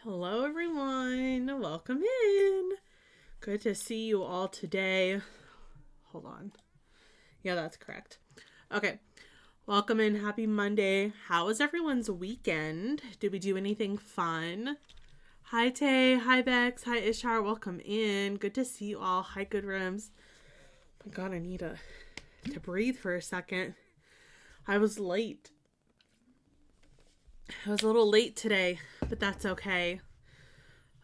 Hello, everyone. Welcome in. Good to see you all today. Hold on. Yeah, that's correct. Okay. Welcome in. Happy Monday. How was everyone's weekend? Did we do anything fun? Hi, Tay. Hi, Bex. Hi, Ishar. Welcome in. Good to see you all. Hi, Good Rooms. Oh my God, I need to breathe for a second. I was late. I was a little late today, but that's okay.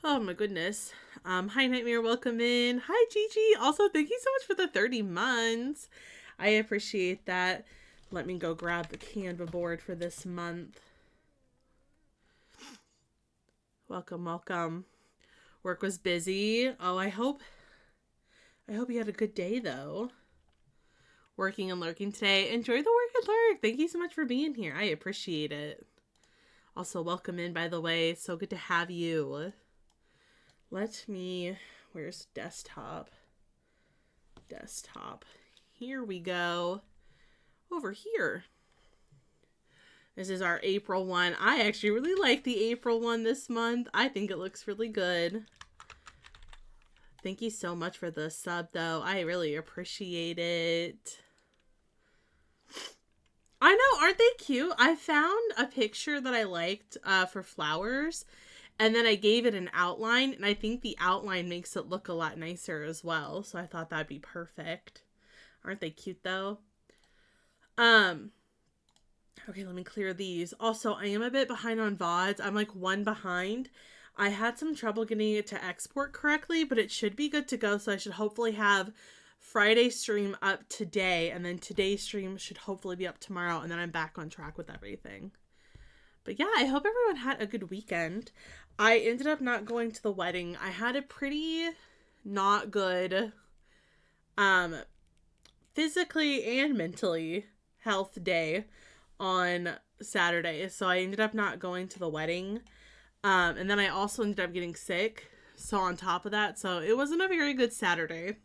Oh my goodness. Hi Nightmare, welcome in. Hi Gigi. Also, thank you so much for the 30 months. I appreciate that. Let me go grab the Canva board for this month. Welcome, welcome. Work was busy. Oh, I hope you had a good day though. Working and lurking today. Enjoy the work and lurk. Thank you so much for being here. I appreciate it. Also, welcome in, by the way. So good to have you. Where's desktop? Desktop. Here we go. Over here. This is our April one. I actually really like the April one this month. I think it looks really good. Thank you so much for the sub, though. I really appreciate it. I know, aren't they cute? I found a picture that I liked for flowers. And then I gave it an outline, and I think the outline makes it look a lot nicer as well. So I thought that'd be perfect. Aren't they cute though? Okay, let me clear these. Also, I am a bit behind on VODs. I'm like one behind. I had some trouble getting it to export correctly, but it should be good to go. So I should hopefully have Friday stream up today, and then today's stream should hopefully be up tomorrow, and then I'm back on track with everything. But yeah, I hope everyone had a good weekend. I ended up not going to the wedding. I had a pretty not good physically and mentally health day on Saturday. So I ended up not going to the wedding. And then I also ended up getting sick. So on top of that, so it wasn't a very good Saturday.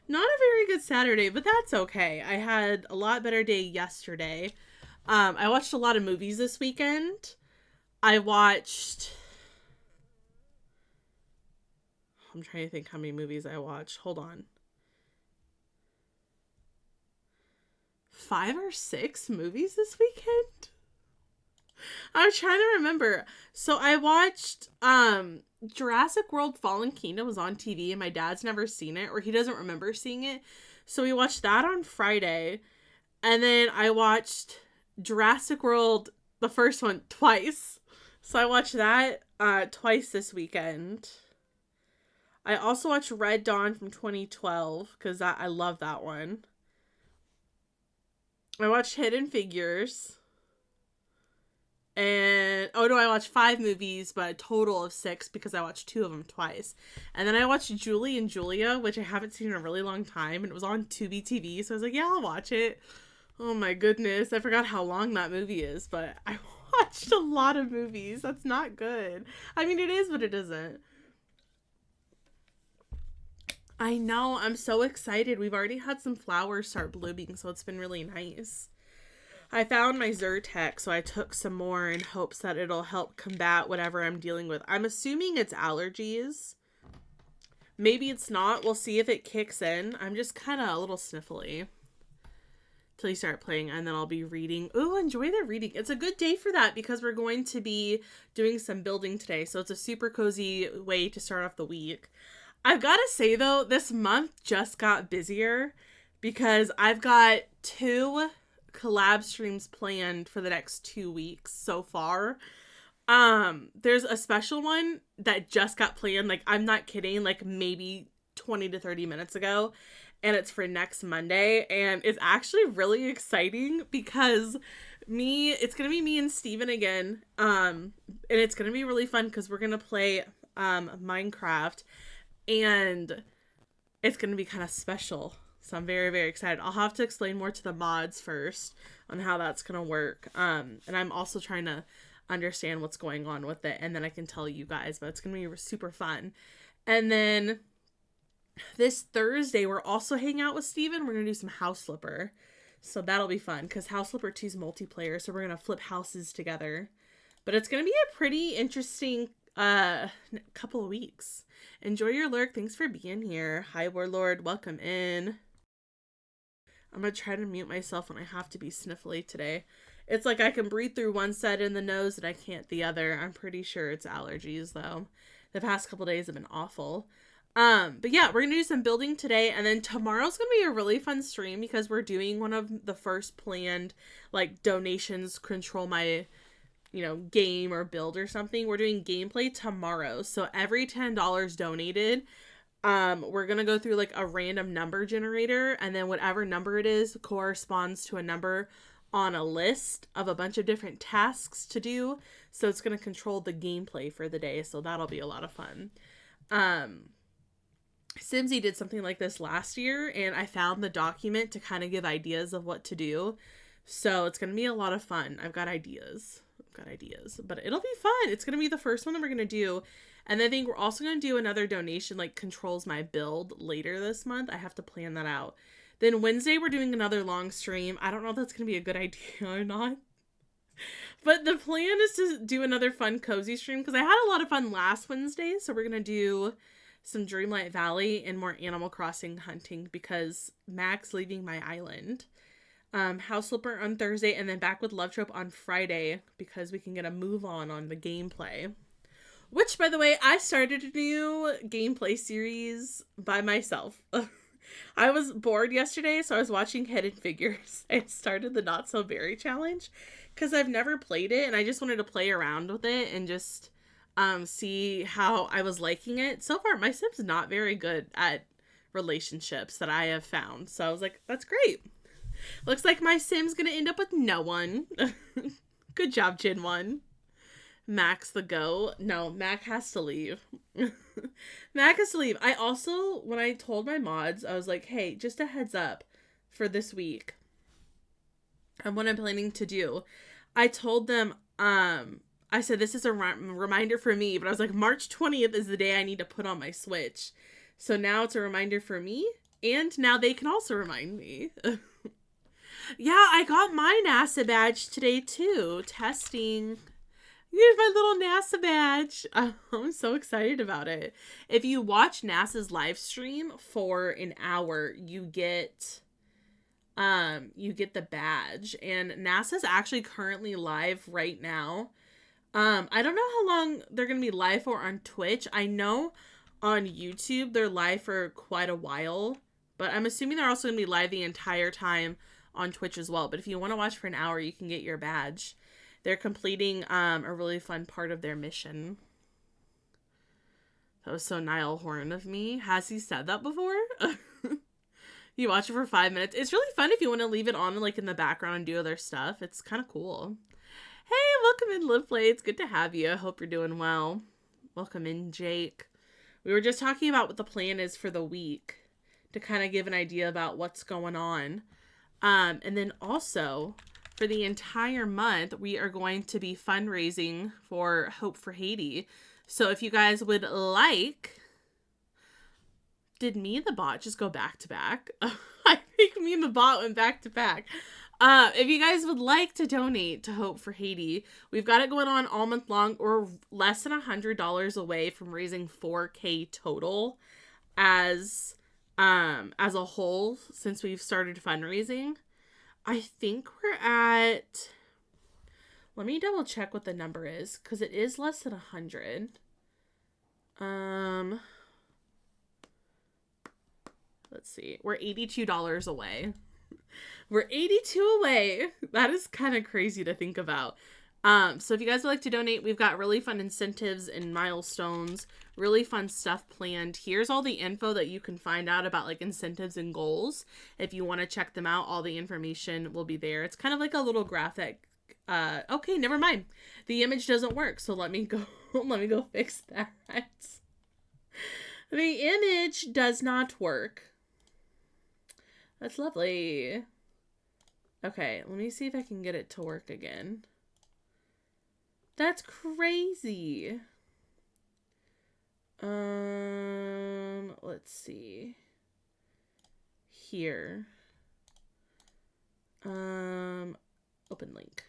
Not a very good Saturday, but that's okay. I had a lot better day yesterday. I watched a lot of movies this weekend. I'm trying to think how many movies I watched. Hold on. 5 or 6 movies this weekend? I'm trying to remember. So I watched Jurassic World Fallen Kingdom was on TV, and my dad's never seen it, or he doesn't remember seeing it. So we watched that on Friday. And then I watched Jurassic World, the first one, twice. So I watched that twice this weekend. I also watched Red Dawn from 2012 because I love that one. I watched Hidden Figures. And, I watched 5 movies, but a total of 6 because I watched 2 of them twice. And then I watched Julie and Julia, which I haven't seen in a really long time, and it was on Tubi TV, so I was like, yeah, I'll watch it. Oh my goodness, I forgot how long that movie is, but I watched a lot of movies. That's not good. I mean, it is, but it isn't. I know, I'm so excited. We've already had some flowers start blooming, so it's been really nice. I found my Zyrtec, so I took some more in hopes that it'll help combat whatever I'm dealing with. I'm assuming it's allergies. Maybe it's not. We'll see if it kicks in. I'm just kind of a little sniffly till you start playing, and then I'll be reading. Ooh, enjoy the reading. It's a good day for that because we're going to be doing some building today, so it's a super cozy way to start off the week. I've got to say, though, this month just got busier because I've got 2 collab streams planned for the next 2 weeks so far. There's a special one that just got planned, like, I'm not kidding, like, maybe 20 to 30 minutes ago, and it's for next Monday, and it's actually really exciting because it's gonna be me and Steven again, and it's gonna be really fun because we're gonna play Minecraft, and it's gonna be kind of special. So I'm very, very excited. I'll have to explain more to the mods first on how that's going to work. And I'm also trying to understand what's going on with it. And then I can tell you guys, but it's going to be super fun. And then this Thursday, we're also hanging out with Steven. We're going to do some House Flipper. So that'll be fun because House Flipper 2 is multiplayer. So we're going to flip houses together. But it's going to be a pretty interesting couple of weeks. Enjoy your lurk. Thanks for being here. Hi, Warlord. Welcome in. I'm gonna try to mute myself when I have to be sniffly today. It's like I can breathe through one side in the nose and I can't the other. I'm pretty sure it's allergies though. The past couple days have been awful. But yeah, we're gonna do some building today, and then tomorrow's gonna be a really fun stream because we're doing one of the first planned like donations control my game or build or something. We're doing gameplay tomorrow. So every $10 donated, we're gonna go through like a random number generator, and then whatever number it is corresponds to a number on a list of a bunch of different tasks to do. So it's gonna control the gameplay for the day. So that'll be a lot of fun. Simsy did something like this last year, and I found the document to kind of give ideas of what to do. So it's gonna be a lot of fun. I've got ideas, but it'll be fun. It's gonna be the first one that we're gonna do. And I think we're also going to do another donation, like controls my build later this month. I have to plan that out. Then Wednesday, we're doing another long stream. I don't know if that's going to be a good idea or not. But the plan is to do another fun, cozy stream because I had a lot of fun last Wednesday. So we're going to do some Dreamlight Valley and more Animal Crossing hunting because Mac's leaving my island. House Flipper on Thursday, and then back with Love Trope on Friday because we can get a move on the gameplay. Which, by the way, I started a new gameplay series by myself. I was bored yesterday, so I was watching Hidden Figures and started the Not So Berry challenge because I've never played it, and I just wanted to play around with it and just see how I was liking it. So far, my Sim's not very good at relationships that I have found, so I was like, that's great. Looks like my Sim's gonna end up with no one. Good job, Gen 1. Mac's the go. No, Mac has to leave. Mac has to leave. I also, when I told my mods, I was like, hey, just a heads up for this week and what I'm planning to do. I told them, I said, this is a reminder for me, but I was like, March 20th is the day I need to put on my Switch. So now it's a reminder for me, and now they can also remind me. Yeah, I got my NASA badge today too. Testing. Here's my little NASA badge. I'm so excited about it. If you watch NASA's live stream for an hour, you get the badge. And NASA's actually currently live right now. I don't know how long they're going to be live for on Twitch. I know on YouTube they're live for quite a while, but I'm assuming they're also going to be live the entire time on Twitch as well. But if you want to watch for an hour, you can get your badge. They're completing a really fun part of their mission. That was so Niall Horn of me. Has he said that before? You watch it for 5 minutes. It's really fun if you want to leave it on like in the background and do other stuff. It's kind of cool. Hey, welcome in, Live Play. It's good to have you. I hope you're doing well. Welcome in, Jake. We were just talking about what the plan is for the week to kind of give an idea about what's going on. And then also, for the entire month, we are going to be fundraising for Hope for Haiti. So if you guys would like... Did me and the bot just go back to back? I think me and the bot went back to back. If you guys would like to donate to Hope for Haiti, we've got it going on all month long. We're less than $100 away from raising $4,000 total as a whole since we've started fundraising. I think we're at... Let me double check what the number is, because it is less than 100. Let's see. We're $82 away. We're 82 away. That is kind of crazy to think about. So if you guys would like to donate, we've got really fun incentives and milestones, really fun stuff planned. Here's all the info that you can find out about like incentives and goals. If you want to check them out, all the information will be there. It's kind of like a little graphic. Okay, never mind. The image doesn't work. So let me go fix that. The image does not work. That's lovely. Okay, let me see if I can get it to work again. That's crazy. Let's see. Here. Open link.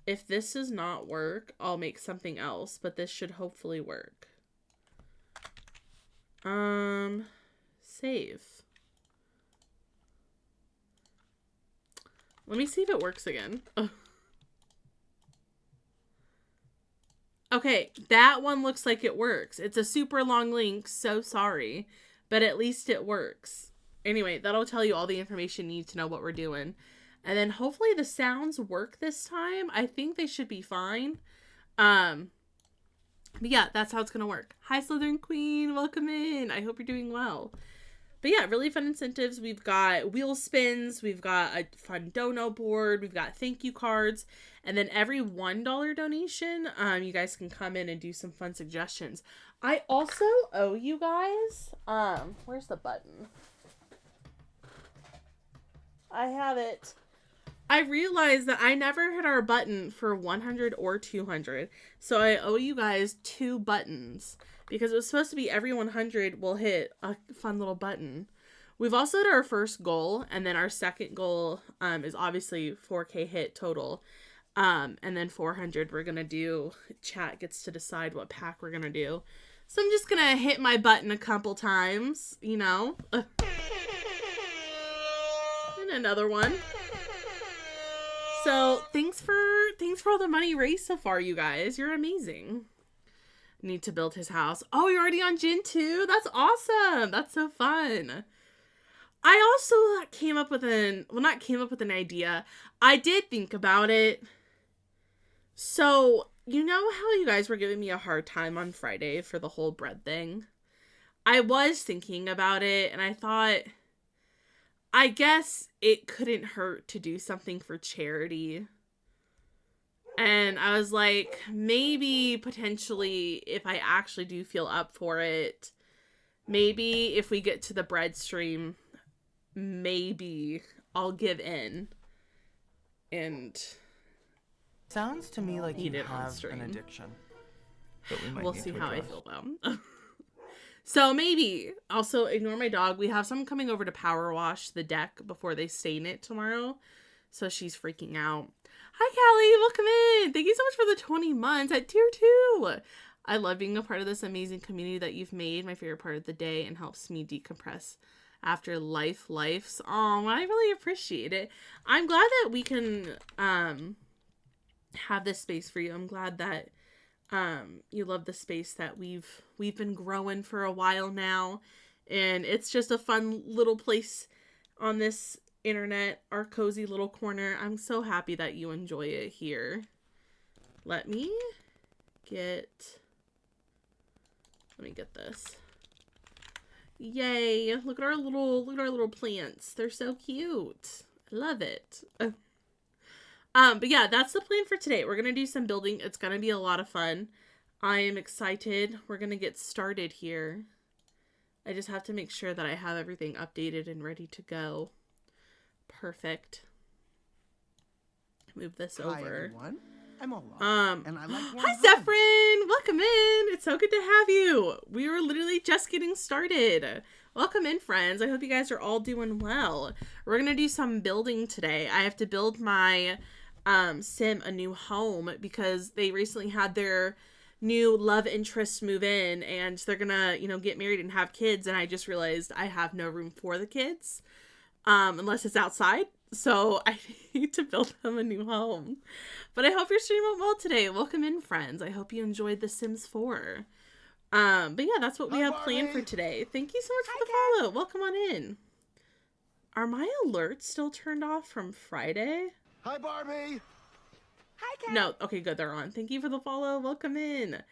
If this does not work, I'll make something else, but this should hopefully work. Save. Let me see if it works again. Okay, that one looks like it works. It's a super long link, so sorry, but at least it works. Anyway, that'll tell you all the information you need to know what we're doing. And then hopefully the sounds work this time. I think they should be fine. But yeah, that's how it's going to work. Hi, Slytherin Queen. Welcome in. I hope you're doing well. But yeah, really fun incentives. We've got wheel spins. We've got a fun dono board. We've got thank you cards. And then every $1 donation, you guys can come in and do some fun suggestions. I also owe you guys, where's the button? I have it. I realized that I never hit our button for 100 or 200. So I owe you guys 2 buttons. Because it was supposed to be every 100 will hit a fun little button. We've also hit our first goal. And then our second goal is obviously 4K hit total. And then 400 we're going to do. Chat gets to decide what pack we're going to do. So I'm just going to hit my button a couple times. You know. And another one. So thanks for all the money raised so far, you guys. You're amazing. Need to build his house. Oh, you're already on Gen 2? That's awesome. That's so fun. I also came up with not came up with an idea. I did think about it. So, you know how you guys were giving me a hard time on Friday for the whole bread thing? I was thinking about it, and I thought, I guess it couldn't hurt to do something for charity. And I was like, maybe potentially if I actually do feel up for it, maybe if we get to the bread stream, maybe I'll give in. And sounds to me like you have stream. An addiction. But we'll see how I feel though. So maybe. Also, ignore my dog. We have someone coming over to power wash the deck before they stain it tomorrow. So she's freaking out. Hi, Callie. Welcome in. Thank you so much for the 20 months at tier 2. I love being a part of this amazing community that you've made. My favorite part of the day and helps me decompress after life's. Oh, I really appreciate it. I'm glad that we can have this space for you. I'm glad that you love the space that we've been growing for a while now. And it's just a fun little place on this internet, our cozy little corner. I'm so happy that you enjoy it here. Let me get this. Yay. Look at our little plants. They're so cute. I love it. But yeah, that's the plan for today. We're going to do some building. It's going to be a lot of fun. I am excited. We're going to get started here. I just have to make sure that I have everything updated and ready to go. Perfect. Move this over. Hi, everyone. I'm Olaf, and I like hi, Zephyrin. Welcome in. It's so good to have you. We were literally just getting started. Welcome in, friends. I hope you guys are all doing well. We're going to do some building today. I have to build my sim a new home because they recently had their new love interest move in and they're gonna, get married and have kids. And I just realized I have no room for the kids unless it's outside. So I need to build them a new home. But I hope your stream went well today. Welcome in, friends. I hope you enjoyed The Sims 4. But yeah, that's what we have planned for today. Thank you so much for the follow. Welcome on in. Are my alerts still turned off from Friday? Hi, Barbie. Hi, Kat. No. Okay, good. They're on. Thank you for the follow. Welcome in.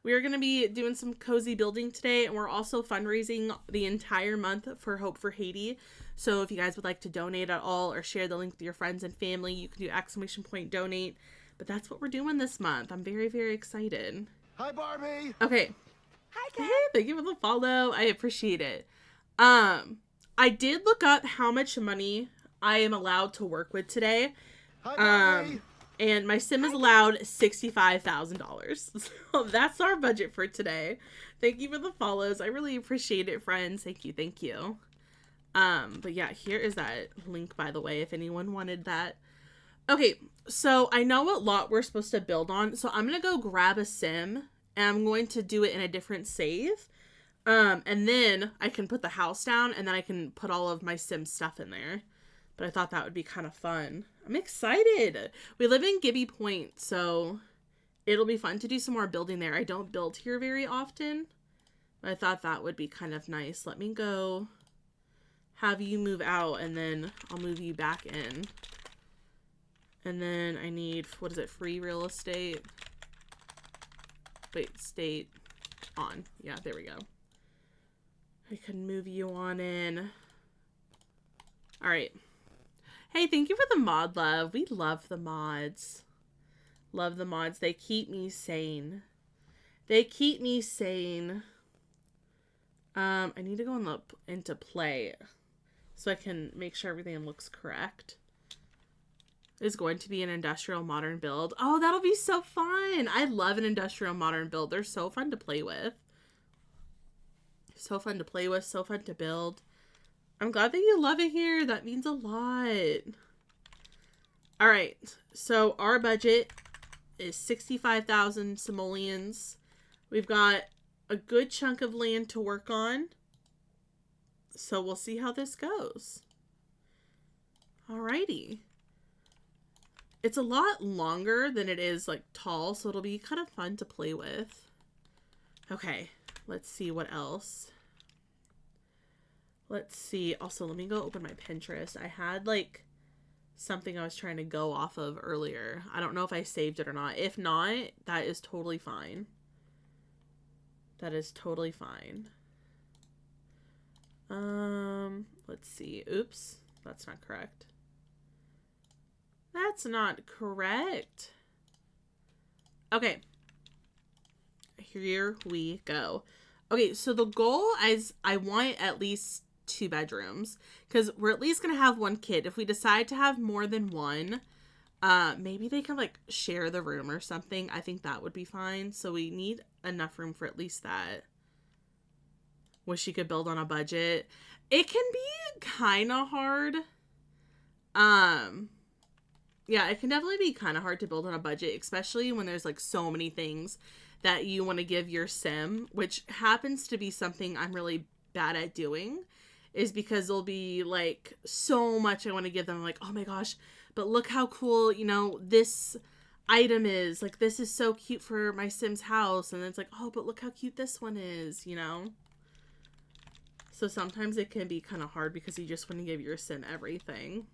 We are going to be doing some cozy building today, and we're also fundraising the entire month for Hope for Haiti. So if you guys would like to donate at all or share the link with your friends and family, you can do ! Donate. But that's what we're doing this month. I'm very, very excited. Hi, Barbie. Okay. Hi, Kat. Hey, thank you for the follow. I appreciate it. I did look up how much money I am allowed to work with today. Hi, Barbie. And my sim is allowed $65,000. So that's our budget for today. Thank you for the follows. I really appreciate it, friends. Thank you. Thank you. But yeah, here is that link, by the way, if anyone wanted that Okay, so I know what lot we're supposed to build on, so I'm gonna go grab a sim, and I'm going to do it in a different save. And then I can put the house down, and then I can put all of my sim stuff in there. But I thought that would be kind of fun. I'm excited. We live in Gibby Point, so it'll be fun to do some more building there. I don't build here very often, but I thought that would be kind of nice. Let me go have you move out, and then I'll move you back in. And then I need, what is it, free real estate? Wait, state on. Yeah, there we go. I can move you on in. All right. Hey, thank you for the mod love. We love the mods. Love the mods. They keep me sane. They keep me sane. I need to go into play so I can make sure everything looks correct. Is going to be an industrial modern build. Oh, that'll be so fun. I love an industrial modern build. They're so fun to play with. So fun to play with. So fun to build. I'm glad that you love it here. That means a lot. All right. So our budget is 65,000 simoleons. We've got a good chunk of land to work on. So we'll see how this goes. Alrighty. It's a lot longer than it is like tall, so it'll be kind of fun to play with. Okay, let's see what else. Let's see. Also, let me go open my Pinterest. I had like something I was trying to go off of earlier. I don't know if I saved it or not. If not, that is totally fine. That is totally fine. Let's see. Oops, that's not correct. That's not correct. Okay. Here we go. Okay, so the goal is I want at least 2 bedrooms because we're at least going to have 1 kid. If we decide to have more than one, maybe they can like share the room or something. I think that would be fine. So we need enough room for at least that. Wish you could build on a budget. It can be kind of hard. Yeah, it can definitely be kind of hard to build on a budget, especially when there's like so many things that you want to give your sim, which happens to be something I'm really bad at doing, is because there'll be like so much I want to give them. I'm like, oh my gosh, but look how cool, you know, this item is. Like, this is so cute for my sim's house. And then it's like, oh, but look how cute this one is, you know? So sometimes it can be kind of hard because you just want to give your sim everything.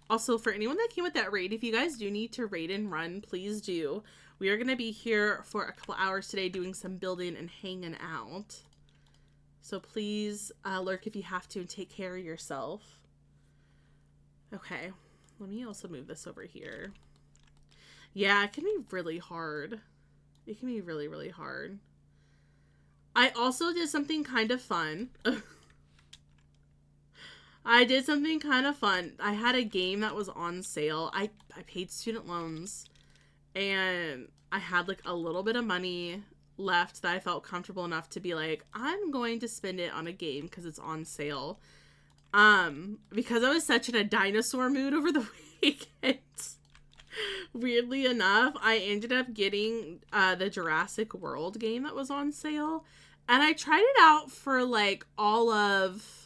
Also, for anyone that came with that raid, if you guys do need to raid and run, please do. We are going to be here for a couple hours today doing some building and hanging out. So please lurk if you have to and take care of yourself. Okay, let me also move this over here. Yeah, it can be really hard. It can be really, really hard. I also did something kind of fun. I did something kind of fun. I had a game that was on sale. I paid student loans and I had like a little bit of money left that I felt comfortable enough to be like, I'm going to spend it on a game because it's on sale. Because I was such in a dinosaur mood over the weekend. Weirdly enough, I ended up getting the Jurassic World game that was on sale. And I tried it out for like all of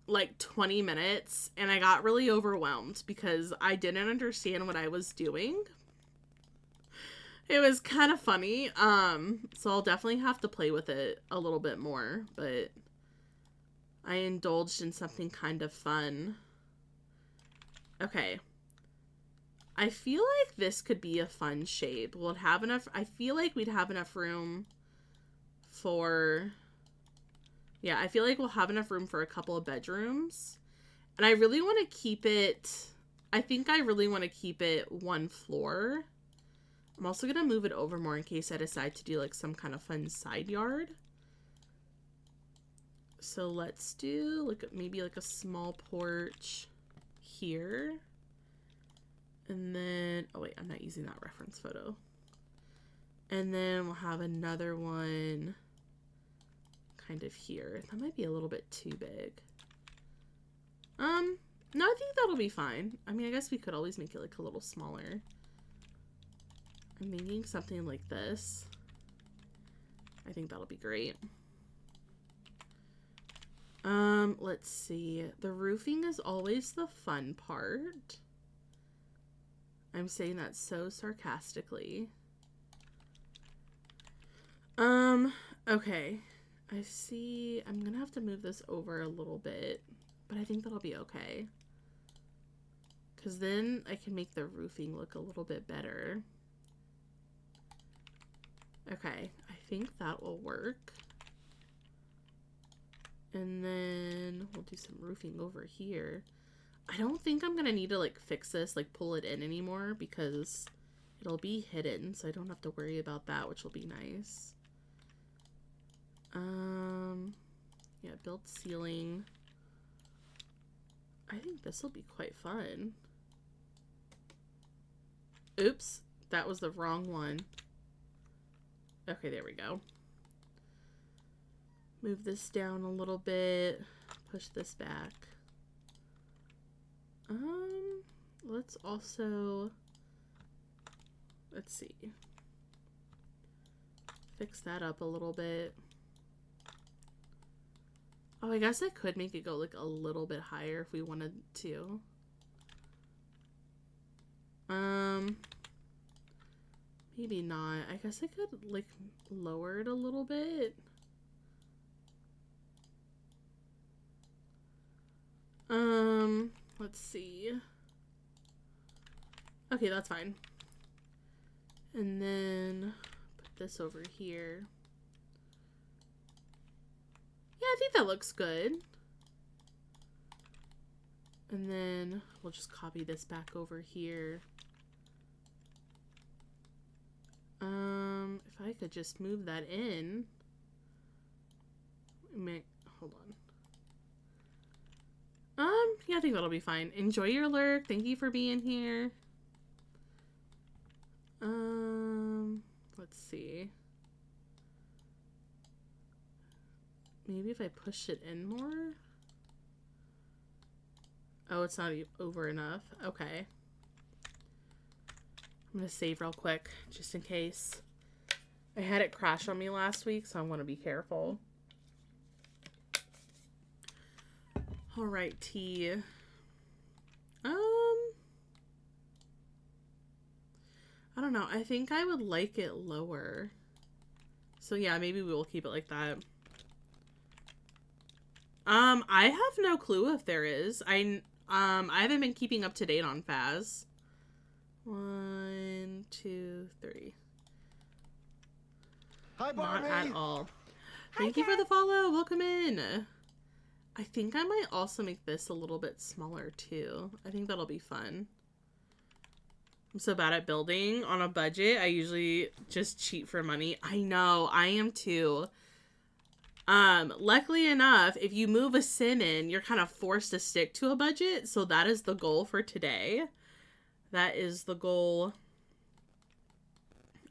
like 20 minutes and I got really overwhelmed because I didn't understand what I was doing. It was kind of funny. So I'll definitely have to play with it a little bit more, but I indulged in something kind of fun. Okay. I feel like this could be a fun shape. Will it have enough? I feel like we'd have enough room for... Yeah, I feel like we'll have enough room for a couple of bedrooms. And I really want to keep it... I think I really want to keep it 1 floor. I'm also going to move it over more in case I decide to do like some kind of fun side yard. So let's do like maybe like a small porch here. And then, oh wait, I'm not using that reference photo. And then we'll have another one kind of here. That might be a little bit too big. No, I think that'll be fine. I mean, I guess we could always make it like a little smaller. I'm thinking something like this. I think that'll be great. Let's see. The roofing is always the fun part. I'm saying that so sarcastically. Okay. I see. I'm gonna have to move this over a little bit, but I think that'll be okay. Because then I can make the roofing look a little bit better. Okay, I think that will work. And then we'll do some roofing over here. I don't think I'm gonna need to like fix this, like pull it in anymore, because it'll be hidden, so I don't have to worry about that, which will be nice. Yeah, build ceiling. I think this will be quite fun. Oops, that was the wrong one. Okay, there we go. Move this down a little bit. Push this back. Let's also, let's see. Fix that up a little bit. Oh, I guess I could make it go like a little bit higher if we wanted to. Maybe not. I guess I could like lower it a little bit. Let's see. Okay, that's fine. And then put this over here. Yeah, I think that looks good. And then we'll just copy this back over here. If I could just move that in. Hold on. Yeah, I think that'll be fine. Enjoy your lurk. Thank you for being here. Let's see. Maybe if I push it in more? Oh, it's not over enough. Okay. I'm gonna save real quick, just in case. I had it crash on me last week, so I want to be careful. Alright, T. I don't know. I think I would like it lower. So yeah, maybe we will keep it like that. I have no clue if there is. I haven't been keeping up to date on Faz. 1, 2, 3. Hi, Barbie. Not at all. Thank you for the follow. Welcome in. I think I might also make this a little bit smaller too. I think that'll be fun. I'm so bad at building on a budget. I usually just cheat for money. I know, I am too. Luckily enough, if you move a sim in, you're kind of forced to stick to a budget. So that is the goal for today. That is the goal.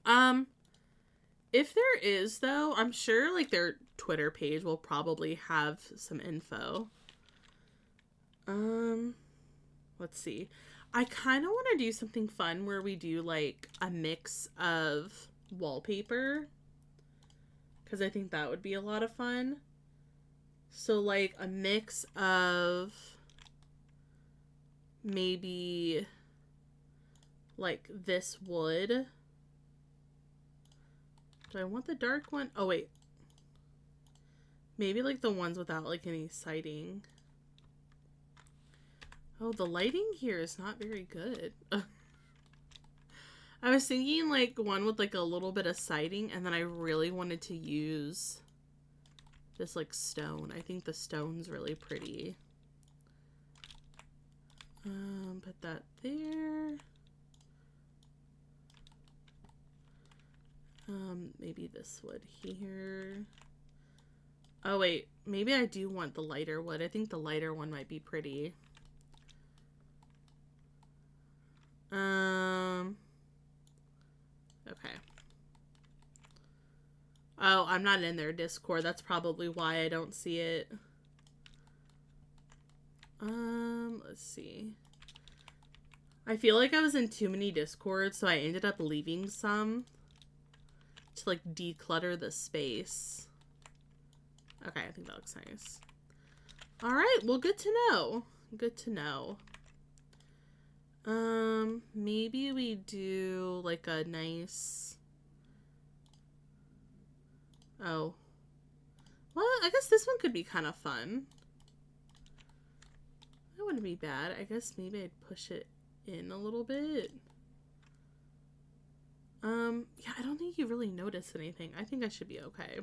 If there is though, I'm sure like their Twitter page will probably have some info. Let's see. I kind of want to do something fun where we do like a mix of wallpaper, because I think that would be a lot of fun. So like a mix of maybe like this wood. Do I want the dark one? Oh wait. Maybe like the ones without like any siding. Oh, the lighting here is not very good. I was thinking like one with like a little bit of siding, and then I really wanted to use this like stone. I think the stone's really pretty. Put that there. Maybe this wood here. Oh wait, maybe I do want the lighter wood. I think the lighter one might be pretty. Okay. Oh, I'm not in their Discord. That's probably why I don't see it. Let's see. I feel like I was in too many Discords, so I ended up leaving some to like declutter the space. Okay, I think that looks nice. All right, well, good to know. Good to know. Maybe we do like a nice... Oh. Well, I guess this one could be kind of fun. That wouldn't be bad. I guess maybe I'd push it in a little bit. Yeah, I don't think you really noticed anything. I think I should be okay.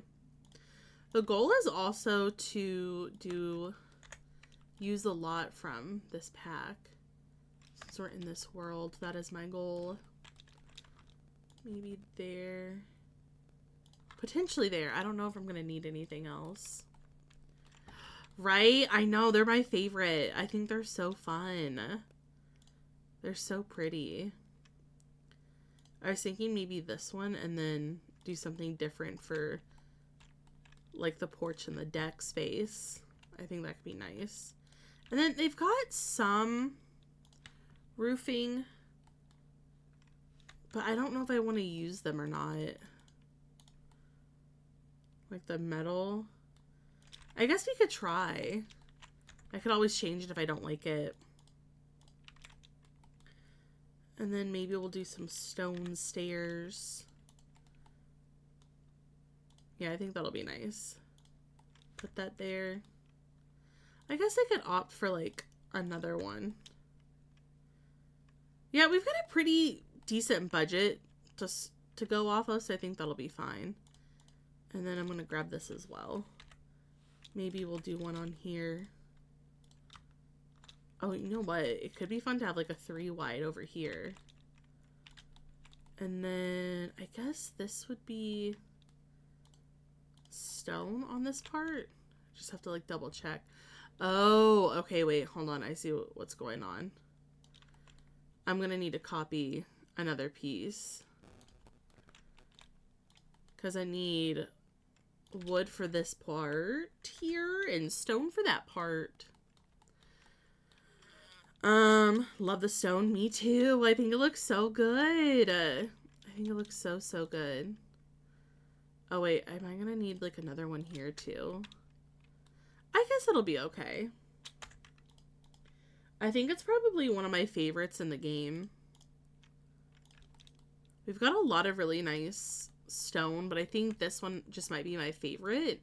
The goal is also to use a lot from this pack. Since we're in this world, that is my goal. Maybe there. Potentially there. I don't know if I'm gonna need anything else. Right? I know, they're my favorite. I think they're so fun. They're so pretty. I was thinking maybe this one and then do something different for like the porch and the deck space. I think that could be nice. And then they've got some roofing, but I don't know if I want to use them or not. Like the metal. I guess we could try. I could always change it if I don't like it. And then maybe we'll do some stone stairs. Yeah, I think that'll be nice. Put that there. I guess I could opt for like another one. Yeah, we've got a pretty decent budget to go off of, so I think that'll be fine. And then I'm going to grab this as well. Maybe we'll do one on here. Oh, you know what? It could be fun to have like a 3 wide over here. And then I guess this would be stone on this part. Just have to like double check. Oh, okay, wait, hold on. I see what's going on. I'm going to need to copy another piece. Because I need wood for this part here and stone for that part. Love the stone. Me too. I think it looks so good. I think it looks so, so good. Oh, wait. Am I gonna need, like, another one here, too? I guess it'll be okay. I think it's probably one of my favorites in the game. We've got a lot of really nice stone, but I think this one just might be my favorite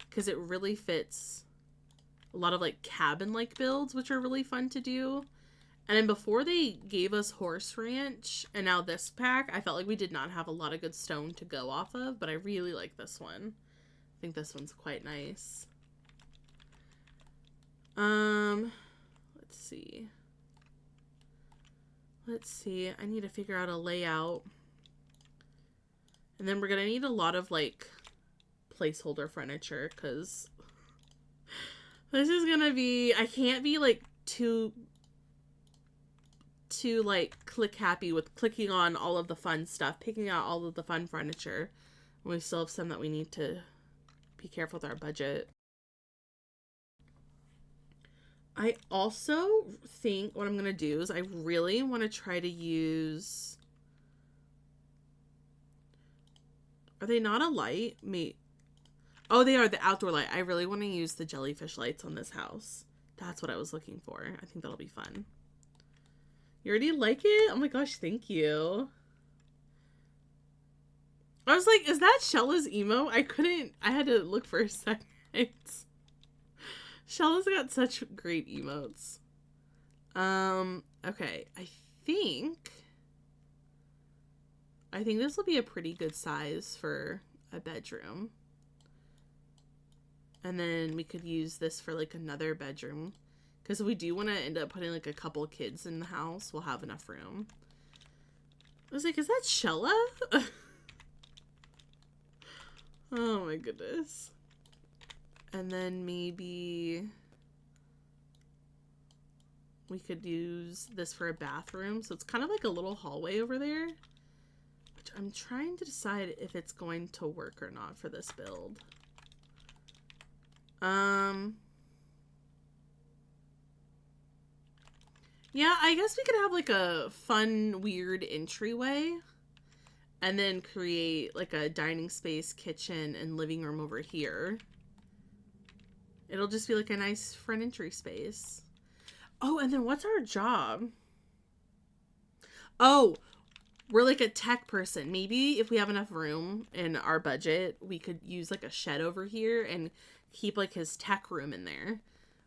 because it really fits a lot of like cabin-like builds, which are really fun to do. And then before they gave us Horse Ranch and now this pack, I felt like we did not have a lot of good stone to go off of, but I really like this one. I think this one's quite nice. Let's see. Let's see. I need to figure out a layout. And then we're gonna need a lot of like placeholder furniture because this is gonna be, I can't be like too like click happy with clicking on all of the fun stuff, picking out all of the fun furniture. And we still have some that we need to be careful with our budget. I also think what I'm gonna do is I really want to try to use... Are they not a light? Oh, they are the outdoor light. I really want to use the jellyfish lights on this house. That's what I was looking for. I think that'll be fun. You already like it? Oh my gosh, thank you. I was like, is that Shella's emo? I had to look for a second. Shella's got such great emotes. Okay, I think this will be a pretty good size for a bedroom. And then we could use this for like another bedroom. Because if we do want to end up putting like a couple kids in the house, we'll have enough room. I was like, is that Shella? Oh my goodness. And then maybe we could use this for a bathroom. So it's kind of like a little hallway over there. Which I'm trying to decide if it's going to work or not for this build. Yeah, I guess we could have like a fun, weird entryway. And then create like a dining space, kitchen, and living room over here. It'll just be like a nice front entry space. Oh, and then what's our job? Oh, we're like a tech person. Maybe if we have enough room in our budget, we could use like a shed over here and keep like his tech room in there.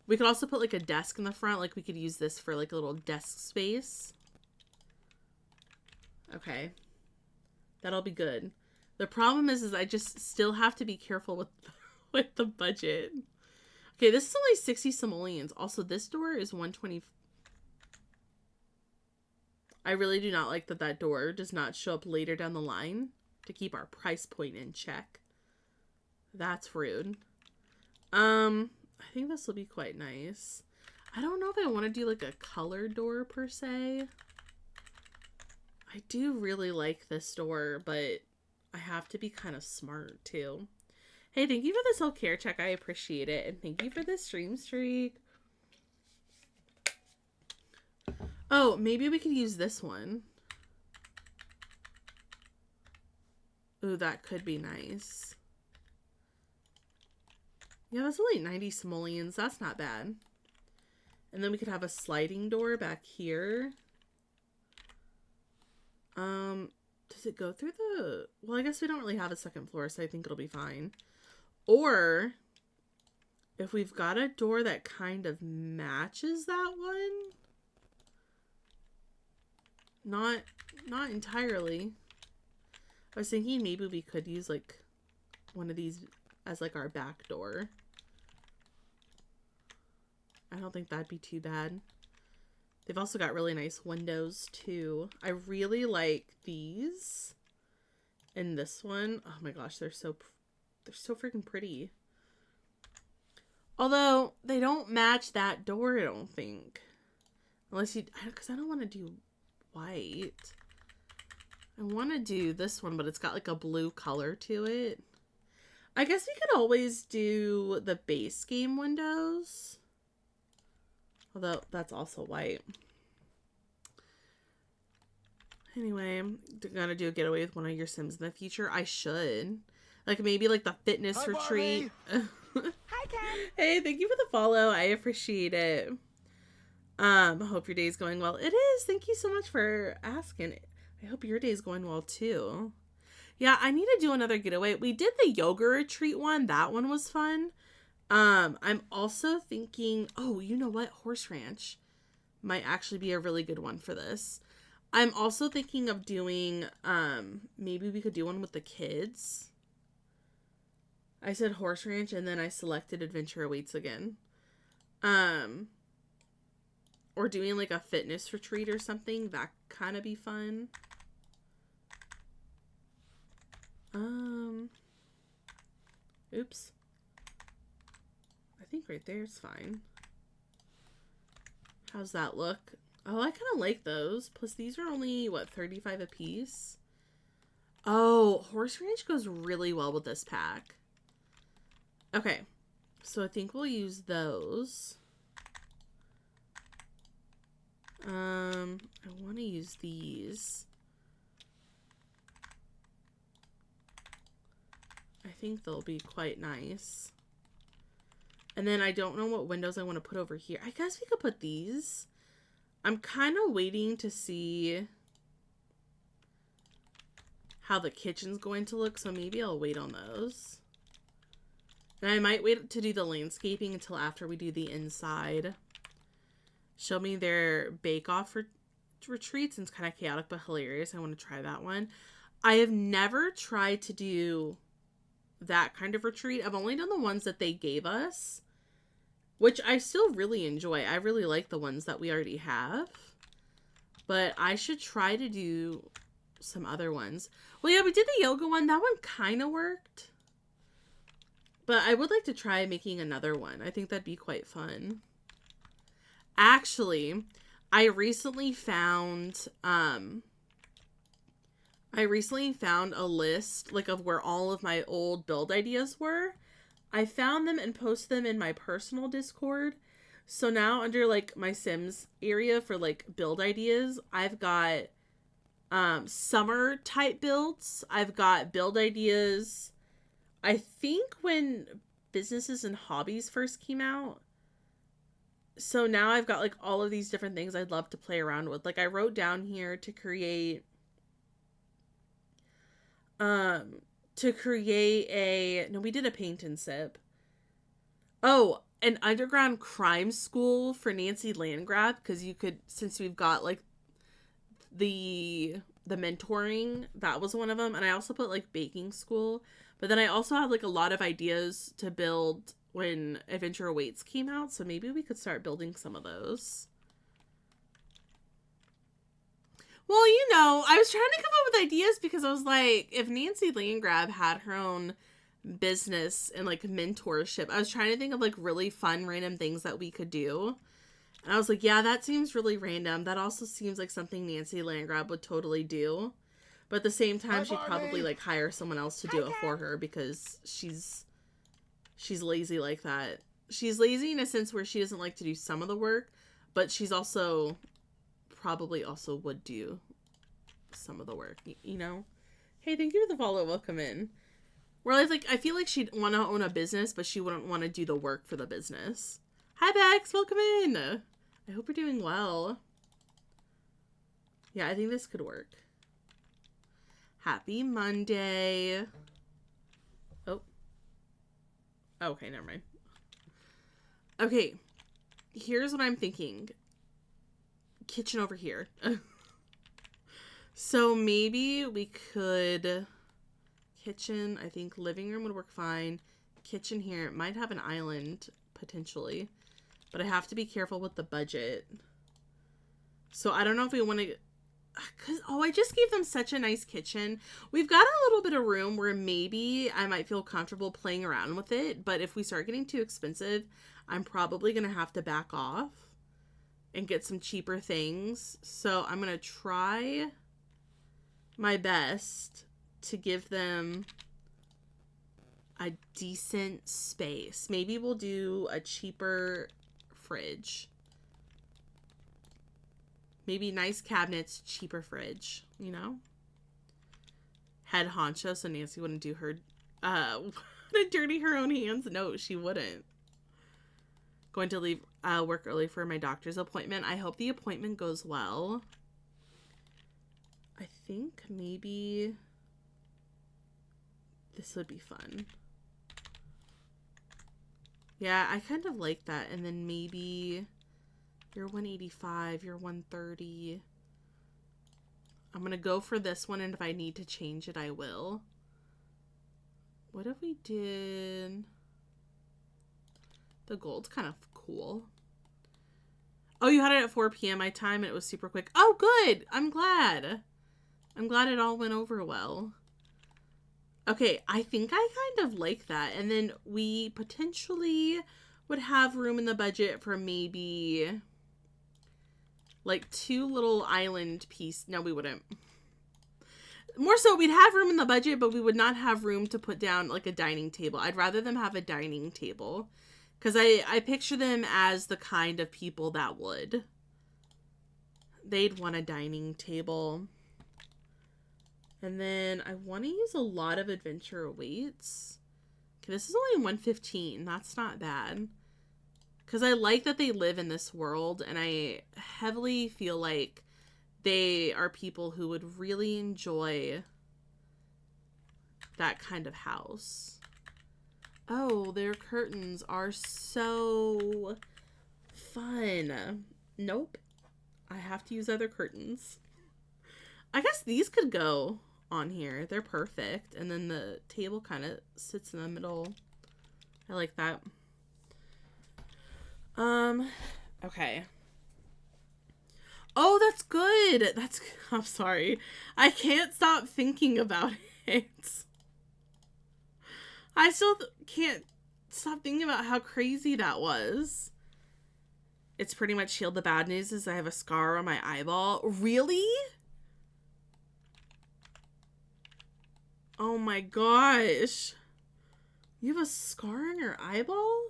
We could also put like a desk in the front. Like we could use this for like a little desk space. Okay. That'll be good. The problem is I just still have to be careful with the budget. Okay, this is only 60 simoleons. Also, this door is 120. I really do not like that door does not show up later down the line to keep our price point in check. That's rude. I think this will be quite nice. I don't know if I want to do like a color door per se. I do really like this door, but I have to be kind of smart too. Hey, thank you for the self-care check. I appreciate it. And thank you for the stream streak. Oh, maybe we could use this one. Ooh, that could be nice. Yeah, that's only 90 simoleons. That's not bad. And then we could have a sliding door back here. Does it go through the... Well, I guess we don't really have a second floor, so I think it'll be fine. Or, if we've got a door that kind of matches that one. Not entirely. I was thinking maybe we could use, like, one of these as, like, our back door. I don't think that'd be too bad. They've also got really nice windows, too. I really like these. And this one. Oh, my gosh. They're so freaking pretty. Although, they don't match that door, I don't think. Unless you... Because I don't want to do white. I want to do this one, but it's got, like, a blue color to it. I guess we could always do the base game windows. Although, that's also white. Anyway, I'm gonna do a getaway with one of your Sims in the future. I should. Like, maybe, like, the fitness Hi, retreat. Hi, Ken. Hey, thank you for the follow. I appreciate it. I hope your day's going well. It is. Thank you so much for asking. I hope your day's going well, too. Yeah, I need to do another getaway. We did the yoga retreat one. That one was fun. I'm also thinking, oh, you know what? Horse Ranch might actually be a really good one for this. I'm also thinking of doing, maybe we could do one with the kids. I said Horse Ranch and then I selected Adventure Awaits again. Or doing like a fitness retreat or something. That kind of be fun. Oops. I think right there is fine. How's that look? Oh, I kind of like those. Plus these are only, what, 35 a piece? Oh, Horse Ranch goes really well with this pack. Okay. So I think we'll use those. I want to use these. I think they'll be quite nice. And then I don't know what windows I want to put over here. I guess we could put these. I'm kind of waiting to see how the kitchen's going to look, so maybe I'll wait on those. And I might wait to do the landscaping until after we do the inside. Show me their bake-off retreats. It's kind of chaotic but hilarious. I want to try that one. I have never tried to do that kind of retreat. I've only done the ones that they gave us, which I still really enjoy. I really like the ones that we already have, but I should try to do some other ones. Well, yeah, we did the yoga one. That one kind of worked, but I would like to try making another one. I think that'd be quite fun. Actually, I recently found a list like of where all of my old build ideas were. I found them and posted them in my personal Discord. So now under like my Sims area for like build ideas, I've got summer type builds. I've got build ideas. I think when businesses and hobbies first came out. So now I've got like all of these different things I'd love to play around with. Like I wrote down here to create we did a paint and sip. Oh, an underground crime school for Nancy Landgrab, because you could, since we've got like the mentoring, that was one of them. And I also put like baking school, but then I also had like a lot of ideas to build when Adventure Awaits came out, so maybe we could start building some of those. Well, I was trying to come up with ideas because I was like, if Nancy Landgrab had her own business and like mentorship, I was trying to think of like really fun random things that we could do. And I was like, yeah, that seems really random. That also seems like something Nancy Landgrab would totally do. But at the same time, she'd probably like hire someone else to do it for her because she's lazy like that. She's lazy in a sense where she doesn't like to do some of the work, but she's also probably also would do some of the work, Hey, thank you for the follow. Welcome in. Whereas, like, I feel like she'd want to own a business, but she wouldn't want to do the work for the business. Hi, Bex. Welcome in. I hope you're doing well. Yeah, I think this could work. Happy Monday. Oh. Okay, never mind. Okay. Here's what I'm thinking. Kitchen over here. So maybe we could... Kitchen, I think living room would work fine. Kitchen here, it might have an island, potentially. But I have to be careful with the budget. So I don't know if we want to... I just gave them such a nice kitchen. We've got a little bit of room where maybe I might feel comfortable playing around with it. But if we start getting too expensive, I'm probably going to have to back off and get some cheaper things. So I'm going to try my best to give them a decent space. Maybe we'll do a cheaper fridge. Maybe nice cabinets, cheaper fridge, Head honcho, so Nancy wouldn't do her, dirty her own hands. No, she wouldn't. Going to leave work early for my doctor's appointment. I hope the appointment goes well. I think maybe this would be fun. Yeah, I kind of like that. And then maybe you're 185, you're 130. I'm going to go for this one, and if I need to change it, I will. What if we did... The gold's kind of cool. Oh, you had it at 4 p.m. my time, and it was super quick. Oh, good! I'm glad. I'm glad it all went over well. Okay, I think I kind of like that. And then we potentially would have room in the budget for maybe like 2 little island pieces. No, we wouldn't. More so, we'd have room in the budget, but we would not have room to put down like a dining table. I'd rather them have a dining table because I picture them as the kind of people that would. They'd want a dining table. And then I want to use a lot of Adventure Awaits. Okay, this is only 115. That's not bad. Because I like that they live in this world, and I heavily feel like they are people who would really enjoy that kind of house. Oh, their curtains are so fun. Nope. I have to use other curtains. I guess these could go on here. They're perfect. And then the table kind of sits in the middle. I like that. Okay. Oh, that's good. I'm sorry. I can't stop thinking about it. I still can't stop thinking about how crazy that was. It's pretty much healed. The bad news is I have a scar on my eyeball. Really? Oh my gosh. You have a scar on your eyeball?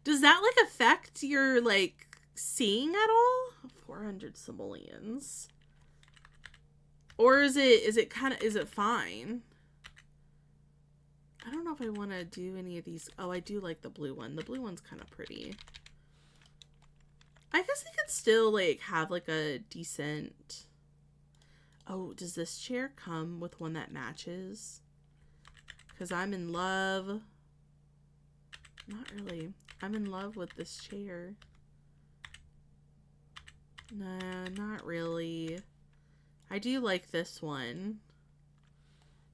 Does that, like, affect your, like, seeing at all? 400 simoleons. Or is it fine? I don't know if I want to do any of these. Oh, I do like the blue one. The blue one's kind of pretty. I guess I could still, like, have, like, a decent... Oh, does this chair come with one that matches? Because I'm in love. Not really. I'm in love with this chair. Nah, not really. I do like this one.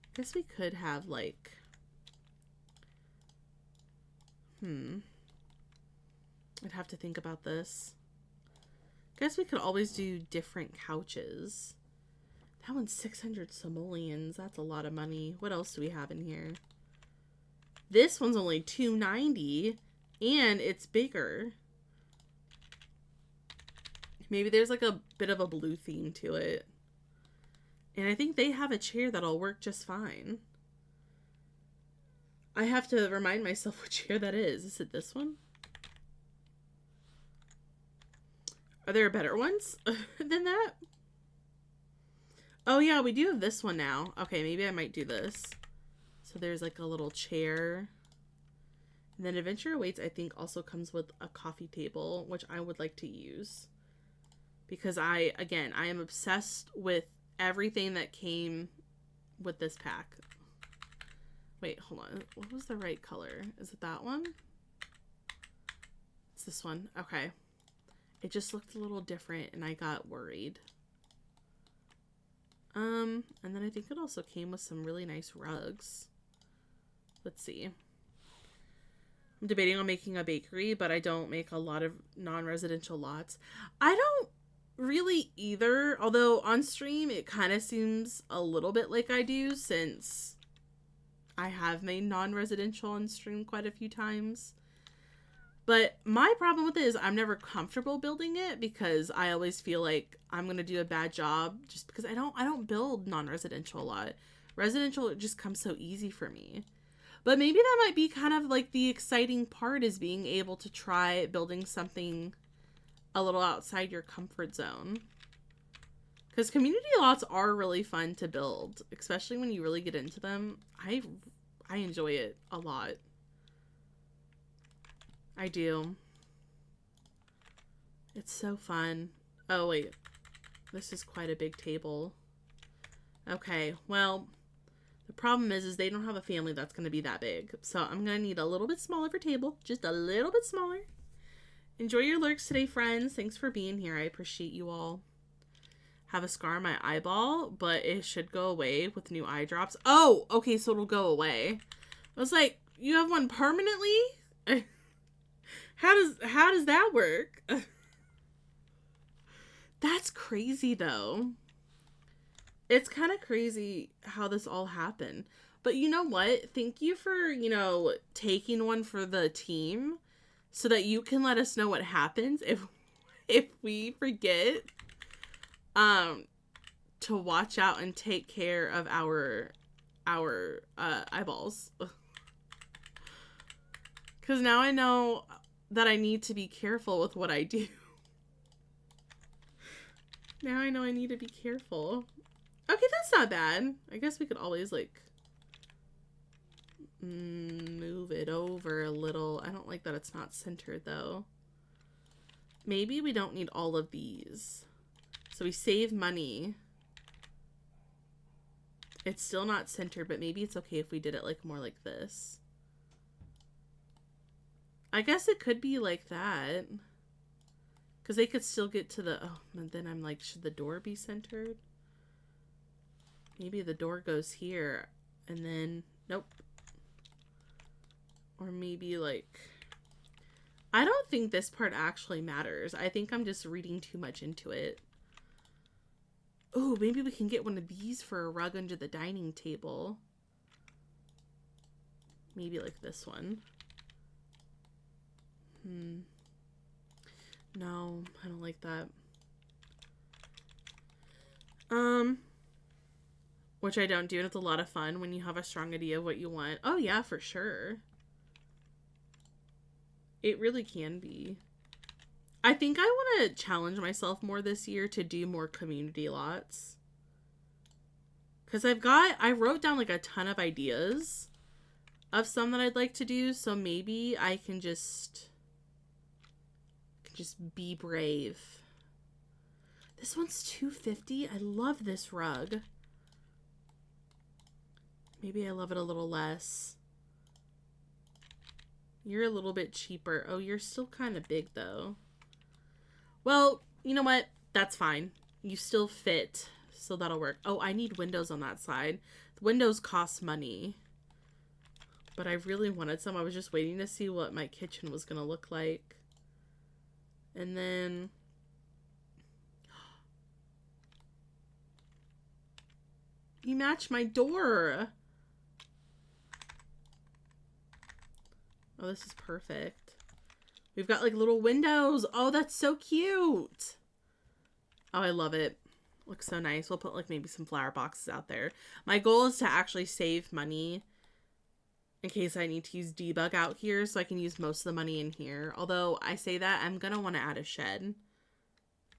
I guess we could have, like... I'd have to think about this. Guess we could always do different couches. That one's 600 simoleons. That's a lot of money. What else do we have in here? This one's only 290 and it's bigger. Maybe there's like a bit of a blue theme to it. And I think they have a chair that'll work just fine. I have to remind myself what chair that is. Is it this one? Are there better ones than that? Oh yeah, we do have this one now. Okay, maybe I might do this. So there's like a little chair. And then Adventure Awaits, I think, also comes with a coffee table, which I would like to use. Because I am obsessed with everything that came with this pack. Wait, hold on. What was the right color? Is it that one? It's this one. Okay. It just looked a little different and I got worried. And then I think it also came with some really nice rugs. Let's see. I'm debating on making a bakery, but I don't make a lot of non-residential lots. I don't really either, although on stream it kind of seems a little bit like I do since I have made non-residential on stream quite a few times. But my problem with it is I'm never comfortable building it because I always feel like I'm going to do a bad job just because I don't build non-residential a lot. Residential just comes so easy for me. But maybe that might be kind of like the exciting part is being able to try building something a little outside your comfort zone. Because community lots are really fun to build, especially when you really get into them. I enjoy it a lot. I do. It's so fun. Oh, wait. This is quite a big table. Okay, well, the problem is they don't have a family that's going to be that big. So I'm going to need a little bit smaller for table. Just a little bit smaller. Enjoy your lurks today, friends. Thanks for being here. I appreciate you all. Have a scar on my eyeball, but it should go away with new eye drops. Oh, okay, so it'll go away. I was like, you have one permanently? How does that work? That's crazy though. It's kind of crazy how this all happened. But you know what? Thank you for, taking one for the team so that you can let us know what happens if we forget to watch out and take care of our eyeballs. Cuz now I know that I need to be careful with what I do. Now I know I need to be careful. Okay, that's not bad. I guess we could always, move it over a little. I don't like that it's not centered, though. Maybe we don't need all of these. So we save money. It's still not centered, but maybe it's okay if we did it, more like this. I guess it could be like that. Because they could still get to the... Oh, and then I'm like, should the door be centered? Maybe the door goes here. And then... Nope. Or maybe I don't think this part actually matters. I think I'm just reading too much into it. Oh, maybe we can get one of these for a rug under the dining table. Maybe like this one. No, I don't like that. Which I don't do, and it's a lot of fun when you have a strong idea of what you want. Oh yeah, for sure. It really can be. I think I want to challenge myself more this year to do more community lots. Because I wrote down like a ton of ideas of some that I'd like to do. So maybe I can just be brave. This one's $250. I love this rug. Maybe I love it a little less. You're a little bit cheaper. Oh, you're still kind of big though. Well, you know what? That's fine. You still fit, so that'll work. Oh, I need windows on that side. The windows cost money. But I really wanted some. I was just waiting to see what my kitchen was going to look like. And then... You match my door! Oh, this is perfect. We've got like little windows. Oh, that's so cute. Oh, I love it. Looks so nice. We'll put like maybe some flower boxes out there. My goal is to actually save money in case I need to use debug out here, so I can use most of the money in here. Although I say that, I'm going to want to add a shed.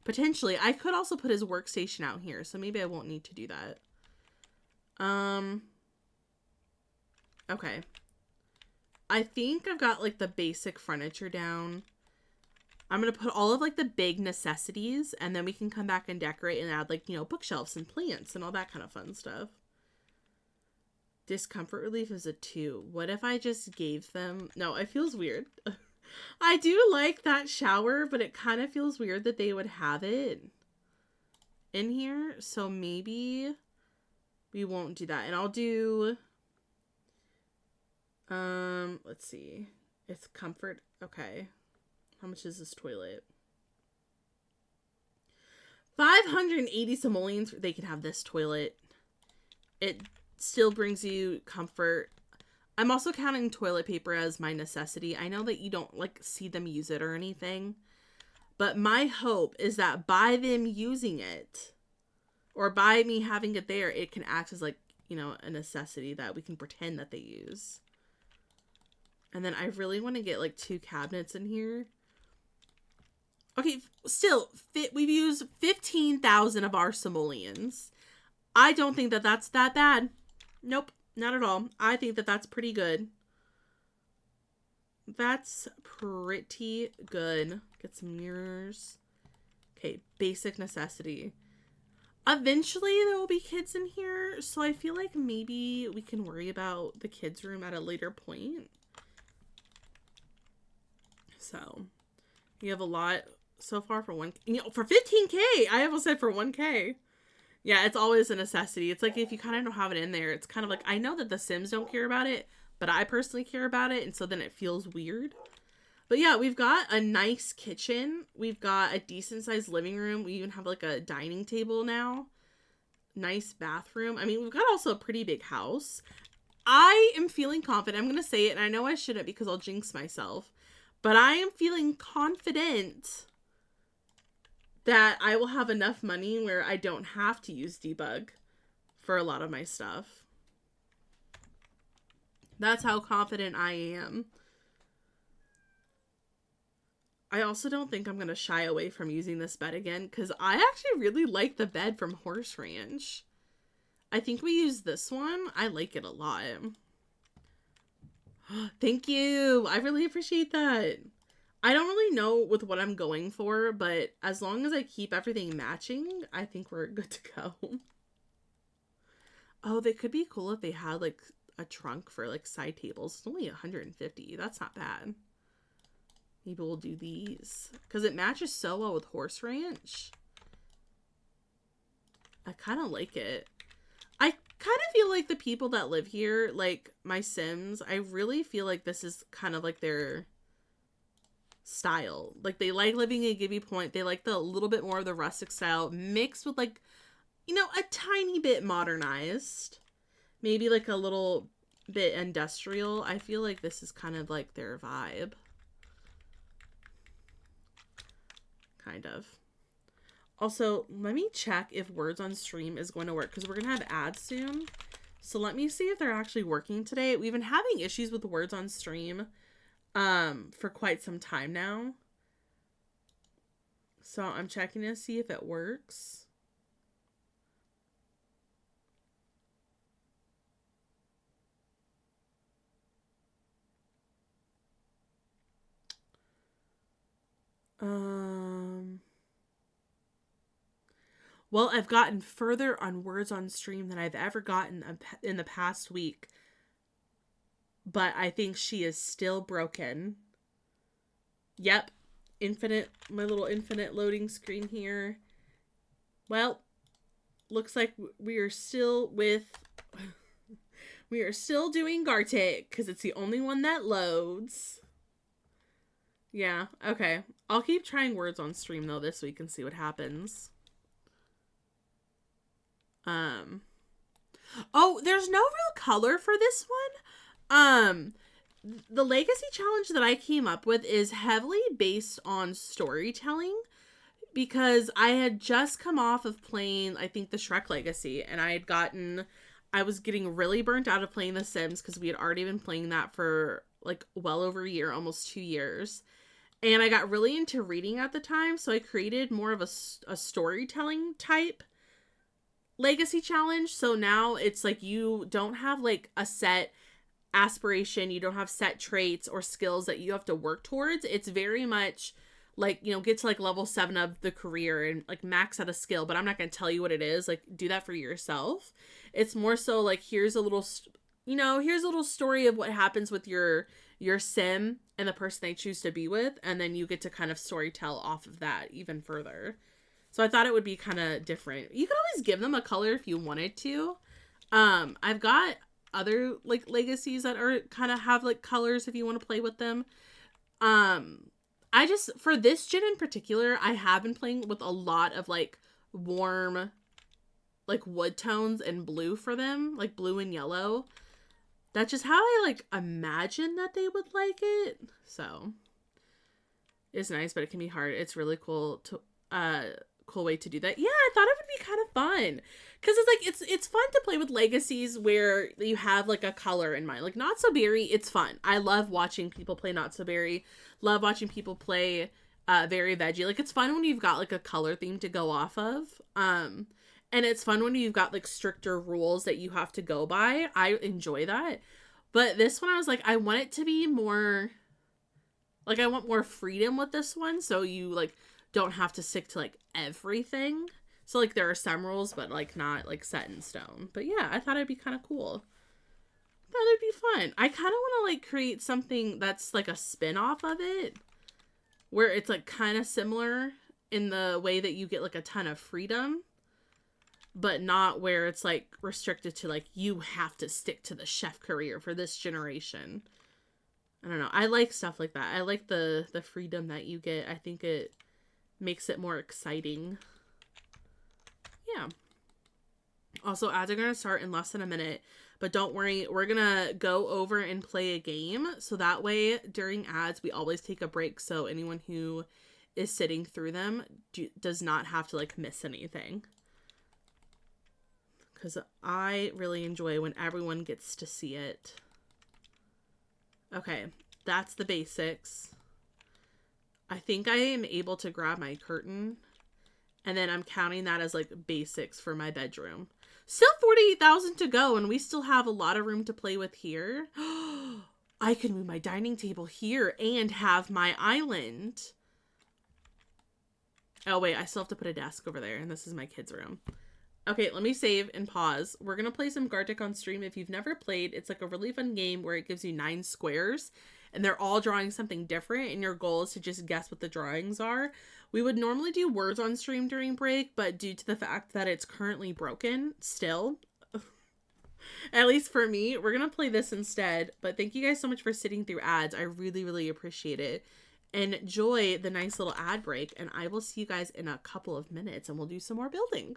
Potentially. I could also put his workstation out here, so maybe I won't need to do that. Okay. I think I've got like the basic furniture down. I'm going to put all of like the big necessities, and then we can come back and decorate and add like, you know, bookshelves and plants and all that kind of fun stuff. Discomfort relief is a 2. What if I just gave them... No, it feels weird. I do like that shower, but it kind of feels weird that they would have it in here. So maybe we won't do that. And I'll do... let's see. It's comfort. Okay. How much is this toilet? 580 simoleons. They can have this toilet. It still brings you comfort. I'm also counting toilet paper as my necessity. I know that you don't like see them use it or anything, but my hope is that by them using it or by me having it there, it can act as like, you know, a necessity that we can pretend that they use. And then I really want to get like 2 cabinets in here. Okay, still, we've used 15,000 of our simoleons. I don't think that that's that bad. Nope, not at all. I think that that's pretty good. That's pretty good. Get some mirrors. Okay, basic necessity. Eventually, there will be kids in here, so I feel like maybe we can worry about the kids' room at a later point. So, you have a lot so far for for 15K. I almost said for 1K. Yeah, it's always a necessity. It's like if you kind of don't have it in there, it's kind of like, I know that the Sims don't care about it, but I personally care about it, and so then it feels weird. But yeah, we've got a nice kitchen. We've got a decent sized living room. We even have like a dining table now. Nice bathroom. I mean, we've got also a pretty big house. I am feeling confident. I'm going to say it, and I know I shouldn't because I'll jinx myself. But I am feeling confident that I will have enough money where I don't have to use debug for a lot of my stuff. That's how confident I am. I also don't think I'm going to shy away from using this bed again because I actually really like the bed from Horse Ranch. I think we use this one. I like it a lot. Thank you. I really appreciate that. I don't really know with what I'm going for, but as long as I keep everything matching, I think we're good to go. Oh, they could be cool if they had like a trunk for like side tables. It's only 150. That's not bad. Maybe we'll do these because it matches so well with Horse Ranch. I kind of like it. I kind of feel like the people that live here, like my Sims, I really feel like this is kind of like their style. Like they like living in Gibby Point. They like the little bit more of the rustic style mixed with like, you know, a tiny bit modernized. Maybe like a little bit industrial. I feel like this is kind of like their vibe. Kind of. Also, let me check if words on stream is going to work because we're going to have ads soon. So let me see if they're actually working today. We've been having issues with words on stream. for quite some time now. So I'm checking to see if it works. Well, I've gotten further on words on stream than I've ever gotten in the past week. But I think she is still broken. Yep. My little infinite loading screen here. Well, looks like we are still doing Gartic because it's the only one that loads. Yeah, okay. I'll keep trying words on stream though this week and see what happens. Oh, there's no real color for this one. The legacy challenge that I came up with is heavily based on storytelling because I had just come off of playing, I think, the Shrek Legacy, and I was getting really burnt out of playing The Sims because we had already been playing that for like well over a year, almost 2 years. And I got really into reading at the time, so I created more of a storytelling type legacy challenge. So now it's like you don't have like a set aspiration, you don't have set traits or skills that you have to work towards. It's very much like, you know, get to like level 7 of the career and like max out a skill, but I'm not going to tell you what it is. Like, do that for yourself. It's more so like, here's a little story of what happens with your sim and the person they choose to be with, and then you get to kind of story tell off of that even further. So I thought it would be kind of different. You could always give them a color if you wanted to. I've got other like legacies that are kind of have like colors if you want to play with them. I just, for this gen in particular, I have been playing with a lot of like warm like wood tones and blue for them, like blue and yellow. That's just how I like imagine that they would like it. So it's nice, but it can be hard. It's really cool way to do that. Yeah, I thought it would be kind of fun because it's like it's fun to play with legacies where you have like a color in mind. Like Not So Berry, it's fun. I love watching people play Not So Berry. Love watching people play Very Veggie. Like, it's fun when you've got like a color theme to go off of. And it's fun when you've got like stricter rules that you have to go by. I enjoy that. But this one I was like, I want it to be more like, I want more freedom with this one, so you like don't have to stick to like everything. So like there are some rules, but like not like set in stone. But yeah, I thought it'd be kind of cool. I thought it'd be fun. I kind of want to like create something that's like a spin-off of it, where it's like kind of similar in the way that you get like a ton of freedom, but not where it's like restricted to like you have to stick to the chef career for this generation. I don't know. I like stuff like that. I like the freedom that you get. I think it makes it more exciting. Yeah. Also, ads are going to start in less than a minute, but don't worry. We're going to go over and play a game. So that way, during ads, we always take a break. So anyone who is sitting through them does not have to like miss anything. Because I really enjoy when everyone gets to see it. Okay, that's the basics. I think I am able to grab my curtain, and then I'm counting that as like basics for my bedroom. Still 48,000 to go, and we still have a lot of room to play with here. I can move my dining table here and have my island. Oh wait, I still have to put a desk over there, and this is my kids' room. Okay, let me save and pause. We're going to play some Gartic on stream. If you've never played, it's like a really fun game where it gives you 9 squares and they're all drawing something different, and your goal is to just guess what the drawings are. We would normally do words on stream during break, but due to the fact that it's currently broken still, at least for me, we're going to play this instead. But thank you guys so much for sitting through ads. I really, really appreciate it. Enjoy the nice little ad break, and I will see you guys in a couple of minutes, and we'll do some more building.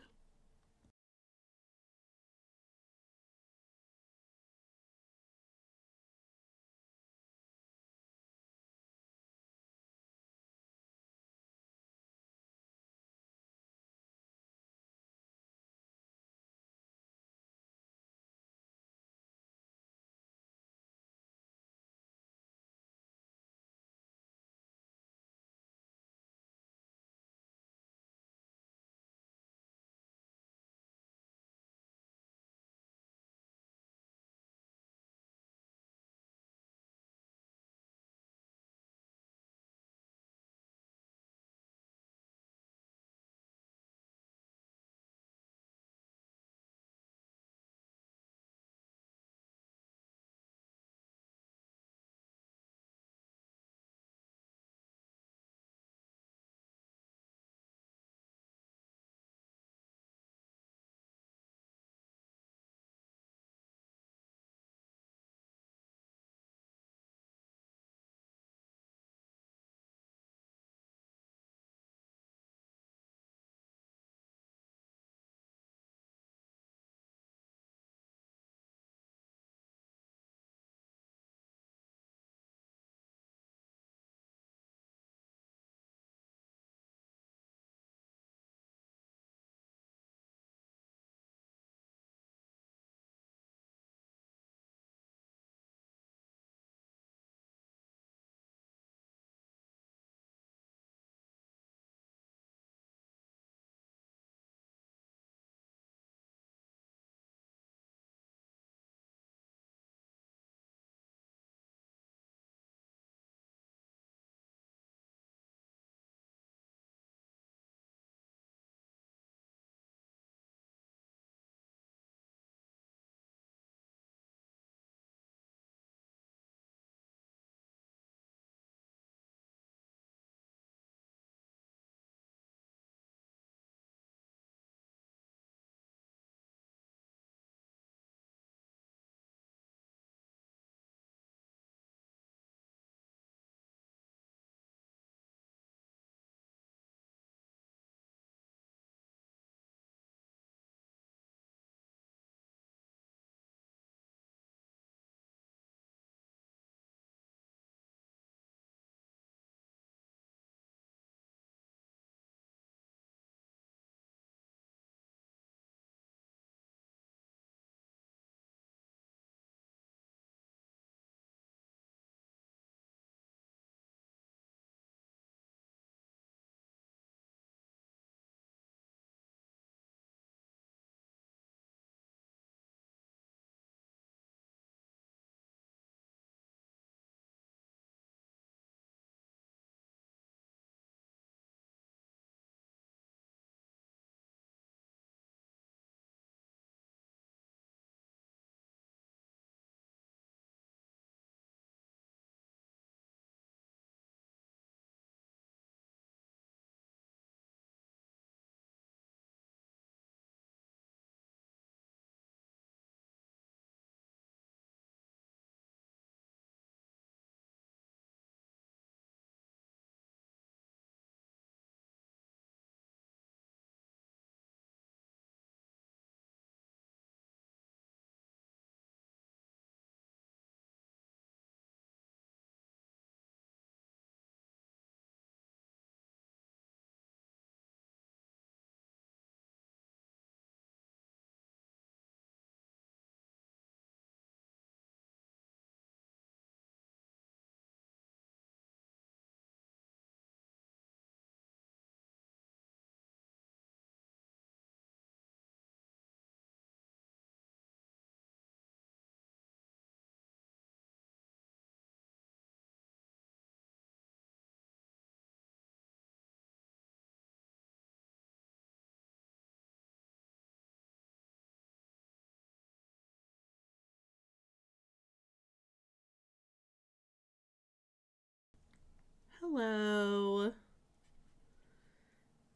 Hello.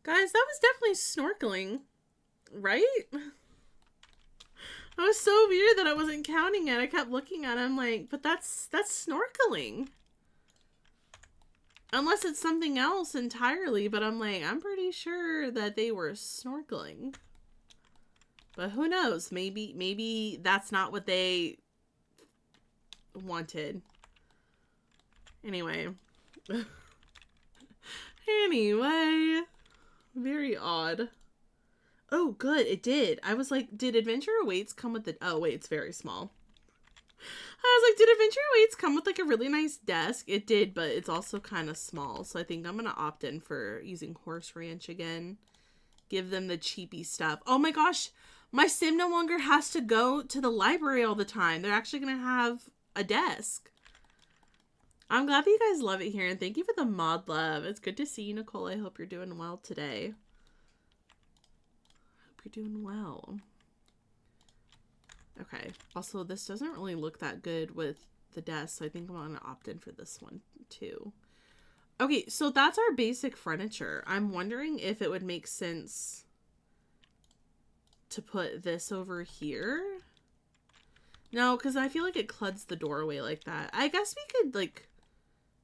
Guys, that was definitely snorkeling, right? That was so weird that I wasn't counting it. I kept looking at it. I'm like, but that's snorkeling. Unless it's something else entirely, but I'm like, I'm pretty sure that they were snorkeling. But who knows? Maybe that's not what they wanted. Anyway. Anyway. Very odd. Oh, good. It did. I was like, did Adventure Awaits come with the... Oh, wait, it's very small. I was like, did Adventure Awaits come with like a really nice desk? It did, but it's also kind of small. So I think I'm going to opt in for using Horse Ranch again. Give them the cheapy stuff. Oh my gosh. My sim no longer has to go to the library all the time. They're actually going to have a desk. I'm glad that you guys love it here. And thank you for the mod love. It's good to see you, Nicole. I hope you're doing well today. Hope you're doing well. Okay. Also, this doesn't really look that good with the desk, so I think I'm going to opt in for this one too. Okay, so that's our basic furniture. I'm wondering if it would make sense to put this over here. No, because I feel like it cluds the doorway like that. I guess we could, like,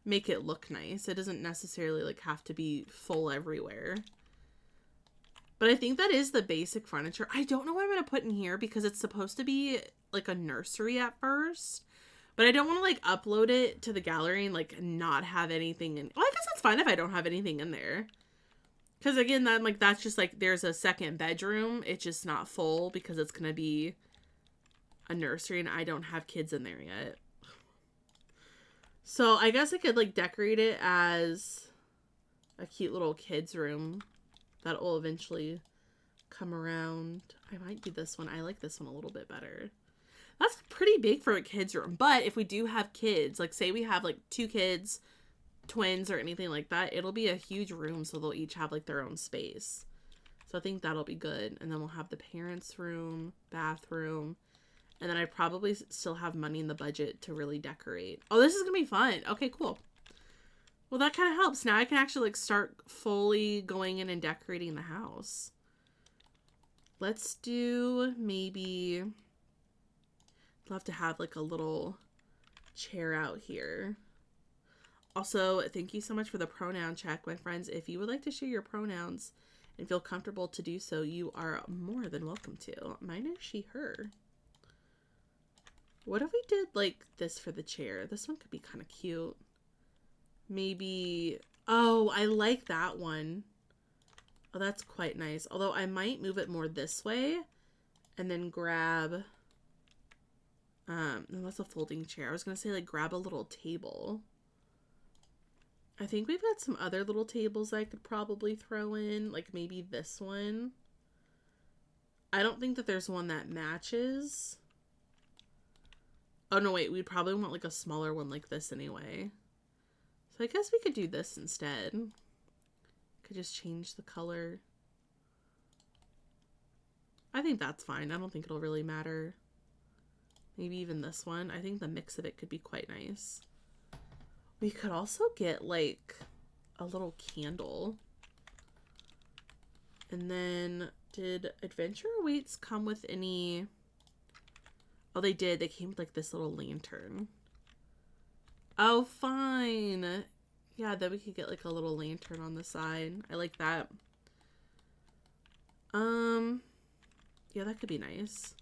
make it look nice. It doesn't necessarily, like, have to be full everywhere. But I think that is the basic furniture. I don't know what I'm going to put in here because it's supposed to be, like, a nursery at first. But I don't want to, like, upload it to the gallery and, like, not have anything in... Well, I guess that's fine if I don't have anything in there. Because, again, that, like, that's just, like, there's a second bedroom. It's just not full because it's going to be a nursery and I don't have kids in there yet. So, I guess I could, like, decorate it as a cute little kid's room that will eventually come around. I might do this one. I like this one a little bit better. That's pretty big for a kid's room. But if we do have kids, like, say we have, like, 2 kids, twins, or anything like that, it'll be a huge room, so they'll each have, like, their own space. So I think that'll be good. And then we'll have the parents' room, bathroom, and then I probably still have money in the budget to really decorate. Oh, this is gonna be fun. Okay, cool. Well, that kind of helps. Now I can actually, like, start fully going in and decorating the house. Let's do maybe... love to have, like, a little chair out here. Also, thank you so much for the pronoun check, my friends. If you would like to share your pronouns and feel comfortable to do so, you are more than welcome to. Mine is she, her. What if we did, like, this for the chair? This one could be kind of cute. Maybe... Oh, I like that one. Oh, that's quite nice. Although I might move it more this way and then grab... no, that's a folding chair. I was going to say, like, grab a little table. I think we've got some other little tables I could probably throw in. Like, maybe this one. I don't think that there's one that matches. Oh, no, wait. We'd probably want, like, a smaller one like this anyway. So I guess we could do this instead. Could just change the color. I think that's fine. I don't think it'll really matter. Maybe even this one. I think the mix of it could be quite nice. We could also get, like, a little candle. And then, did Adventure Awaits come with any... Oh, they did. They came with, like, this little lantern. Oh, fine. Yeah, then we could get, like, a little lantern on the side. I like that. Yeah, that could be nice.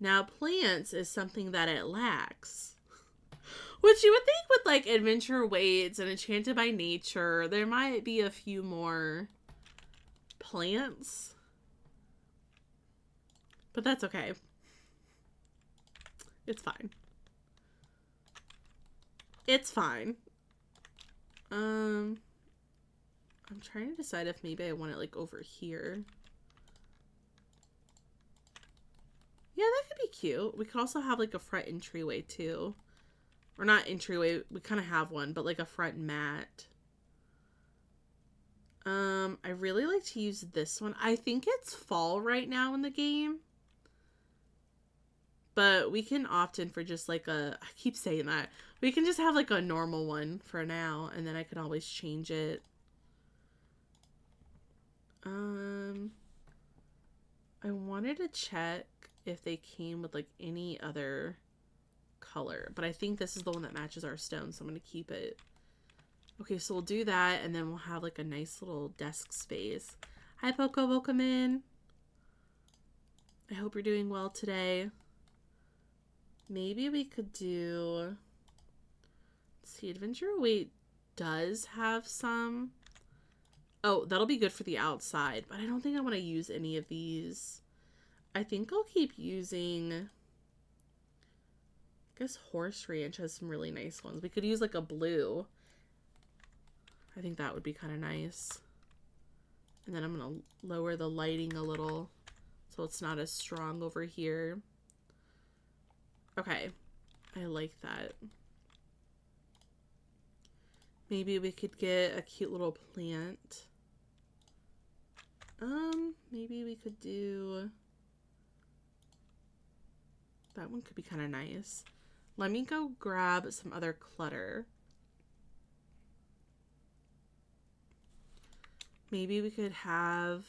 Now, plants is something that it lacks. Which you would think with, like, Adventure Awaits and Enchanted by Nature, there might be a few more plants. But that's okay. It's fine. It's fine. I'm trying to decide if maybe I want it, like, over here. Yeah, that could be cute. We could also have, like, a front entryway, too. Or not entryway, we kind of have one, but, like, a front mat. I really like to use this one. I think it's fall right now in the game. but we can opt in for just like I keep saying that. We can just have like a normal one for now, and then I can always change it. I wanted to check if they came with like any other color, but I think this is the one that matches our stone, so I'm going to keep it. Okay, so we'll do that, and then we'll have like a nice little desk space. Hi, Poco, welcome in. I hope you're doing well today. Maybe we could do... Let's see, Adventure Await does have some... Oh, that'll be good for the outside, but I don't think I want to use any of these. I think I'll keep using... I guess Horse Ranch has some really nice ones. We could use like a blue. I think that would be kind of nice. And then I'm going to lower the lighting a little so it's not as strong over here. Okay, I like that. Maybe we could get a cute little plant. Maybe we could do... That one could be kind of nice. Let me go grab some other clutter. Maybe we could have...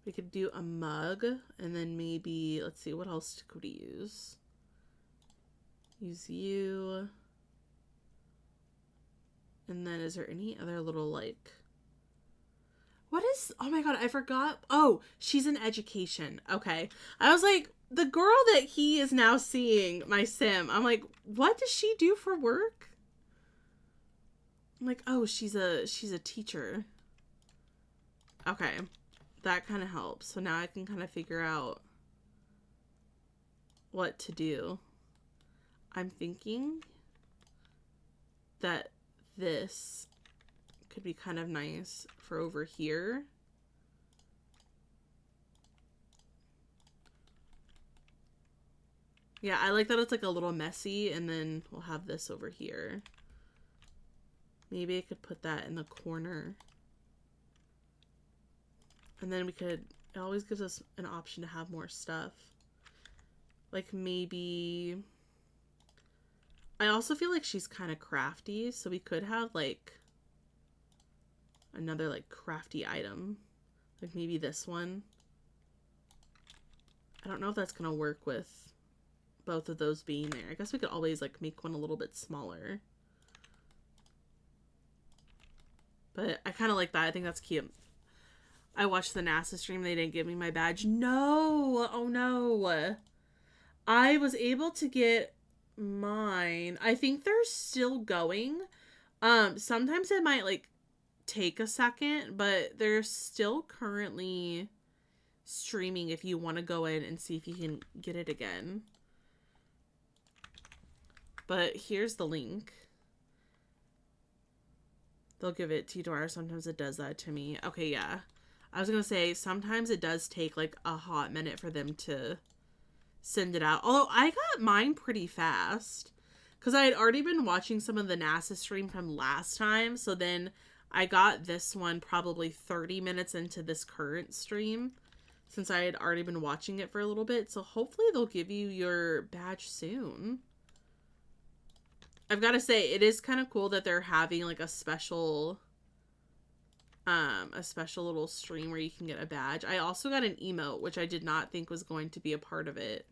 We could do a mug, and then maybe, let's see, what else could we use? Use you. And then is there any other little, like... What is... Oh my god, I forgot. Oh, she's in education. Okay. I was like, the girl that he is now seeing, my sim, I'm like, what does she do for work? I'm like, oh, she's a teacher. Okay. That kind of helps. So now I can kind of figure out what to do. I'm thinking that this could be kind of nice for over here. Yeah, I like that it's like a little messy, and then we'll have this over here. Maybe I could put that in the corner. And then we could, it always gives us an option to have more stuff. Like maybe, I also feel like she's kind of crafty, so we could have like another like crafty item. Like maybe this one. I don't know if that's gonna work with both of those being there. I guess we could always like make one a little bit smaller. But I kind of like that. I think that's cute. I watched the NASA stream. They didn't give me my badge. No. Oh no. I was able to get mine. I think they're still going. Sometimes it might like take a second, but they're still currently streaming if you want to go in and see if you can get it again. But here's the link. They'll give it to you tomorrow. Sometimes it does that to me. Okay, yeah. I was going to say, sometimes it does take like a hot minute for them to send it out. Although I got mine pretty fast because I had already been watching some of the NASA stream from last time. So then I got this one probably 30 minutes into this current stream since I had already been watching it for a little bit. So hopefully they'll give you your badge soon. I've got to say, it is kind of cool that they're having like a special little stream where you can get a badge. I also got an emote, which I did not think was going to be a part of it.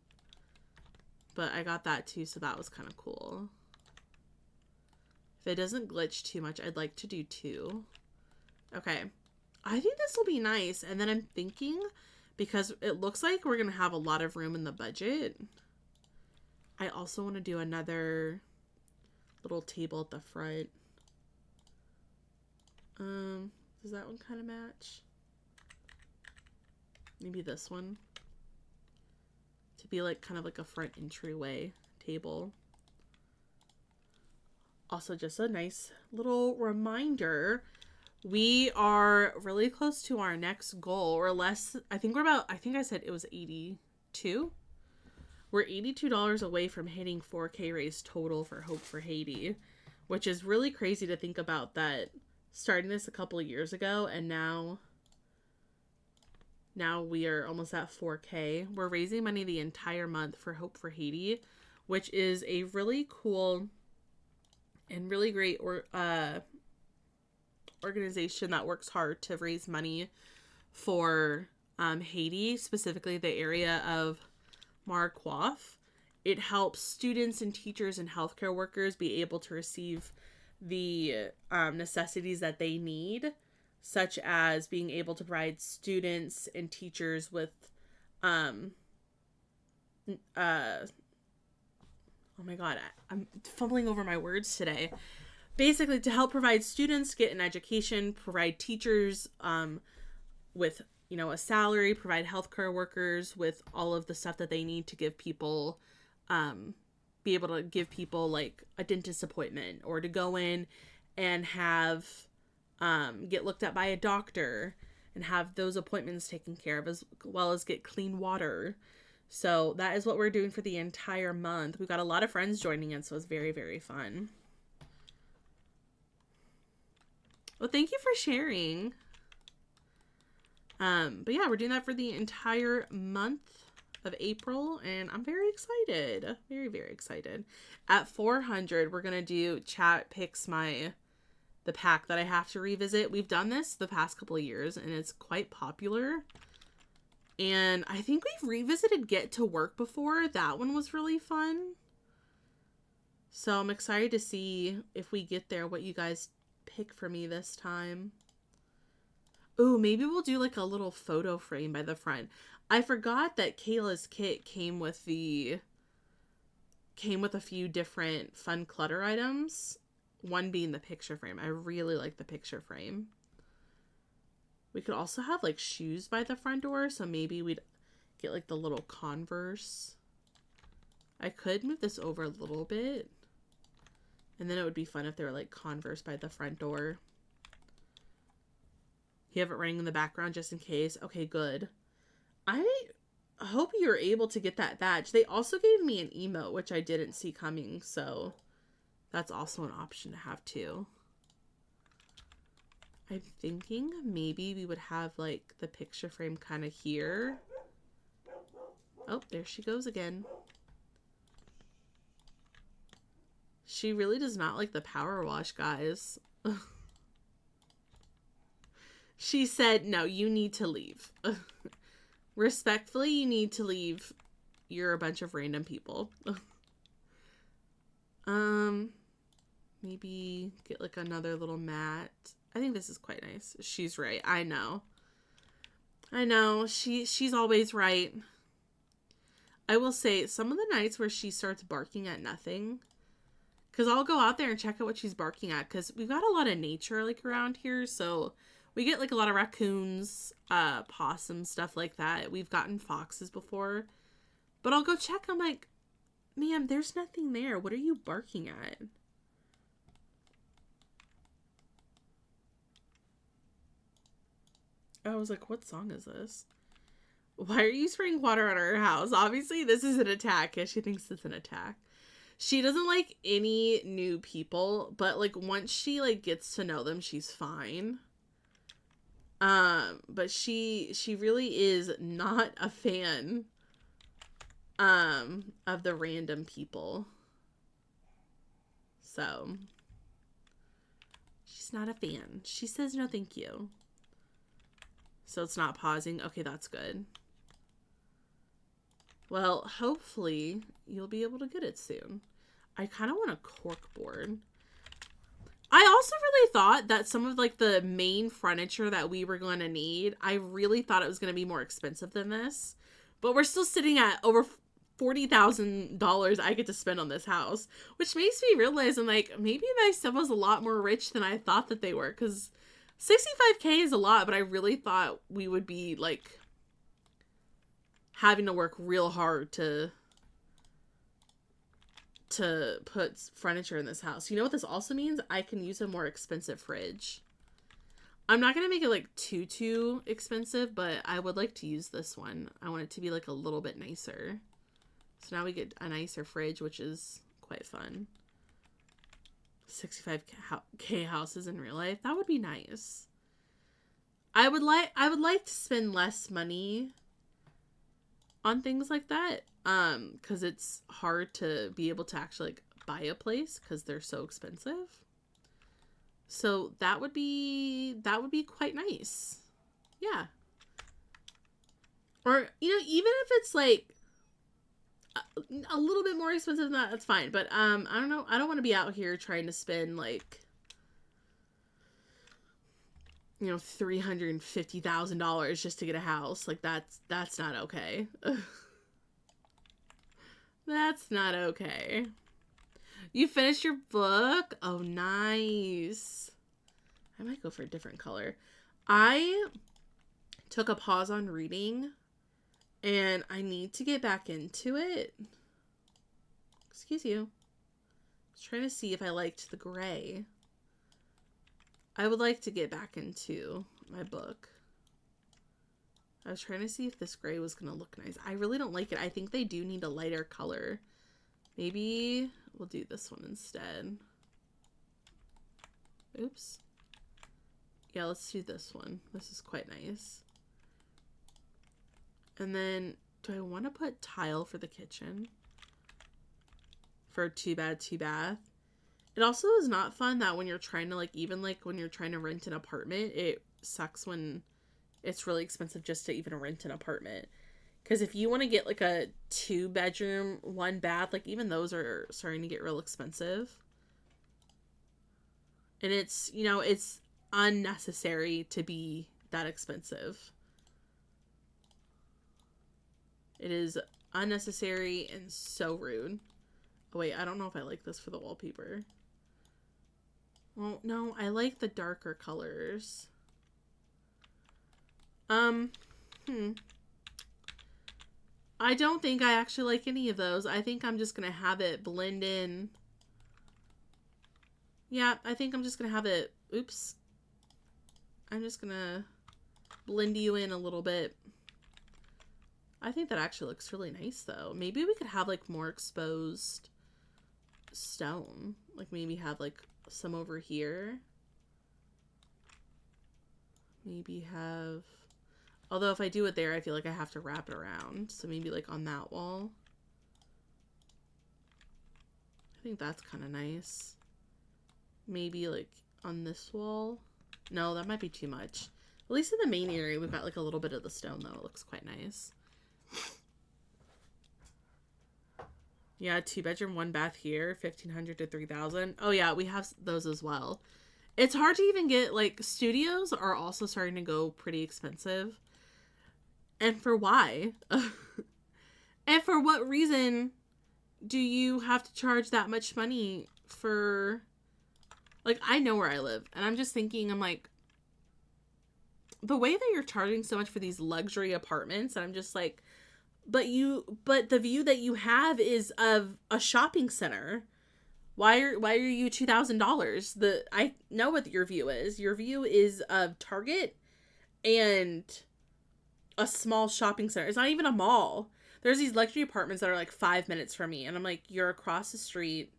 But I got that too, so that was kind of cool. If it doesn't glitch too much, I'd like to do 2. Okay. I think this will be nice. And then I'm thinking, because it looks like we're going to have a lot of room in the budget, I also want to do another little table at the front. Does that one kind of match? Maybe this one. To be like kind of like a front entryway table. Also just a nice little reminder. We are really close to our next goal. Or less, I think I said it was 82. We're $82 away from hitting 4K raise total for Hope for Haiti, which is really crazy to think about, that starting this a couple of years ago and now Now we are almost at 4K. We're raising money the entire month for Hope for Haiti, which is a really cool and really great organization that works hard to raise money for Haiti, specifically the area of Marquoff. It helps students and teachers and healthcare workers be able to receive the necessities that they need, such as being able to provide students and teachers with oh my god, I'm fumbling over my words today. Basically, to help provide students get an education, provide teachers with, you know, a salary, provide healthcare workers with all of the stuff that they need to give people, be able to give people like a dentist appointment, or to go in and have, get looked at by a doctor and have those appointments taken care of, as well as get clean water. So that is what we're doing for the entire month. We've got a lot of friends joining in, so it's very, very fun. Well, thank you for sharing. But yeah, we're doing that for the entire month of April, and I'm very excited. Very, very excited. At 400, we're gonna do chat picks the pack that I have to revisit. We've done this the past couple of years, and it's quite popular. And I think we've revisited Get to Work before. That one was really fun. So I'm excited to see if we get there, what you guys pick for me this time. Ooh, maybe we'll do like a little photo frame by the front. I forgot that Kayla's kit came with a few different fun clutter items. One being the picture frame. I really like the picture frame. We could also have like shoes by the front door, so maybe we'd get like the little Converse. I could move this over a little bit, and then it would be fun if there were like Converse by the front door. You have it running in the background just in case. Okay, good. I hope you're able to get that badge. They also gave me an emote, which I didn't see coming, so that's also an option to have too. I'm thinking maybe we would have like the picture frame kind of here. Oh, there she goes again. She really does not like the power wash, guys. She said, no, you need to leave. Respectfully, you need to leave. You're a bunch of random people. Maybe get like another little mat. I think this is quite nice. She's right. I know. She's always right. I will say some of the nights where she starts barking at nothing, because I'll go out there and check out what she's barking at, because we've got a lot of nature like around here, so we get like a lot of raccoons, possums, stuff like that. We've gotten foxes before, but I'll go check. I'm like, ma'am, there's nothing there. What are you barking at? I was like, what song is this? Why are you spraying water on her house? Obviously, this is an attack. Yeah, she thinks it's an attack. She doesn't like any new people, but like once she like gets to know them, she's fine. But she really is not a fan of the random people. So she's not a fan. She says no thank you. So it's not pausing. Okay, that's good. Well, hopefully you'll be able to get it soon. I kind of want a cork board. I also really thought that some of like the main furniture that we were going to need, I really thought it was going to be more expensive than this. But we're still sitting at over $40,000 I get to spend on this house, which makes me realize I'm like, maybe my stuff was a lot more rich than I thought that they were, because $65K is a lot, but I really thought we would be like having to work real hard to put furniture in this house. You know what this also means? I can use a more expensive fridge. I'm not going to make it like too expensive, but I would like to use this one. I want it to be like a little bit nicer. So now we get a nicer fridge, which is quite fun. 65K houses in real life. That would be nice. I would like to spend less money on things like that. Because it's hard to be able to actually like buy a place because they're so expensive. So that would be quite nice. Yeah. Or, you know, even if it's like a little bit more expensive than that, that's fine. But I don't know. I don't want to be out here trying to spend like, you know, $350,000 just to get a house. Like that's not okay. That's not okay. You finished your book? Oh, nice. I might go for a different color. I took a pause on reading and I need to get back into it. Excuse you. I was trying to see if I liked the gray. I would like to get back into my book. I was trying to see if this gray was going to look nice. I really don't like it. I think they do need a lighter color. Maybe we'll do this one instead. Oops. Yeah, let's do this one. This is quite nice. And then, do I want to put tile for the kitchen? For a two bed, two bath? It also is not fun that when you're trying to like, even like when you're trying to rent an apartment, it sucks when it's really expensive just to even rent an apartment. Because if you want to get like a 2-bedroom, 1-bath, like even those are starting to get real expensive. And it's, you know, it's unnecessary to be that expensive. It is unnecessary and so rude. Oh wait, I don't know if I like this for the wallpaper. Well, no, I like the darker colors. I don't think I actually like any of those. I think I'm just gonna have it blend in. Yeah, I think I'm just gonna have it, oops. I'm just gonna blend you in a little bit. I think that actually looks really nice though. Maybe we could have like more exposed stone. Like maybe have like some over here. Maybe have, although if I do it there, I feel like I have to wrap it around. So maybe like on that wall. I think that's kind of nice. Maybe like on this wall. No, that might be too much. At least in the main area, we've got like a little bit of the stone though. It looks quite nice. Yeah, 2-bedroom, 1-bath here, $1,500 to $3,000. Oh yeah, we have those as well. It's hard to even get, like, studios are also starting to go pretty expensive. And for why? And for what reason do you have to charge that much money for, like, I know where I live. And I'm just thinking, I'm like, the way that you're charging so much for these luxury apartments, and I'm just like, but the view that you have is of a shopping center. Why are you $2,000? I know what your view is. Your view is of Target and a small shopping center. It's not even a mall. There's these luxury apartments that are like 5 minutes from me, and I'm like, you're across the street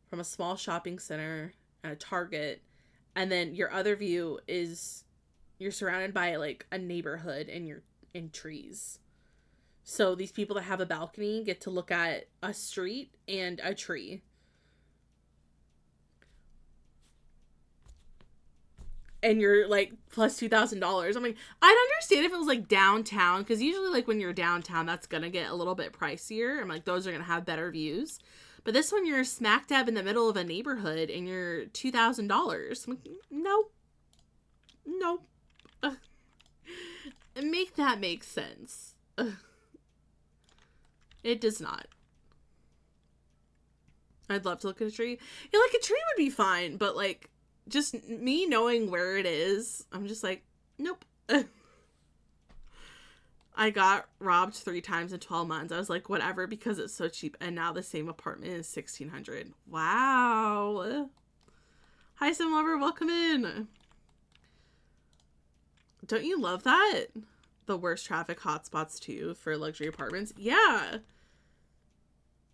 from a small shopping center and a Target, and then your other view is you're surrounded by like a neighborhood and you're in trees. So these people that have a balcony get to look at a street and a tree. And you're like plus $2,000. I'm like, I'd understand if it was like downtown, because usually like when you're downtown, that's gonna get a little bit pricier. I'm like, those are gonna have better views. But this one, you're smack dab in the middle of a neighborhood and you're $2,000. I'm like, nope. Make that make sense. It does not. I'd love to look at a tree. Yeah, like a tree would be fine, but like just me knowing where it is, I'm just like, nope. I got robbed 3 times in 12 months. I was like, whatever, because it's so cheap. And now the same apartment is $1,600. Wow. Hi, Sim Lover. Welcome in. Don't you love that? The worst traffic hotspots too for luxury apartments. Yeah.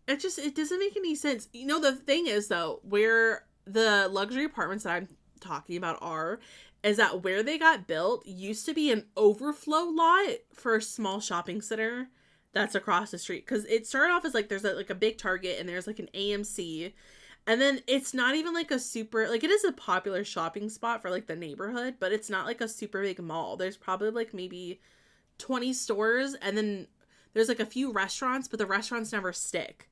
It doesn't make any sense. You know, the thing is though, where the luxury apartments that talking about are, is that where they got built used to be an overflow lot for a small shopping center that's across the street. Because it started off as like there's like a big Target and there's like an AMC. And then it's not even like a super, like it is a popular shopping spot for like the neighborhood, but it's not like a super big mall. There's probably like maybe 20 stores, and then there's like a few restaurants, but the restaurants never stick.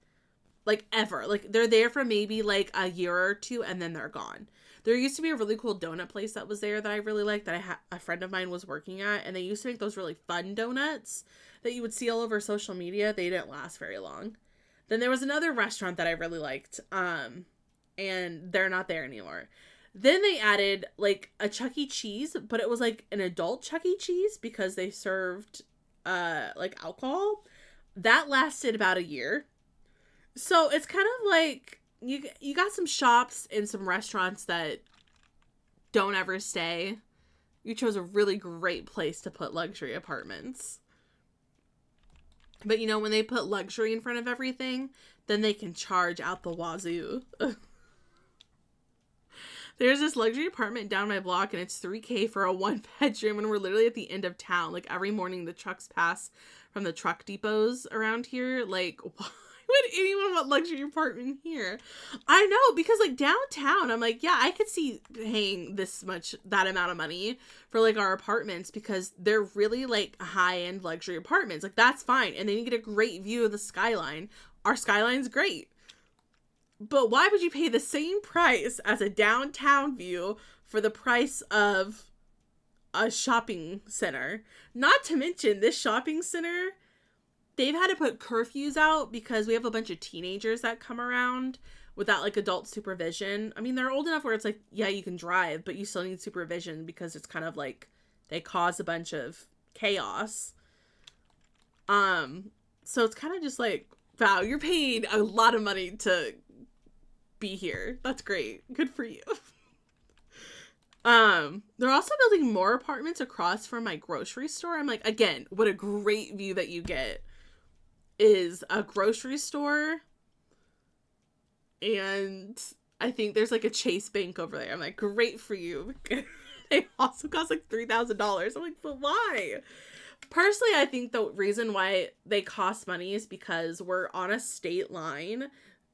Like ever. Like they're there for maybe like a year or two and then they're gone. There used to be a really cool donut place that was there that I really liked, that a friend of mine was working at, and they used to make those really fun donuts that you would see all over social media. They didn't last very long. Then there was another restaurant that I really liked, and they're not there anymore. Then they added like a Chuck E. Cheese, but it was like an adult Chuck E. Cheese because they served like alcohol. That lasted about a year. So it's kind of like you got some shops and some restaurants that don't ever stay. You chose a really great place to put luxury apartments. But you know, when they put luxury in front of everything, then they can charge out the wazoo. There's this luxury apartment down my block, and it's $3,000 for a 1-bedroom, and we're literally at the end of town. Like, every morning the trucks pass from the truck depots around here. Like, why would anyone want luxury apartment here? I know, because like downtown, I'm like, yeah, I could see paying that amount of money for like our apartments, because they're really like high-end luxury apartments. Like, that's fine. And then you get a great view of the skyline. Our skyline's great. But why would you pay the same price as a downtown view for the price of a shopping center? Not to mention, this shopping center, they've had to put curfews out because we have a bunch of teenagers that come around without like adult supervision. I mean, they're old enough where it's like, yeah, you can drive, but you still need supervision because it's kind of like they cause a bunch of chaos. So it's kind of just like, wow, you're paying a lot of money to be here. That's great. Good for you. They're also building more apartments across from my grocery store. I'm like, again, what a great view that you get is a grocery store, and I think there's like a Chase Bank over there. I'm like, great for you. They also cost like $3,000. I'm like, but why? Personally, I think the reason why they cost money is because we're on a state line.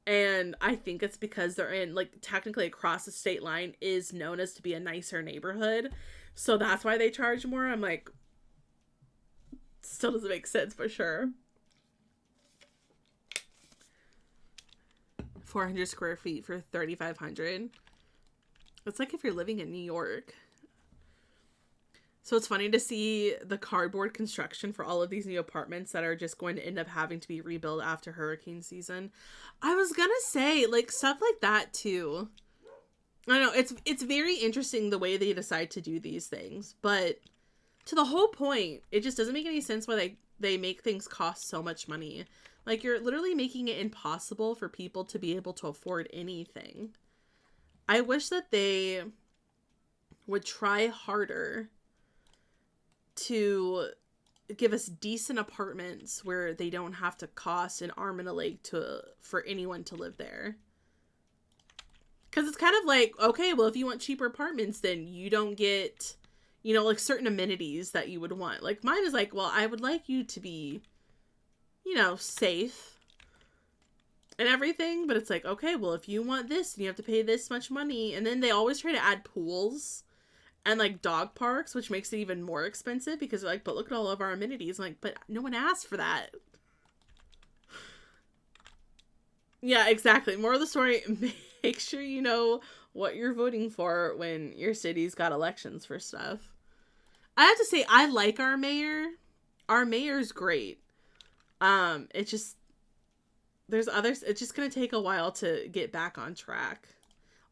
And I think it's because they're in, like, technically across the state line is known as to be a nicer neighborhood. So that's why they charge more. I'm like, still doesn't make sense, but sure. 400 square feet for $3,500. It's like if you're living in New York. So it's funny to see the cardboard construction for all of these new apartments that are just going to end up having to be rebuilt after hurricane season. I was gonna say, like, stuff like that too. I don't know, it's very interesting the way they decide to do these things, but to the whole point, it just doesn't make any sense why they make things cost so much money. Like, you're literally making it impossible for people to be able to afford anything. I wish that they would try harder to give us decent apartments where they don't have to cost an arm and a leg for anyone to live there. Because it's kind of like, okay, well, if you want cheaper apartments, then you don't get, you know, like certain amenities that you would want. Like, mine is like, well, I would like you to be, you know, safe and everything. But it's like, okay, well, if you want this, you have to pay this much money. And then they always try to add pools and like dog parks, which makes it even more expensive because they're like, but look at all of our amenities. I'm like, but no one asked for that. Yeah, exactly. More of the story, make sure you know what you're voting for when your city's got elections for stuff. I have to say, I like our mayor. Our mayor's great. It just, there's others, it's just gonna take a while to get back on track.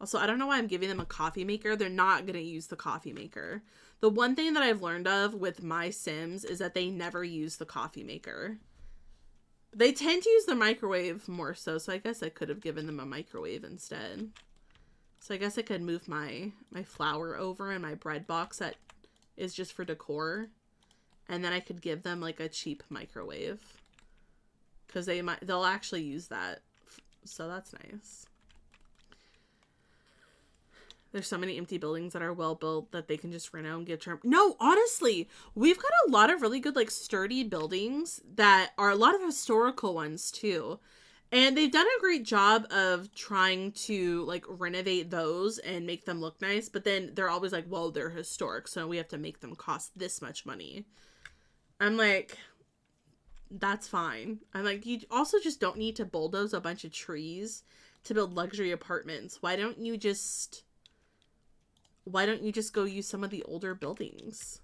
Also, I don't know why I'm giving them a coffee maker. They're not going to use the coffee maker. The one thing that I've learned of with my Sims is that they never use the coffee maker. They tend to use the microwave more so I guess I could have given them a microwave instead. So I guess I could move my flour over and my bread box that is just for decor. And then I could give them like a cheap microwave. Because they'll actually use that. So that's nice. There's so many empty buildings that are well built that they can just rent out and get term. No, honestly, we've got a lot of really good, like, sturdy buildings that are a lot of historical ones too. And they've done a great job of trying to, like, renovate those and make them look nice. But then they're always like, well, they're historic, so we have to make them cost this much money. I'm like, that's fine. I'm like, you also just don't need to bulldoze a bunch of trees to build luxury apartments. Why don't you just go use some of the older buildings?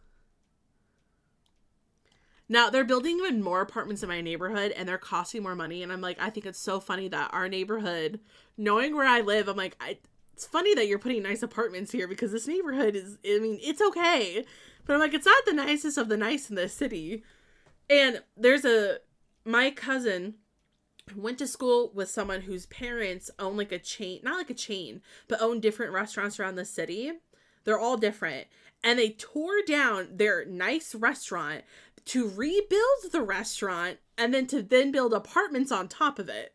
Now, they're building even more apartments in my neighborhood, and they're costing more money. And I'm like, I think it's so funny that our neighborhood, knowing where I live, I'm like, it's funny that you're putting nice apartments here, because this neighborhood is, I mean, it's okay. But I'm like, it's not the nicest of the nice in this city. And my cousin went to school with someone whose parents own like a chain, not like a chain, but own different restaurants around the city. They're all different. And they tore down their nice restaurant to rebuild the restaurant and then to build apartments on top of it.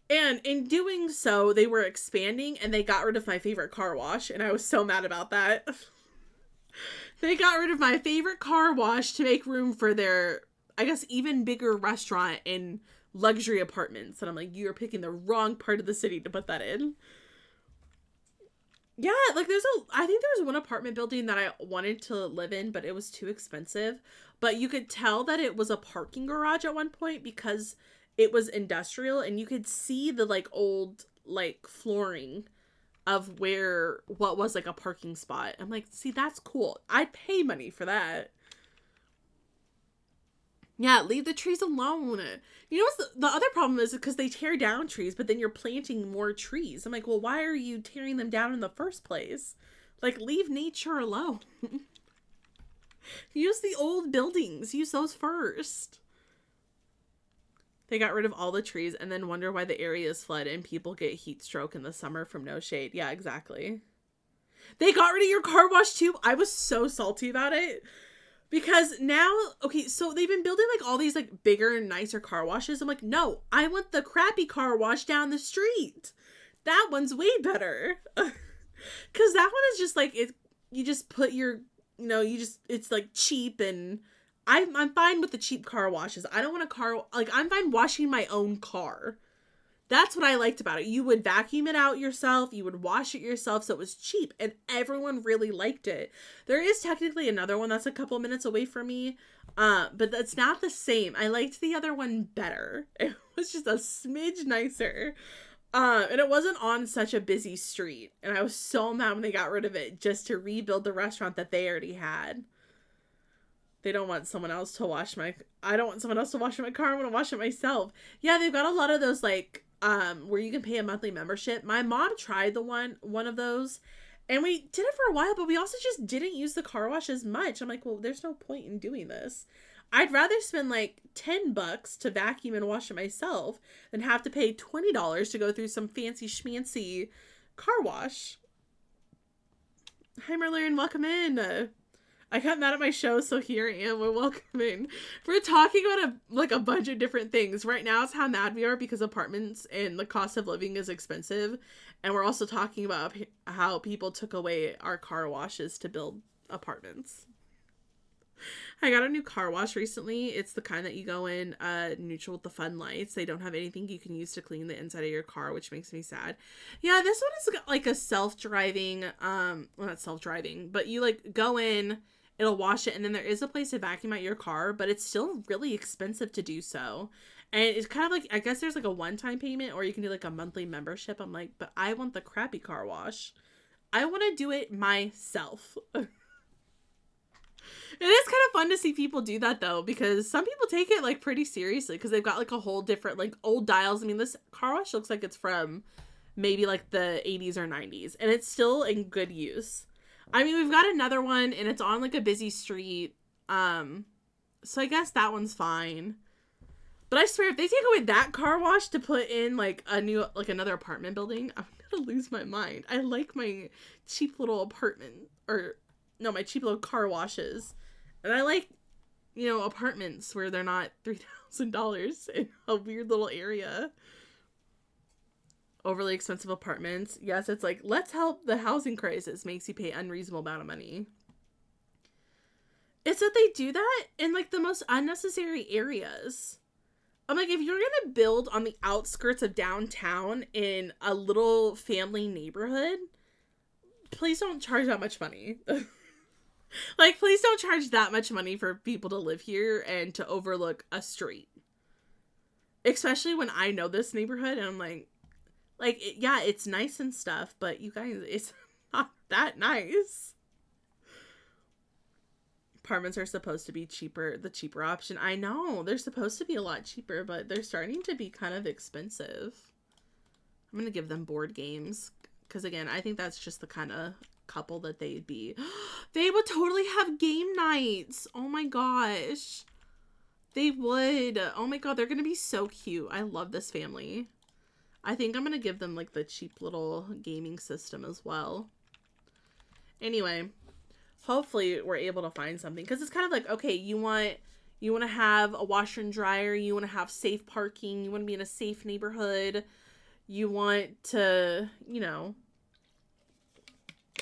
And in doing so, they were expanding and they got rid of my favorite car wash. And I was so mad about that. They got rid of my favorite car wash to make room for their, I guess, even bigger restaurant in luxury apartments. And I'm like, you're picking the wrong part of the city to put that in. Yeah, like I think there was one apartment building that I wanted to live in, but it was too expensive. But you could tell that it was a parking garage at one point because it was industrial and you could see the like old like flooring of what was like a parking spot. I'm like, see, that's cool. I'd pay money for that. Yeah, leave the trees alone. You know what's the other problem is because they tear down trees, but then you're planting more trees. I'm like, well, why are you tearing them down in the first place? Like, leave nature alone. Use the old buildings. Use those first. They got rid of all the trees and then wonder why the area is flooded and people get heat stroke in the summer from no shade. Yeah, exactly. They got rid of your car wash too. I was so salty about it. Because now, okay, so they've been building like all these like bigger and nicer car washes. I'm like, no, I want the crappy car wash down the street. That one's way better. Because that one is just like, you just put your, it's like cheap and I'm fine with the cheap car washes. I don't want I'm fine washing my own car. That's what I liked about it. You would vacuum it out yourself. You would wash it yourself. So it was cheap and everyone really liked it. There is technically another one that's a couple minutes away from me. But that's not the same. I liked the other one better. It was just a smidge nicer. And it wasn't on such a busy street. And I was so mad when they got rid of it just to rebuild the restaurant that they already had. They don't want someone else to wash I don't want someone else to wash my car. I want to wash it myself. Yeah, they've got a lot of those like where you can pay a monthly membership. My mom tried one of those and we did it for a while, but we also just didn't use the car wash as much. I'm like, well, there's no point in doing this. I'd rather spend like $10 to vacuum and wash it myself than have to pay $20 to go through some fancy schmancy car wash. Hi, Merlin, welcome in. I got mad at my show, so here I am. We're welcoming. We're talking about a bunch of different things. Right now it's how mad we are because apartments and the cost of living is expensive. And we're also talking about how people took away our car washes to build apartments. I got a new car wash recently. It's the kind that you go in neutral with the fun lights. They don't have anything you can use to clean the inside of your car, which makes me sad. Yeah, this one is like a self-driving, well, not self-driving, but you like go in, it'll wash it, and then there is a place to vacuum out your car, but it's still really expensive to do so. And it's kind of like, I guess there's like a one-time payment, or you can do like a monthly membership. I'm like, but I want the crappy car wash. I want to do it myself. It is kind of fun to see people do that though, because some people take it like pretty seriously because they've got like a whole different like old dials. I mean, this car wash looks like it's from maybe like the 80s or 90s and it's still in good use. I mean, we've got another one and it's on like a busy street. So I guess that one's fine. But I swear if they take away that car wash to put in like a new, like another apartment building, I'm gonna lose my mind. I like my cheap little apartment my cheap little car washes. And I like, apartments where they're not $3,000 in a weird little area. Overly expensive apartments. Yes, it's like, let's help the housing crisis. Makes you pay unreasonable amount of money. It's that they do that in like the most unnecessary areas. I'm like, if you're going to build on the outskirts of downtown in a little family neighborhood, please don't charge that much money. Like, please don't charge that much money for people to live here and to overlook a street. Especially when I know this neighborhood and I'm like, yeah, it's nice and stuff, but you guys, it's not that nice. Apartments are supposed to be cheaper, the cheaper option. I know, they're supposed to be a lot cheaper, but they're starting to be kind of expensive. I'm going to give them board games. Because again, I think that's just the kind of couple that they'd be. They would totally have game nights. Oh my gosh. They would. Oh my god, they're going to be so cute. I love this family. I think I'm going to give them like the cheap little gaming system as well. Anyway, hopefully we're able to find something. Because it's kind of like, okay, you want to have a washer and dryer. You want to have safe parking. You want to be in a safe neighborhood. You want to, you know,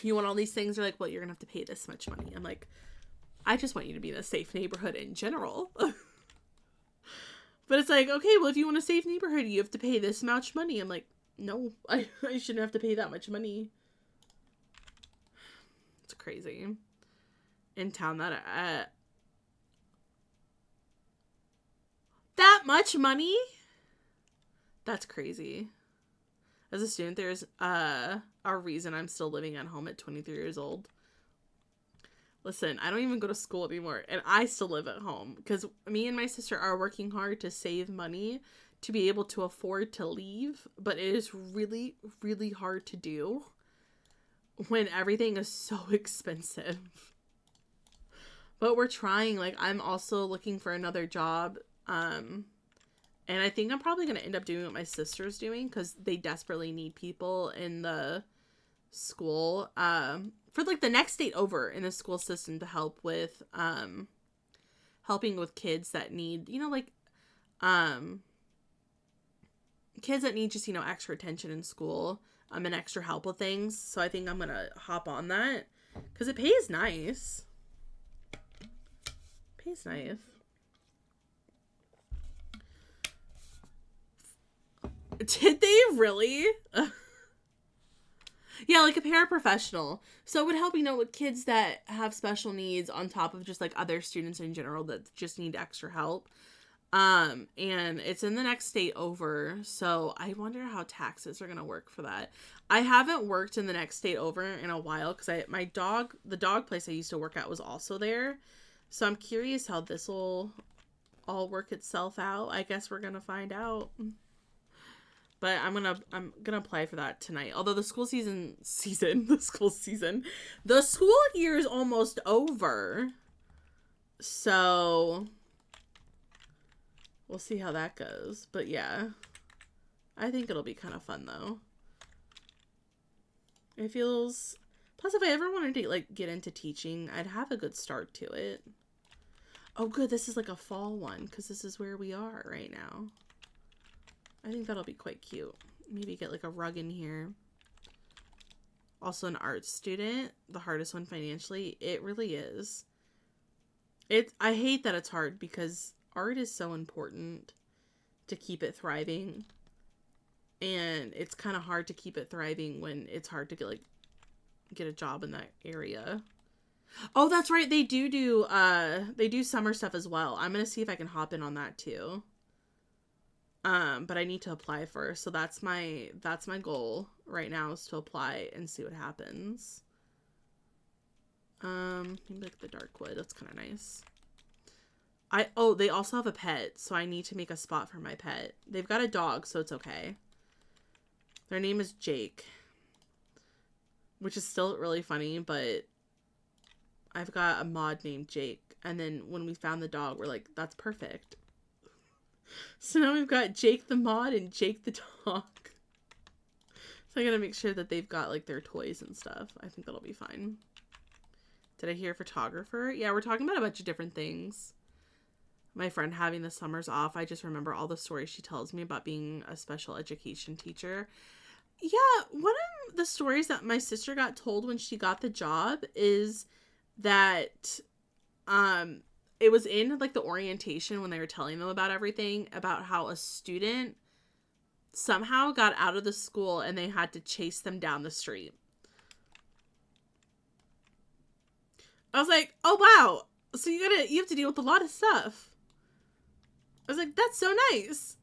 you want all these things. They're like, well, you're going to have to pay this much money. I'm like, I just want you to be in a safe neighborhood in general. But it's like, okay, well, if you want a safe neighborhood, you have to pay this much money. I'm like, no, I shouldn't have to pay that much money. It's crazy. In town that much money? That's crazy. As a student, there's a reason I'm still living at home at 23 years old. Listen, I don't even go to school anymore, and I still live at home because me and my sister are working hard to save money to be able to afford to leave, but it is really, really hard to do when everything is so expensive. But we're trying. Like, I'm also looking for another job, and I think I'm probably going to end up doing what my sister's doing because they desperately need people in the school, for like the next state over in the school system to help with, helping with kids that need, you know, like, kids that need just, you know, extra attention in school, and extra help with things. So I think I'm going to hop on that because it pays nice. Pays nice. Did they really? Yeah, like a paraprofessional. So it would help, you know, with kids that have special needs on top of just like other students in general that just need extra help. And it's in the next state over. So I wonder how taxes are going to work for that. I haven't worked in the next state over in a while because the dog place I used to work at was also there. So I'm curious how this will all work itself out. I guess we're going to find out. But I'm gonna apply for that tonight. Although the school year is almost over. So we'll see how that goes. But yeah, I think it'll be kind of fun though. It feels, plus if I ever wanted to like get into teaching, I'd have a good start to it. Oh good, this is like a fall one because this is where we are right now. I think that'll be quite cute. Maybe get like a rug in here. Also an art student, the hardest one financially. It really is. I hate that it's hard because art is so important to keep it thriving. And it's kind of hard to keep it thriving when it's hard to get a job in that area. Oh, that's right. They do summer stuff as well. I'm going to see if I can hop in on that too. But I need to apply first. So that's my goal right now is to apply and see what happens. Maybe like the dark wood. That's kind of nice. They also have a pet, so I need to make a spot for my pet. They've got a dog, so it's okay. Their name is Jake, which is still really funny, but I've got a mod named Jake. And then when we found the dog, we're like, that's perfect. So now we've got Jake the mod and Jake the dog. So I gotta make sure that they've got like their toys and stuff. I think that'll be fine. Did I hear photographer? Yeah, we're talking about a bunch of different things. My friend having the summers off. I just remember all the stories she tells me about being a special education teacher. Yeah, one of the stories that my sister got told when she got the job is that um it was in like the orientation when they were telling them about everything, about how a student somehow got out of the school and they had to chase them down the street. I was like, "Oh wow. So you have to deal with a lot of stuff." I was like, "That's so nice."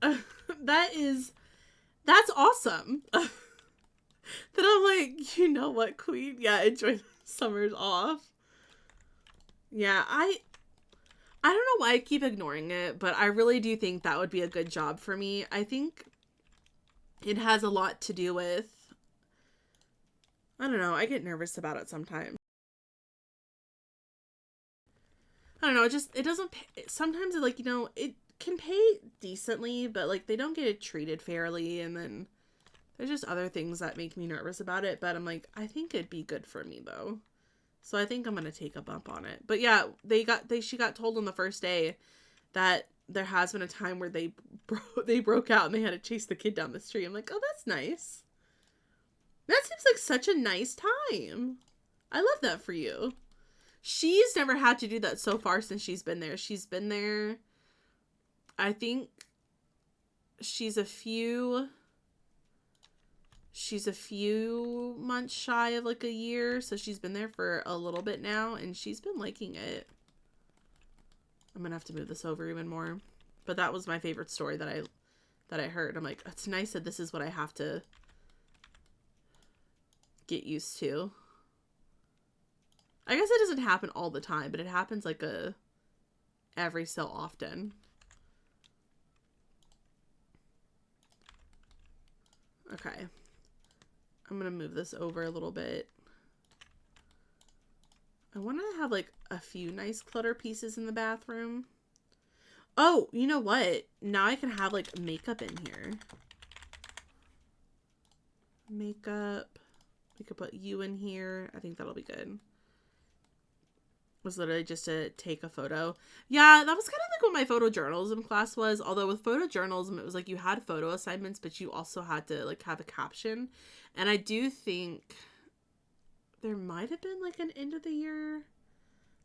That's awesome. Then I'm like, "You know what, Queen? Yeah, enjoy the summers off." Yeah, I don't know why I keep ignoring it, but I really do think that would be a good job for me. I think it has a lot to do with, I don't know, I get nervous about it sometimes. I don't know, it doesn't pay, sometimes like, it can pay decently, but like they don't get it treated fairly, and then there's just other things that make me nervous about it, but I'm like, I think it'd be good for me though. So I think I'm going to take a bump on it. But yeah, she got told on the first day that there has been a time where they broke out and they had to chase the kid down the street. I'm like, "Oh, that's nice. That seems like such a nice time. I love that for you." She's never had to do that so far since she's been there. She's been there, I think she's a few months shy of like a year, so she's been there for a little bit now and she's been liking it. I'm gonna have to move this over even more. But that was my favorite story that I heard. I'm like, it's nice that this is what I have to get used to. I guess it doesn't happen all the time, but it happens like every so often. Okay. I'm gonna move this over a little bit. I want to have like a few nice clutter pieces in the bathroom. Oh, you know what? Now I can have like makeup in here. Makeup. We could put you in here. I think that'll be good. Was literally just to take a photo. Yeah, that was kind of like what my photojournalism class was. Although with photojournalism, it was like you had photo assignments, but you also had to like have a caption. And I do think there might have been like an end of the year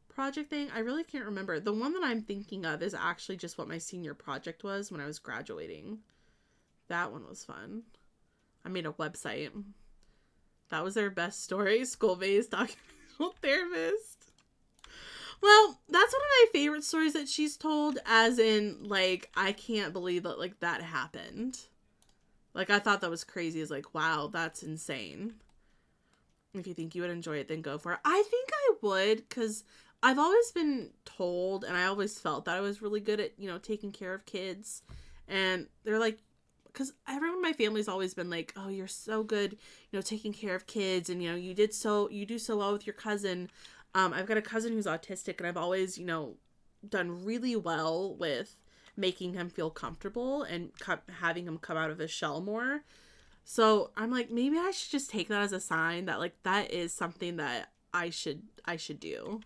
project thing. I really can't remember. The one that I'm thinking of is actually just what my senior project was when I was graduating. That one was fun. I made a website. That was their best story. School-based occupational therapist. Well, that's one of my favorite stories that she's told, as in, like, I can't believe that, like, that happened. Like, I thought that was crazy. It's like, wow, that's insane. If you think you would enjoy it, then go for it. I think I would, because I've always been told, and I always felt that I was really good at, taking care of kids. And they're like, because everyone in my family's always been like, "Oh, you're so good, taking care of kids, and you do so well with your cousin." I've got a cousin who's autistic, and I've always, done really well with making him feel comfortable and having him come out of his shell more. So I'm like, maybe I should just take that as a sign that like that is something that I should do.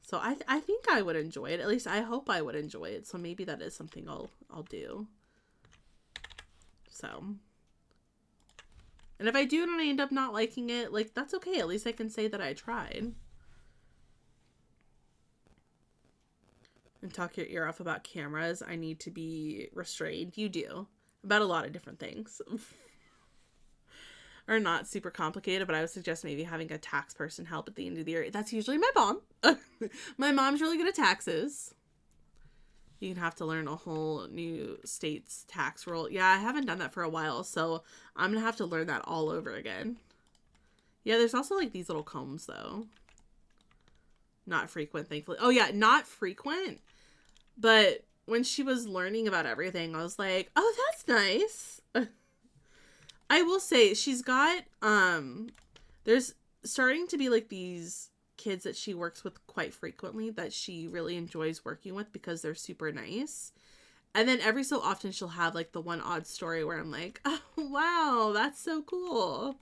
So I think I would enjoy it. At least I hope I would enjoy it. So maybe that is something I'll do. So, and if I do and I end up not liking it, like that's okay. At least I can say that I tried. And talk your ear off about cameras. I need to be restrained. You do. About a lot of different things. Are not super complicated, but I would suggest maybe having a tax person help at the end of the year. That's usually my mom. My mom's really good at taxes. You have to learn a whole new state's tax rule. Yeah, I haven't done that for a while, so I'm going to have to learn that all over again. Yeah, there's also like these little combs, though. Not frequent, thankfully. Oh, yeah, not frequent. But when she was learning about everything, I was like, oh, that's nice. I will say she's got, there's starting to be like these kids that she works with quite frequently that she really enjoys working with because they're super nice. And then every so often she'll have like the one odd story where I'm like, oh, wow, that's so cool.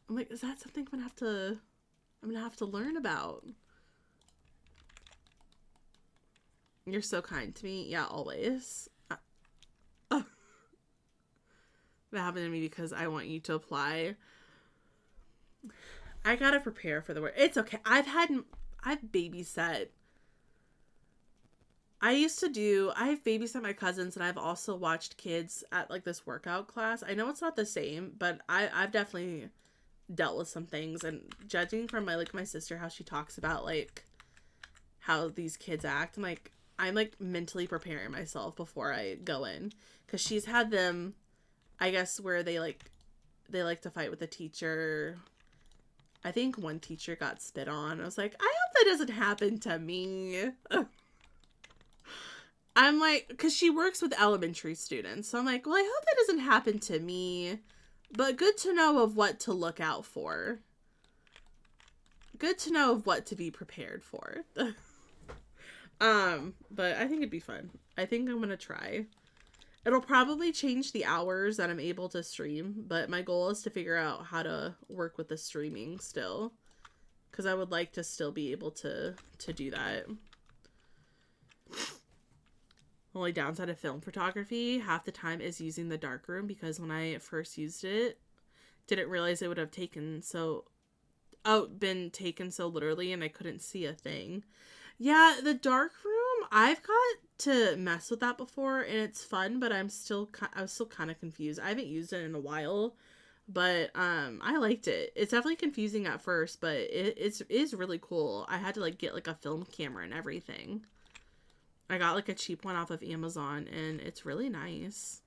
I'm like, is that something I'm gonna have to learn about? You're so kind to me. Yeah, always. That happened to me because I want you to apply. I gotta prepare for the work. It's okay. I've babysat. I've babysat my cousins, and I've also watched kids at like this workout class. I know it's not the same, but I've definitely dealt with some things, and judging from my sister, how she talks about like how these kids act, I'm like mentally preparing myself before I go in, because she's had them, I guess, where they like to fight with the teacher. I think one teacher got spit on. I was like, I hope that doesn't happen to me. I'm like, because she works with elementary students, so I'm like, well, I hope that doesn't happen to me, but good to know of what to look out for. Good to know of what to be prepared for. But I think it'd be fun. I think I'm gonna try. It'll probably change the hours that I'm able to stream, but my goal is to figure out how to work with the streaming still, because I would like to still be able to do that. Only downside of film photography, half the time, is using the darkroom, because when I first used it, didn't realize it would have been taken so literally, and I couldn't see a thing. Yeah, the darkroom, I've got to mess with that before, and it's fun, but I was still kind of confused. I haven't used it in a while, but I liked it. It's definitely confusing at first, but it is really cool. I had to like get like a film camera and everything. I got like a cheap one off of Amazon, and it's really nice.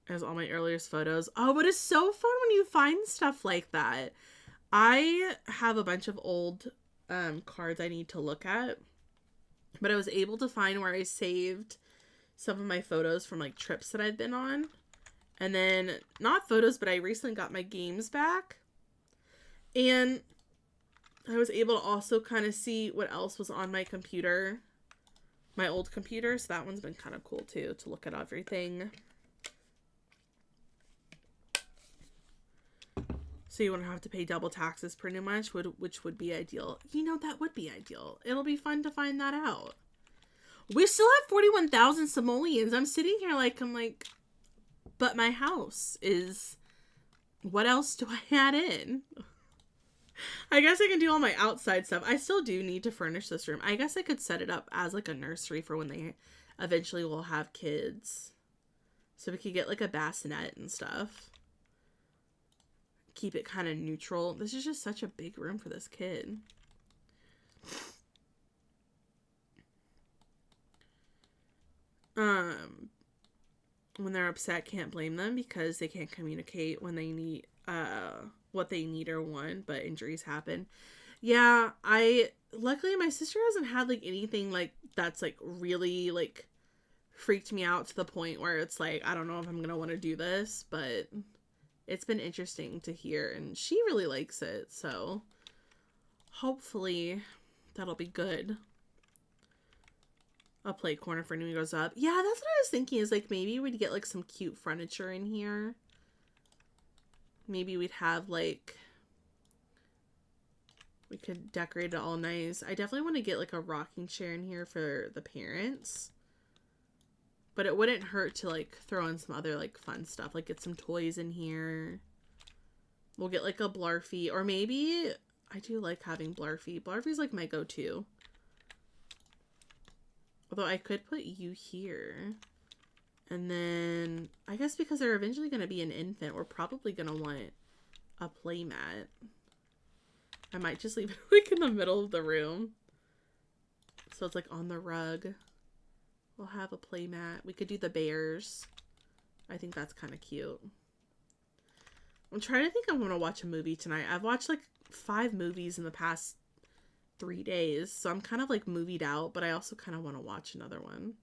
As all my earliest photos. Oh, but it's so fun when you find stuff like that. I have a bunch of old cards I need to look at, but I was able to find where I saved some of my photos from like trips that I've been on. And then, not photos, but I recently got my games back, and I was able to also kind of see what else was on my computer, my old computer, so that one's been kind of cool too, to look at everything. So you wouldn't have to pay double taxes pretty much, which would be ideal. You know, that would be ideal. It'll be fun to find that out. We still have 41,000 simoleons. I'm sitting here I'm like, but my house is, what else do I add in? I guess I can do all my outside stuff. I still do need to furnish this room. I guess I could set it up as like a nursery for when they eventually will have kids. So we could get like a bassinet and stuff. Keep it kind of neutral. This is just such a big room for this kid. When they're upset, can't blame them, because they can't communicate when they need what they need or want, but injuries happen. Yeah, luckily my sister hasn't had like anything like that's like really like freaked me out to the point where it's like, I don't know if I'm gonna want to do this, but it's been interesting to hear, and she really likes it, so hopefully that'll be good. A play corner for when he goes up. Yeah, that's what I was thinking, is like maybe we'd get like some cute furniture in here. Maybe we'd have like, we could decorate it all nice. I definitely want to get like a rocking chair in here for the parents. But it wouldn't hurt to like throw in some other like fun stuff. Like get some toys in here. We'll get like a Blarfy. Or maybe, I do like having Blarfy. Blarfy's like my go-to. Although I could put you here. And then, I guess because they're eventually going to be an infant, we're probably going to want a play mat. I might just leave it like in the middle of the room. So it's like on the rug. We'll have a play mat. We could do the bears. I think that's kind of cute. I'm trying to think I'm going to watch a movie tonight. I've watched like 5 movies in the past 3 days. So I'm kind of like movied out, but I also kind of want to watch another one.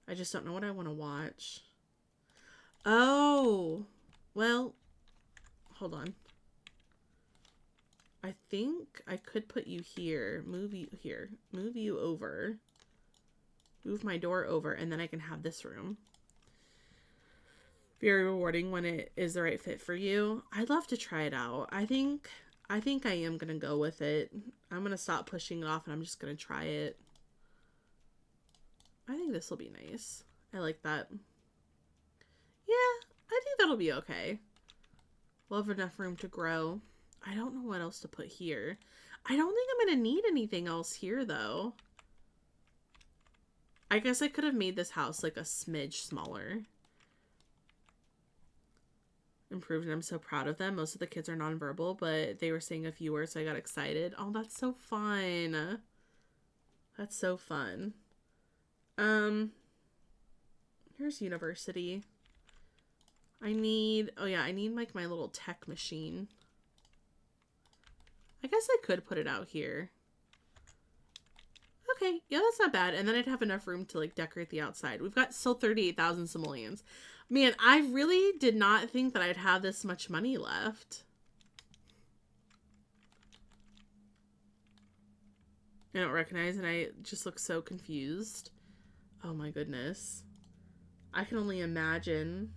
I just don't know what I want to watch. Oh, well, hold on. I think I could put you here. Move you here. Move you over. Move my door over, and then I can have this room. Very rewarding when it is the right fit for you. I'd love to try it out. I think I am going to go with it. I'm going to stop pushing it off, and I'm just going to try it. I think this will be nice. I like that. Yeah, I think that'll be okay. We'll have enough room to grow. I don't know what else to put here. I don't think I'm going to need anything else here, though. I guess I could have made this house like a smidge smaller. Improved, and I'm so proud of them. Most of the kids are nonverbal, but they were saying a few words, so I got excited. Oh, that's so fun. That's so fun. Here's university. I need like my little tech machine. I guess I could put it out here. Okay, yeah, that's not bad. And then I'd have enough room to like decorate the outside. We've got still 38,000 simoleons. Man, I really did not think that I'd have this much money left. I don't recognize, and I just look so confused. Oh my goodness. I can only imagine.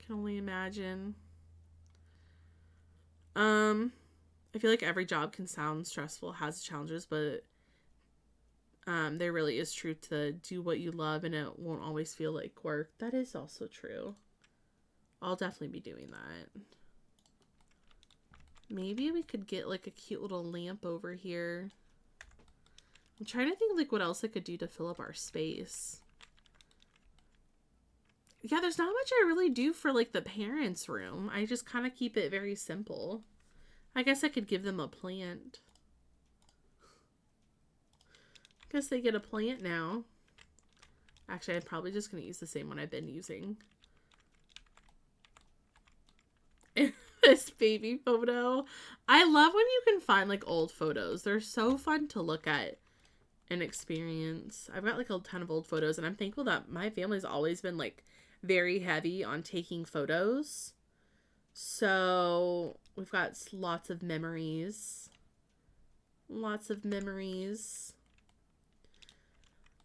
Can only imagine. I feel like every job can sound stressful, has challenges, but there really is truth to do what you love and it won't always feel like work. That is also true. I'll definitely be doing that. Maybe we could get like a cute little lamp over here. I'm trying to think like what else I could do to fill up our space. Yeah, there's not much I really do for like the parents' room. I just kind of keep it very simple. I guess I could give them a plant. I guess they get a plant now. Actually, I'm probably just going to use the same one I've been using. This baby photo. I love when you can find like old photos. They're so fun to look at and experience. I've got like a ton of old photos, and I'm thankful that my family's always been like very heavy on taking photos. So we've got lots of memories. Lots of memories.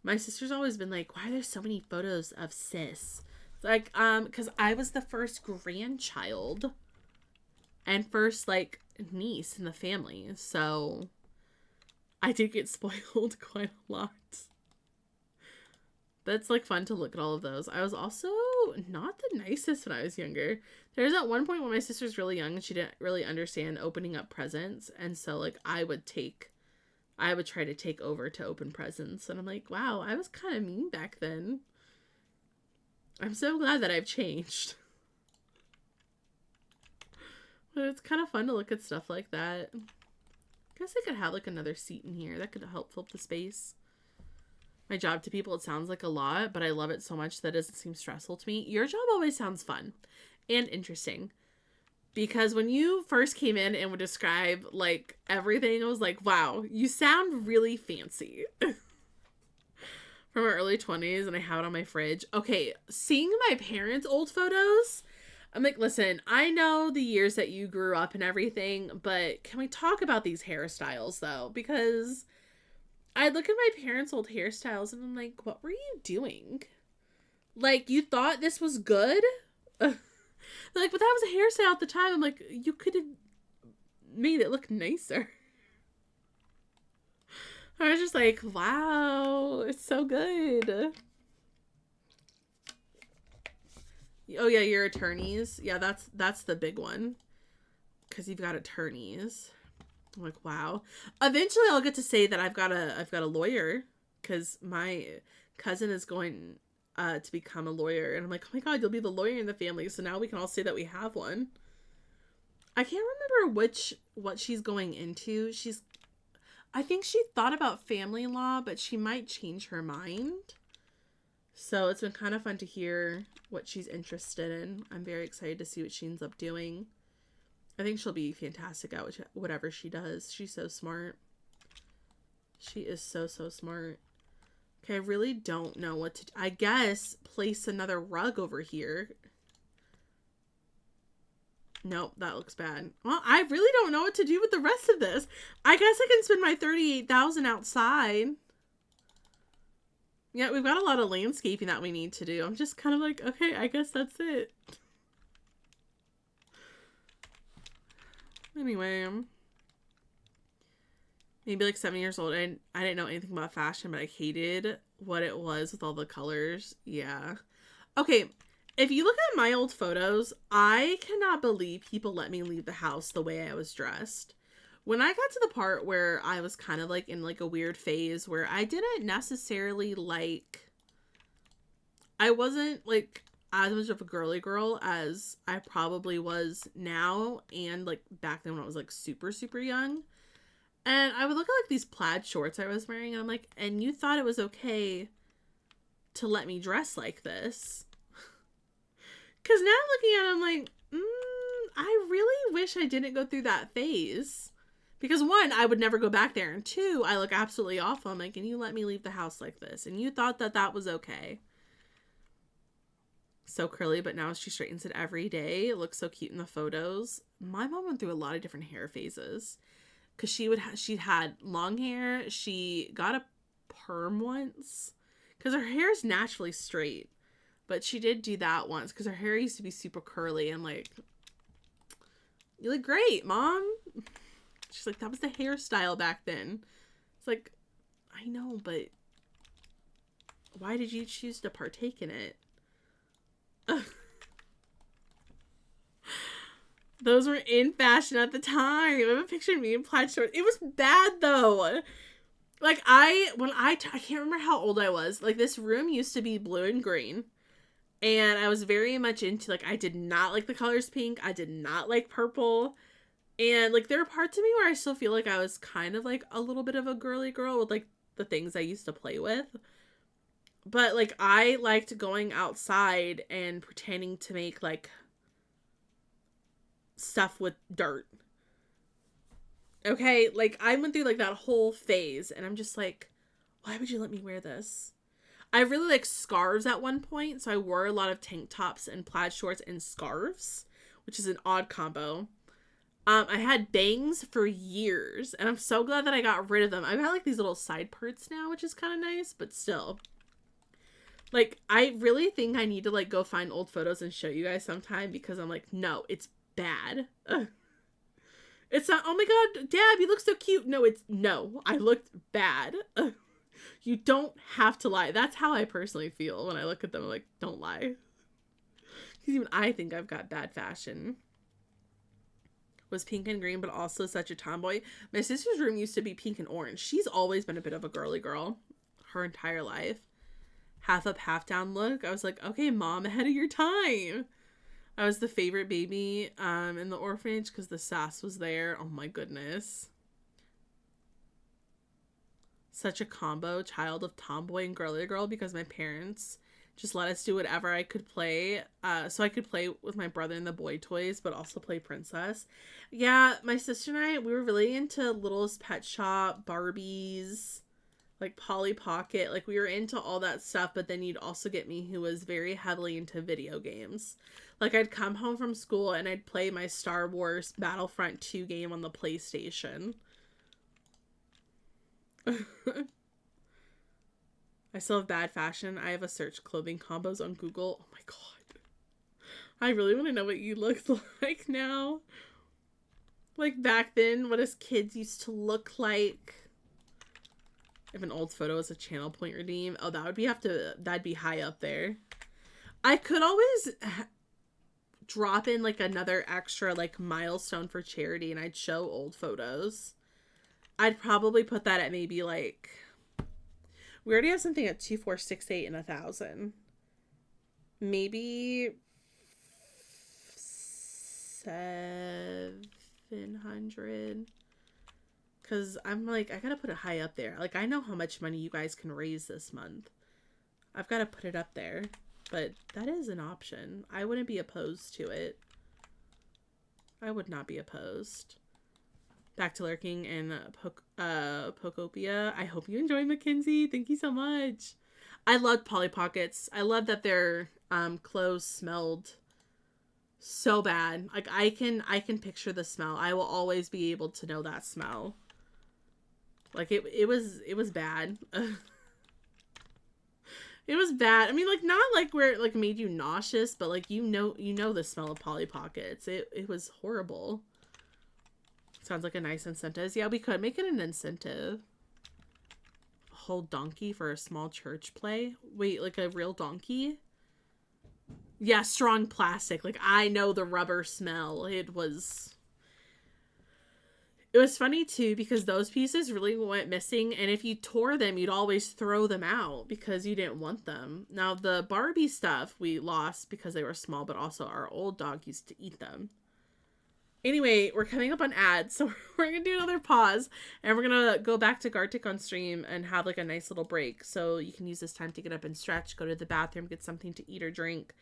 My sister's always been like, why are there so many photos of sis? It's like, because I was the first grandchild and first like niece in the family. So I did get spoiled quite a lot. But it's like fun to look at all of those. I was also not the nicest when I was younger. There's at one point when my sister's really young and she didn't really understand opening up presents. And so like I would try to take over to open presents. And I'm like, wow, I was kind of mean back then. I'm so glad that I've changed. But it's kind of fun to look at stuff like that. I guess I could have like another seat in here. That could help fill up the space. My job to people, it sounds like a lot, but I love it so much that it doesn't seem stressful to me. Your job always sounds fun and interesting. Because when you first came in and would describe like everything, I was like, wow, you sound really fancy. From our early 20s, and I have it on my fridge. Okay, seeing my parents' old photos, I'm like, listen, I know the years that you grew up and everything, but can we talk about these hairstyles though? Because I look at my parents' old hairstyles and I'm like, what were you doing? Like, you thought this was good? They're like, but that was a hairstyle at the time. I'm like, you could have made it look nicer. I was just like, wow, it's so good. Oh yeah, your attorneys. Yeah, that's the big one. Because you've got attorneys. I'm like, wow. Eventually I'll get to say that I've got a lawyer. Because my cousin is going to become a lawyer. And I'm like, oh my god, you'll be the lawyer in the family. So now we can all say that we have one. I can't remember what she's going into. I think she thought about family law, but she might change her mind. So it's been kind of fun to hear what she's interested in. I'm very excited to see what she ends up doing. I think she'll be fantastic at whatever she does. She's so smart. She is so, so smart. Okay, I really don't know what to do. I guess place another rug over here. Nope, that looks bad. Well, I really don't know what to do with the rest of this. I guess I can spend my 38,000 outside. Yeah, we've got a lot of landscaping that we need to do. I'm just kind of like, okay, I guess that's it. Anyway, maybe like 7 years old. I didn't know anything about fashion, but I hated what it was with all the colors. Yeah. Okay, if you look at my old photos, I cannot believe people let me leave the house the way I was dressed. When I got to the part where I was kind of like in like a weird phase where I didn't necessarily like, I wasn't like as much of a girly girl as I probably was now and like back then when I was like super, super young. And I would look at like these plaid shorts I was wearing and I'm like, and you thought it was okay to let me dress like this? Because now I'm looking at it, I'm like, I really wish I didn't go through that phase. Because one, I would never go back there. And two, I look absolutely awful. I'm like, and you let me leave the house like this. And you thought that that was okay. So curly, but now she straightens it every day. It looks so cute in the photos. My mom went through a lot of different hair phases. Because she had long hair. She got a perm once. Because her hair is naturally straight. But she did do that once. Because her hair used to be super curly. I'm like, you look great, Mom. She's like, that was the hairstyle back then. It's like, I know, but why did you choose to partake in it? Those were in fashion at the time. I have a picture of me in plaid shorts. It was bad though. Like I can't remember how old I was. Like this room used to be blue and green. And I was very much into like, I did not like the colors pink. I did not like purple. And like there are parts of me where I still feel like I was kind of like a little bit of a girly girl with like the things I used to play with. But like I liked going outside and pretending to make like stuff with dirt. Okay, like I went through like that whole phase and I'm just like, why would you let me wear this? I really like scarves at one point, so I wore a lot of tank tops and plaid shorts and scarves, which is an odd combo. I had bangs for years, and I'm so glad that I got rid of them. I've got like these little side parts now, which is kind of nice, but still. Like, I really think I need to like go find old photos and show you guys sometime because I'm like, no, it's bad. Ugh. It's not, oh my god, Dad, you look so cute. No, I looked bad. Ugh. You don't have to lie. That's how I personally feel when I look at them. I'm like, don't lie. Because even I think I've got bad fashion. Was pink and green, but also such a tomboy. My sister's room used to be pink and orange. She's always been a bit of a girly girl her entire life. Half up, half down look. I was like, okay, Mom, ahead of your time. I was the favorite baby in the orphanage because the sass was there. Oh my goodness. Such a combo, child of tomboy and girly girl because my parents just let us do whatever I could play. So I could play with my brother and the boy toys, but also play princess. Yeah, my sister and I, we were really into Littlest Pet Shop, Barbies, like Polly Pocket. Like we were into all that stuff, but then you'd also get me who was very heavily into video games. Like I'd come home from school and I'd play my Star Wars Battlefront 2 game on the PlayStation. I still have bad fashion. I have a search clothing combos on Google. Oh my god. I really want to know what you look like now. Like back then, what us kids used to look like. If an old photo is a channel point redeem. Oh, that'd be high up there. I could always drop in like another extra like milestone for charity and I'd show old photos. I'd probably put that at maybe like, we already have something at 2, 4, 6, 8 and 1,000. Maybe 700. Because I'm like, I gotta put it high up there. Like, I know how much money you guys can raise this month. I've got to put it up there. But that is an option. I wouldn't be opposed to it. I would not be opposed. Back to lurking in Pokopia. I hope you enjoy, Mackenzie. Thank you so much. I loved Polly Pockets. I love that their clothes smelled so bad. Like I can picture the smell. I will always be able to know that smell. Like it was bad. It was bad. I mean, like not like where it like made you nauseous, but like you know the smell of Polly Pockets. It was horrible. Sounds like a nice incentive. Yeah, we could make it an incentive. whole donkey for a small church play. Wait, like a real donkey? Yeah, strong plastic. Like, I know the rubber smell. It was funny too because those pieces really went missing, and if you tore them, you'd always throw them out because you didn't want them. Now, the Barbie stuff we lost because they were small, but also our old dog used to eat them. Anyway, we're coming up on ads, so we're gonna do another pause, and we're gonna go back to Gartic on stream and have like a nice little break, so you can use this time to get up and stretch, go to the bathroom, get something to eat or drink,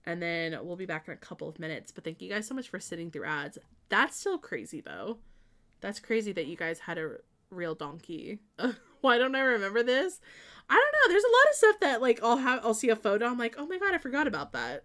and then we'll be back in a couple of minutes. But thank you guys so much for sitting through ads. That's still crazy though. That's crazy that you guys had a real donkey. Why don't I remember this? I don't know. There's a lot of stuff that like I'll see a photo. I'm like, oh my god, I forgot about that.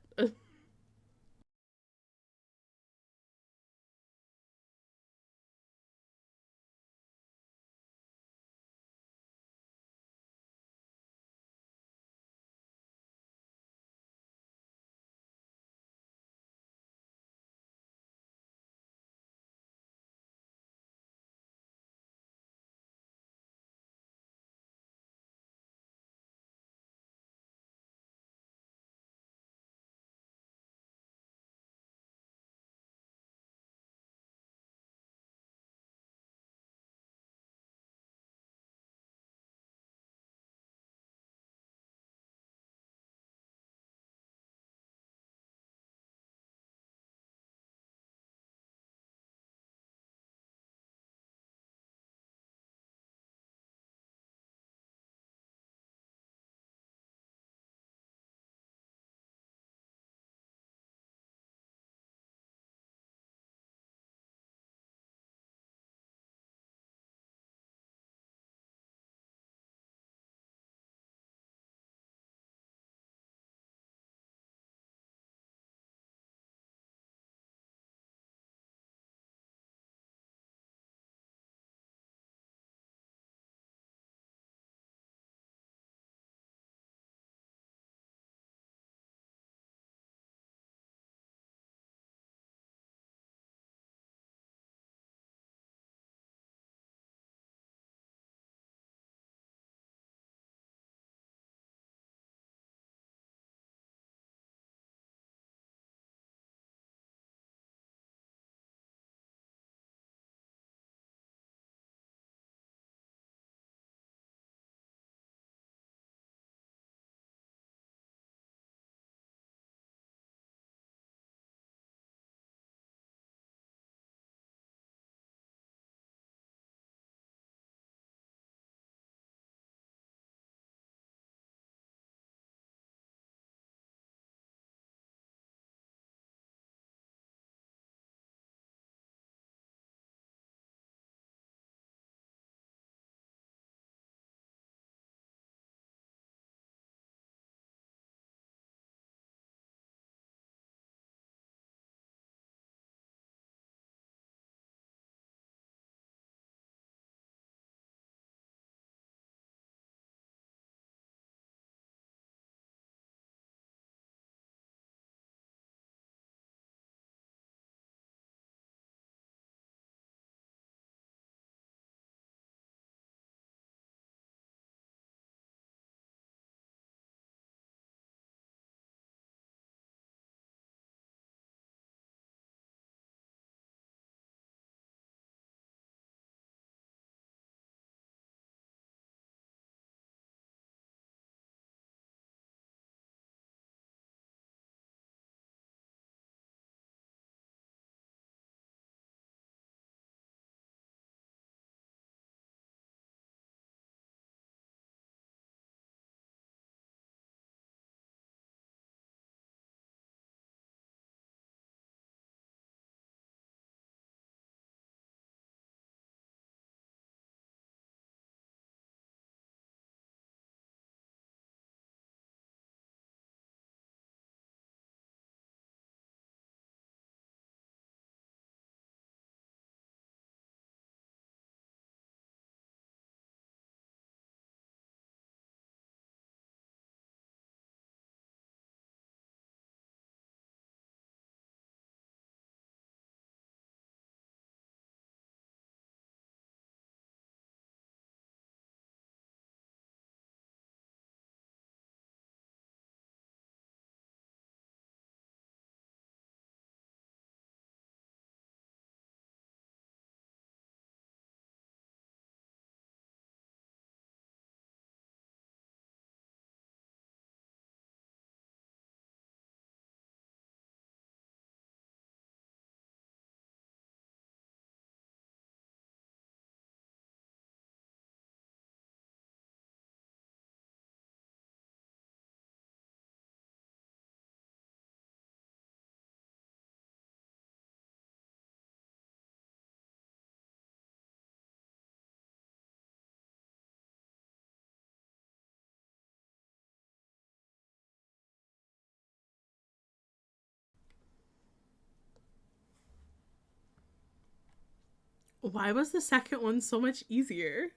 Why was the second one so much easier?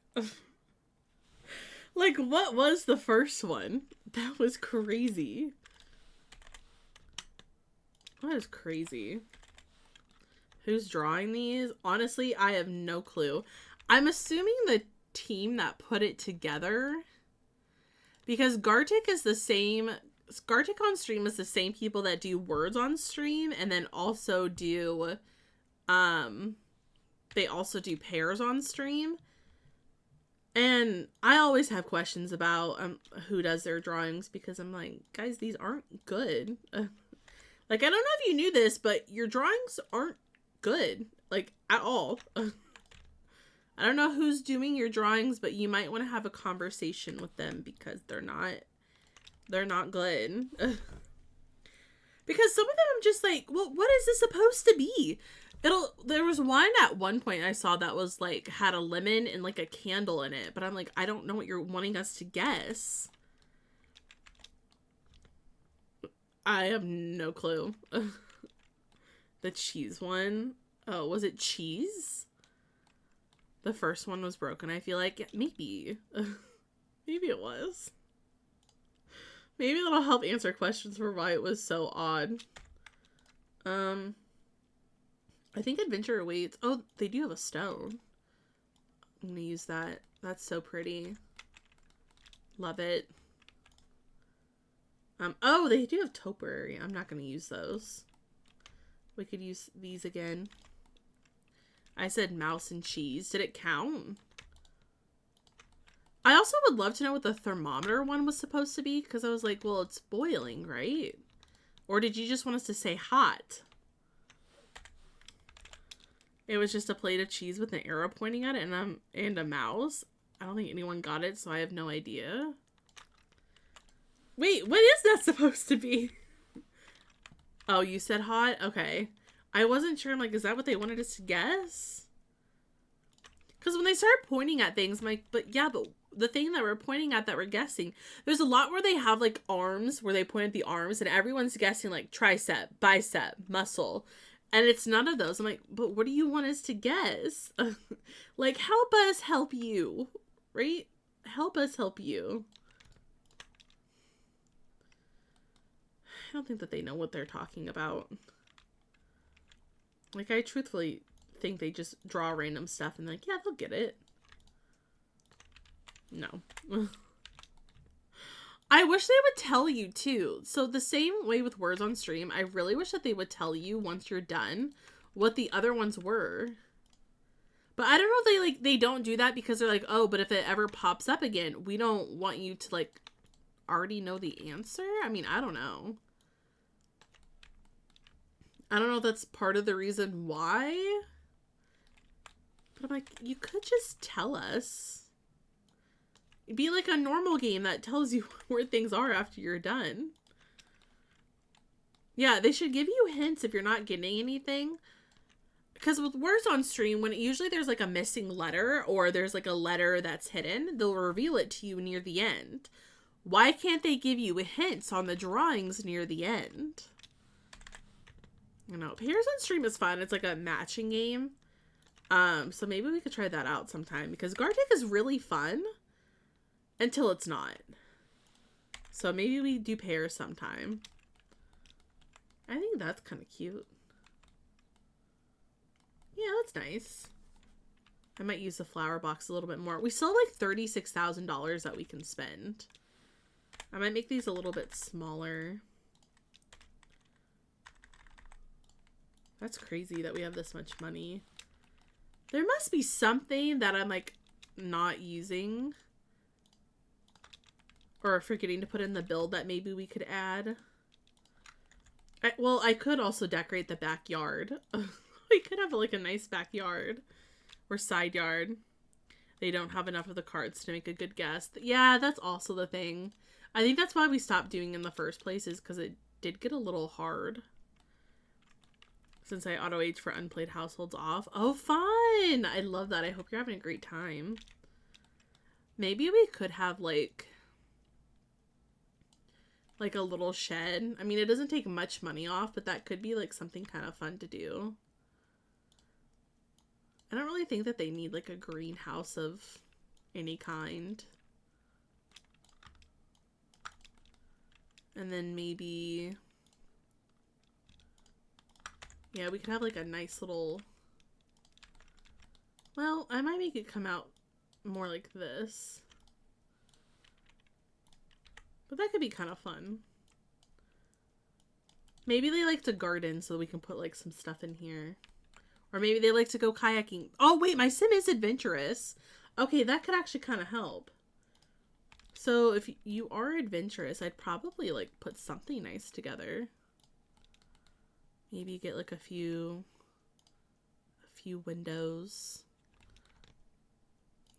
Like, what was the first one? That was crazy. That is crazy. Who's drawing these? Honestly, I have no clue. I'm assuming the team that put it together, because Gartic is the same. Gartic on stream is the same people that do words on stream, and then also do, they also do pairs on stream. And I always have questions about who does their drawings, because I'm like, guys, these aren't good. Like, I don't know if you knew this, but your drawings aren't good, like, at all. I don't know who's doing your drawings, but you might want to have a conversation with them, because they're not good. Because some of them I'm just like, well, what is this supposed to be? There was one at one point I saw that was like, had a lemon and like a candle in it, but I'm like, I don't know what you're wanting us to guess. I have no clue. The cheese one. Oh, was it cheese? The first one was broken, I feel like. Maybe. Maybe it was. Maybe that'll help answer questions for why it was so odd. I think Adventure Awaits. Oh, they do have a stone. I'm gonna use that. That's so pretty. Love it. Oh, they do have topiary. I'm not gonna use those. We could use these again. I said mouse and cheese. Did it count? I also would love to know what the thermometer one was supposed to be, because I was like, well, it's boiling, right? Or did you just want us to say hot? It was just a plate of cheese with an arrow pointing at it and a mouse. I don't think anyone got it, so I have no idea. Wait, what is that supposed to be? Oh, you said hot? Okay. I wasn't sure. I'm like, is that what they wanted us to guess? Because when they started pointing at things, I'm like, but yeah, but the thing that we're pointing at that we're guessing, there's a lot where they have like arms, where they point at the arms, and everyone's guessing like tricep, bicep, muscle. And it's none of those. I'm like, but what do you want us to guess? Like, help us help you, right? Help us help you. I don't think that they know what they're talking about. Like, I truthfully think they just draw random stuff and like, yeah, they'll get it. No. I wish they would tell you too. So the same way with words on stream, I really wish that they would tell you once you're done what the other ones were. But I don't know if they don't do that because they're like, oh, but if it ever pops up again, we don't want you to like already know the answer. I mean, I don't know. I don't know if that's part of the reason why. But I'm like, you could just tell us. It'd be like a normal game that tells you where things are after you're done. Yeah, they should give you hints if you're not getting anything. Because with words on stream, when usually there's like a missing letter or there's like a letter that's hidden, they'll reveal it to you near the end. Why can't they give you hints on the drawings near the end? You know, Pairs on stream is fun. It's like a matching game. So maybe we could try that out sometime because Gartic is really fun until it's not. So maybe we do pairs sometime. I think that's kind of cute. Yeah, that's nice. I might use the flower box a little bit more. We still have like $36,000 that we can spend. I might make these a little bit smaller. That's crazy that we have this much money. There must be something that I'm like not using or forgetting to put in the build that maybe we could add. Well, I could also decorate the backyard. We could have like a nice backyard or side yard. They don't have enough of the cards to make a good guess. Yeah, that's also the thing. I think that's why we stopped doing in the first place, is because it did get a little hard. Since I auto-age for unplayed households off. Oh, fun! I love that. I hope you're having a great time. Maybe we could have like a little shed. I mean, it doesn't take much money off, but that could be like something kind of fun to do. I don't really think that they need like a greenhouse of any kind. And then maybe, yeah, we could have like a nice little, well, I might make it come out more like this. But that could be kind of fun. Maybe they like to garden so we can put like some stuff in here. Or maybe they like to go kayaking. Oh, wait, my sim is adventurous. Okay, that could actually kind of help. So if you are adventurous, I'd probably like put something nice together. Maybe get like a few windows.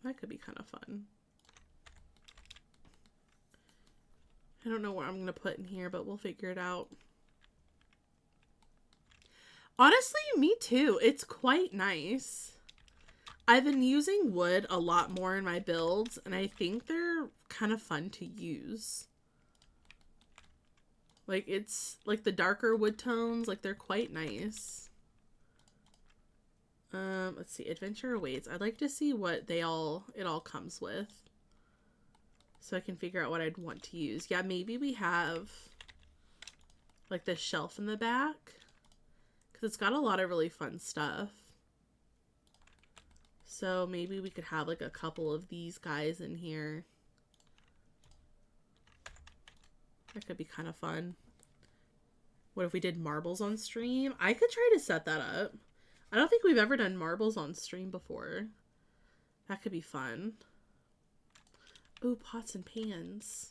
That could be kind of fun. I don't know what I'm going to put in here, but we'll figure it out. Honestly, me too. It's quite nice. I've been using wood a lot more in my builds, and I think they're kind of fun to use. Like, it's like the darker wood tones, like they're quite nice. Let's see, adventure awaits. I'd like to see what it all comes with, so I can figure out what I'd want to use. Yeah, maybe we have like this shelf in the back, because it's got a lot of really fun stuff. So maybe we could have like a couple of these guys in here. That could be kind of fun. What if we did marbles on stream? I could try to set that up. I don't think we've ever done marbles on stream before. That could be fun. Ooh, pots and pans.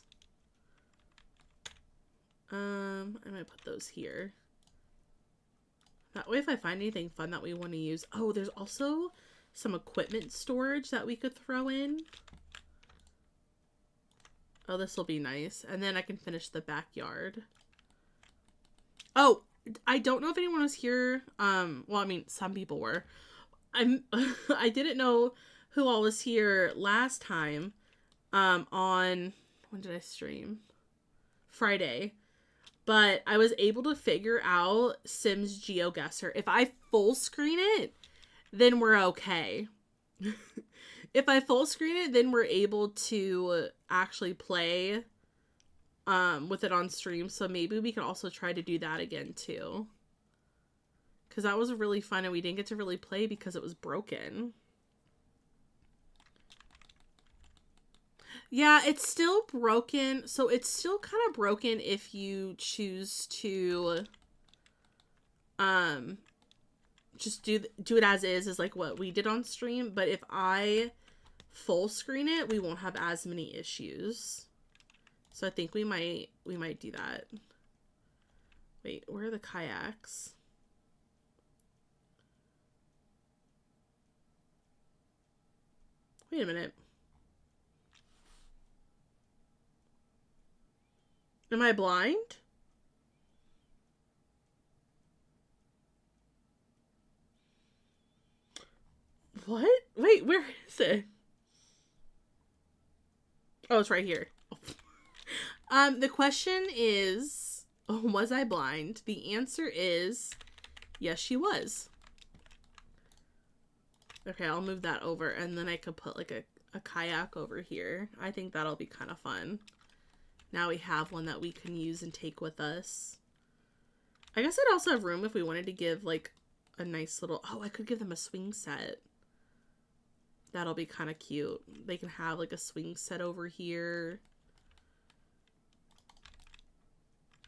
I might put those here. That way if I find anything fun that we want to use. Oh, there's also some equipment storage that we could throw in. Oh, this will be nice. And then I can finish the backyard. Oh, I don't know if anyone was here. Well, I mean, some people were. I didn't know who all was here last time. On, when did I stream? Friday. But I was able to figure out Sims GeoGuessr. If I full screen it, then we're okay. If I full screen it, then we're able to actually play with it on stream. So maybe we can also try to do that again too. Because that was really fun and we didn't get to really play because it was broken. Yeah, it's still broken. So it's still kind of broken if you choose to just do it as is like what we did on stream. But if I full screen it, we won't have as many issues. So I think we might do that. Wait, where are the kayaks? Wait a minute. Am I blind? What? Wait, where is it? Oh, it's right here. The question is, was I blind? The answer is, yes, she was. Okay, I'll move that over, and then I could put like a kayak over here. I think that'll be kind of fun. Now we have one that we can use and take with us. I guess I'd also have room if we wanted to give like a nice little, oh, I could give them a swing set. That'll be kind of cute. They can have like a swing set over here.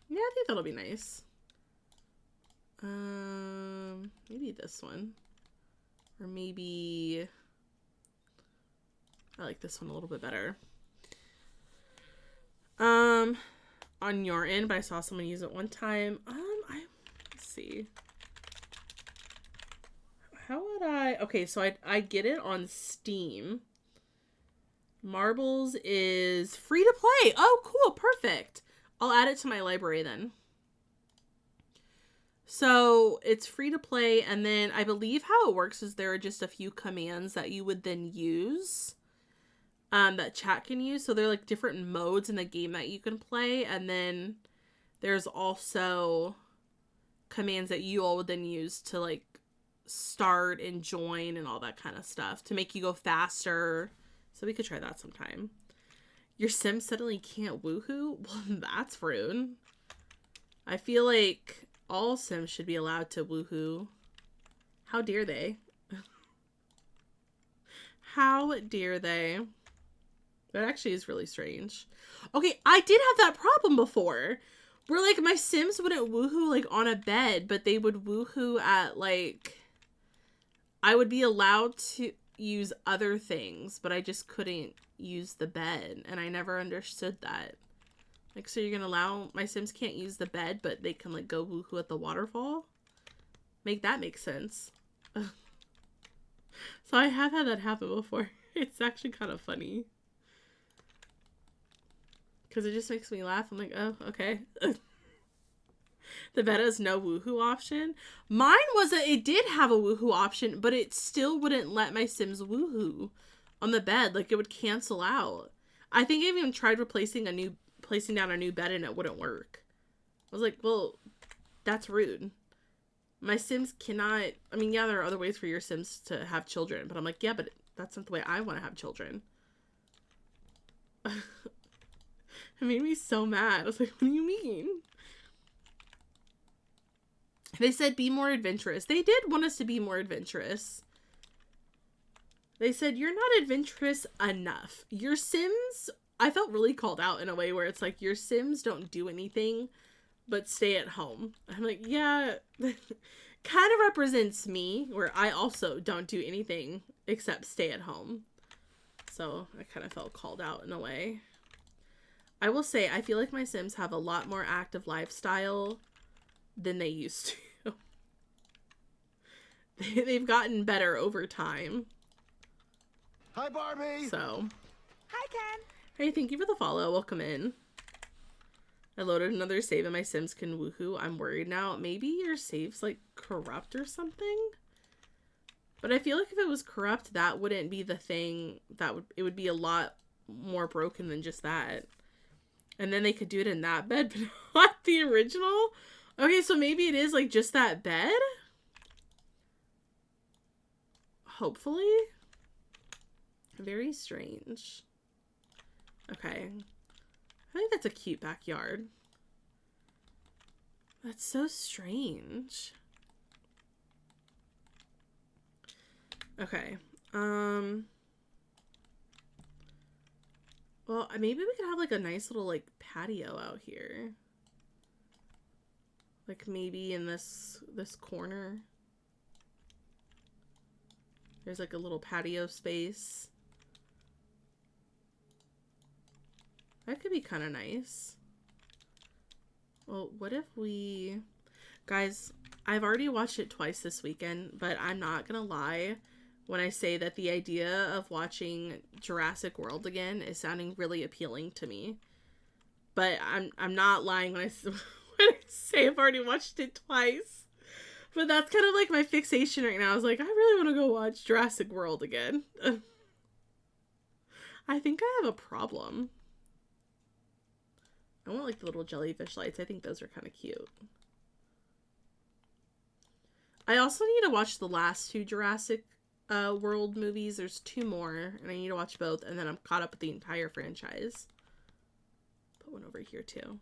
Yeah, I think that'll be nice. Maybe this one. Or maybe I like this one a little bit better. On your end, but I saw someone use it one time. Let's see. How would I? Okay, so I get it on Steam. Marbles is free to play. Oh, cool, perfect. I'll add it to my library then. So it's free to play, and then I believe how it works is there are just a few commands that you would then use. That chat can use. So they're like different modes in the game that you can play. And then there's also commands that you all would then use to like start and join and all that kind of stuff to make you go faster. So we could try that sometime. Your Sim suddenly can't woohoo? Well, that's rude. I feel like all Sims should be allowed to woohoo. How dare they? How dare they? That actually is really strange. Okay, I did have that problem before. Where, like, my Sims wouldn't woohoo, like, on a bed, but they would woohoo at, like... I would be allowed to use other things, but I just couldn't use the bed, and I never understood that. Like, so you're gonna allow... My Sims can't use the bed, but they can, like, go woohoo at the waterfall? Make that make sense. So I have had that happen before. It's actually kind of funny. Because it just makes me laugh. I'm like, oh, okay. The bed has no woohoo option. Mine was that it did have a woohoo option, but it still wouldn't let my Sims woohoo on the bed. Like, it would cancel out. I think I even tried placing down a new bed and it wouldn't work. I was like, well, that's rude. My Sims cannot... I mean, yeah, there are other ways for your Sims to have children, but I'm like, yeah, but that's not the way I want to have children. It made me so mad. I was like, what do you mean? They said be more adventurous. They did want us to be more adventurous. They said, you're not adventurous enough. Your Sims... I felt really called out in a way where it's like, your Sims don't do anything but stay at home. I'm like, yeah, kind of represents me, where I also don't do anything except stay at home. So I kind of felt called out in a way. I will say, I feel like my Sims have a lot more active lifestyle than they used to. They've gotten better over time. Hi, Barbie. So. Hi, Ken. Hey, thank you for the follow. Welcome in. I loaded another save and my Sims can woohoo. I'm worried now. Maybe your save's like corrupt or something? But I feel like if it was corrupt, that wouldn't be the thing. It would be a lot more broken than just that. And then they could do it in that bed, but not the original? Okay, so maybe it is like just that bed? Hopefully? Very strange. Okay. I think that's a cute backyard. That's so strange. Okay. Well, maybe we could have like a nice little like patio out here. Like maybe in this corner. There's like a little patio space. That could be kind of nice. Well, what if we... Guys, I've already watched it twice this weekend, but I'm not gonna lie when I say that the idea of watching Jurassic World again is sounding really appealing to me. But I'm not lying when I say I've already watched it twice. But that's kind of like my fixation right now. I was like, I really want to go watch Jurassic World again. I think I have a problem. I want like the little jellyfish lights. I think those are kind of cute. I also need to watch the last two Jurassic World movies. There's 2 more, and I need to watch both, and then I'm caught up with the entire franchise. Put one over here too.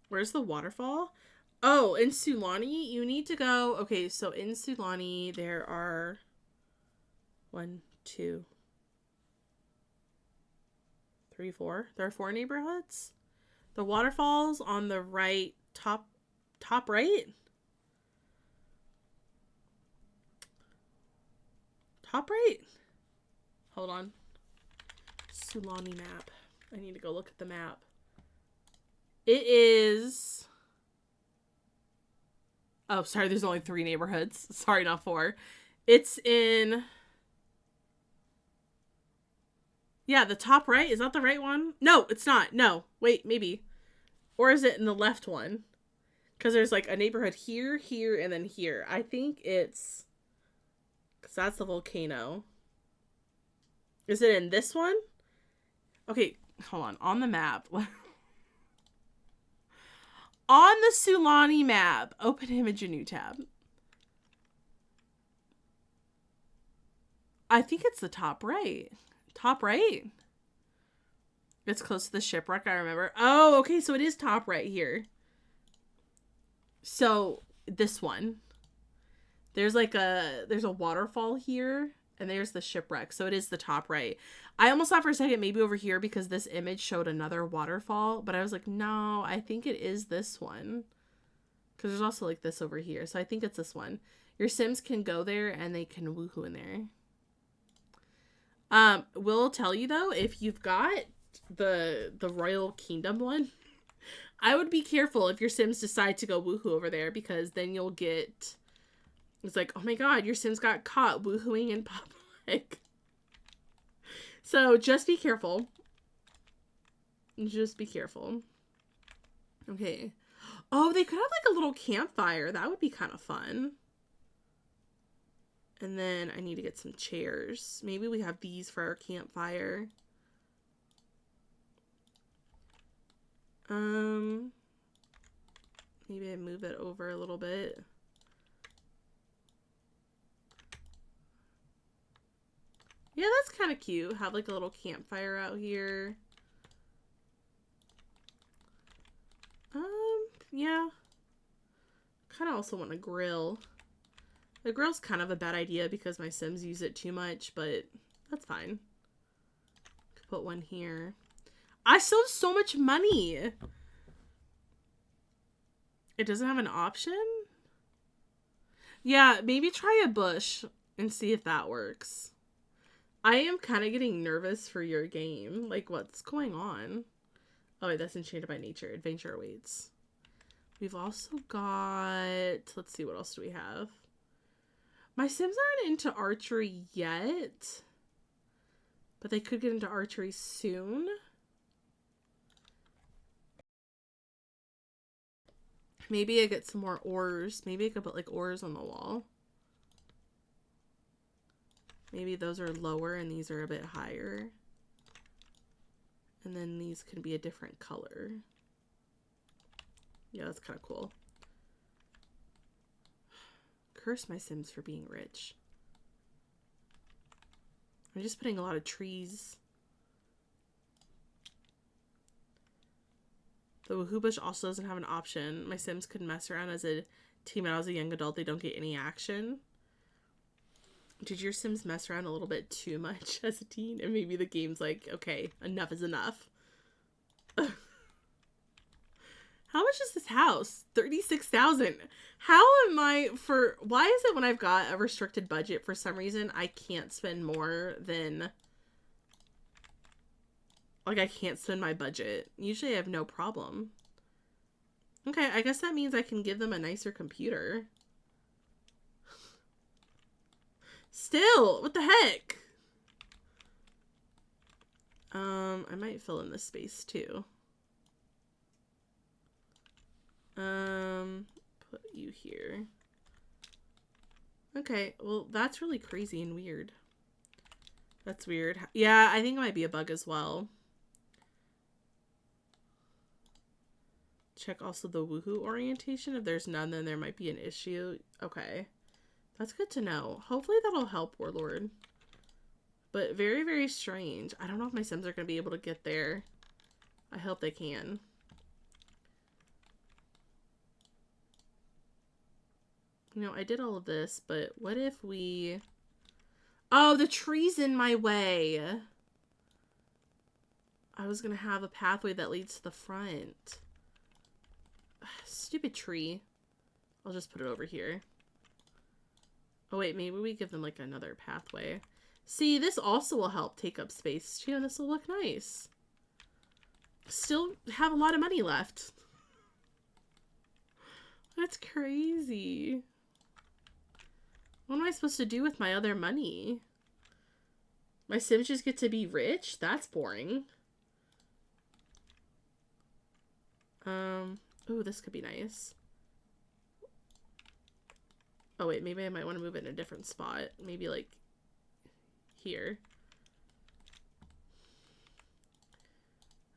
Where's the waterfall? Oh, in Sulani, you need to go... Okay, so in Sulani, there are 1, 2, 3, 4. There are 4 neighborhoods. The waterfall's on the right, top right? Top right? Hold on. Sulani map. I need to go look at the map. It is... Oh, sorry, there's only 3 neighborhoods. Sorry, not 4. It's in... Yeah, the top right. Is that the right one? No, it's not. No. Wait, maybe. Or is it in the left one? Because there's like a neighborhood here, here, and then here. I think it's... Because that's the volcano. Is it in this one? Okay, hold on. On the map. On the Sulani map. Open image, a new tab. I think it's the top right. Top right? It's close to the shipwreck, I remember. Oh, okay, so it is top right here. So, this one. There's a waterfall here, and there's the shipwreck. So it is the top right. I almost thought for a second maybe over here because this image showed another waterfall, but I was like, no, I think it is this one. Because there's also like this over here. So I think it's this one. Your Sims can go there and they can woohoo in there. Will tell you though, if you've got the Royal Kingdom one, I would be careful if your Sims decide to go woohoo over there, because then you'll get, it's like, oh my god, your Sims got caught woohooing in public. So just be careful. Just be careful. Okay. Oh, they could have like a little campfire. That would be kind of fun. And then I need to get some chairs. Maybe we have these for our campfire. Maybe I move it over a little bit. Yeah, that's kind of cute. Have like a little campfire out here. Yeah. Kind of also want a grill. The grill's kind of a bad idea because my Sims use it too much, but that's fine. Could put one here. I still have so much money. It doesn't have an option? Yeah, maybe try a bush and see if that works. I am kind of getting nervous for your game. Like, what's going on? Oh, wait, that's Enchanted by Nature. Adventure awaits. We've also got... Let's see, what else do we have? My Sims aren't into archery yet. But they could get into archery soon. Maybe I get some more oars. Maybe I could put, like, oars on the wall. Maybe those are lower and these are a bit higher. And then these can be a different color. Yeah, that's kind of cool. Curse my Sims for being rich. I'm just putting a lot of trees. The woohoo bush also doesn't have an option. My Sims could mess around as a teen, and as a young adult, they don't get any action. Did your Sims mess around a little bit too much as a teen? And maybe the game's like, okay, enough is enough. How much is this house? 36,000. How am I why is it when I've got a restricted budget, for some reason, I can't spend more than, like, I can't spend my budget. Usually I have no problem. Okay, I guess that means I can give them a nicer computer. Still, what the heck? I might fill in this space too. Put you here. Okay, well, that's really crazy and weird. That's weird. Yeah, I think it might be a bug as well. Check also the woohoo orientation. If there's none, then there might be an issue. Okay. That's good to know. Hopefully that'll help, Warlord. But very, very strange. I don't know if my Sims are going to be able to get there. I hope they can. You know, I did all of this, but what if we... Oh, the tree's in my way. I was going to have a pathway that leads to the front. Stupid tree. I'll just put it over here. Oh, wait, maybe we give them, like, another pathway. See, this also will help take up space, too, and this will look nice. Still have a lot of money left. That's crazy. What am I supposed to do with my other money? My Sims just get to be rich? That's boring. Ooh, this could be nice. Oh, wait, maybe I might want to move it in a different spot. Maybe, like, here.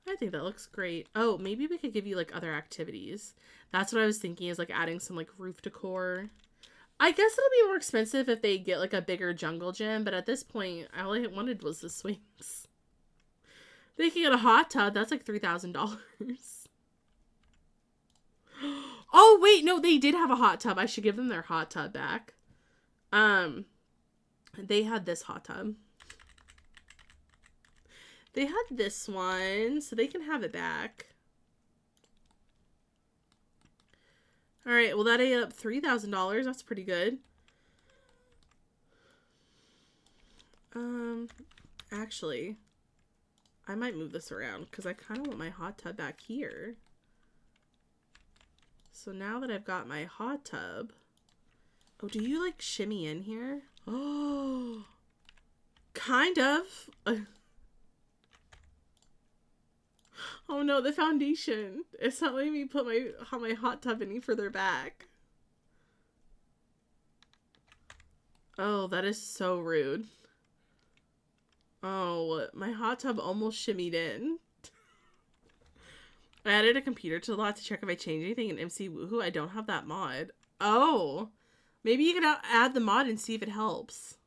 I think that looks great. Oh, maybe we could give you, like, other activities. That's what I was thinking, is, like, adding some, like, roof decor. I guess it'll be more expensive if they get like a bigger jungle gym, but at this point, all I wanted was the swings. They can get a hot tub. That's like $3,000. Oh, wait. No, they did have a hot tub. I should give them their hot tub back. They had this hot tub. They had this one, so they can have it back. All right. Well, that ate up $3,000. That's pretty good. Actually, I might move this around because I kind of want my hot tub back here. So now that I've got my hot tub... Oh, do you, like, shimmy in here? Oh, kind of. Oh, no, the foundation. It's not letting me put my hot tub any further back. Oh, that is so rude. Oh, my hot tub almost shimmied in. I added a computer to the lot to check if I changed anything in MC Woohoo. I don't have that mod. Oh, maybe you could add the mod and see if it helps.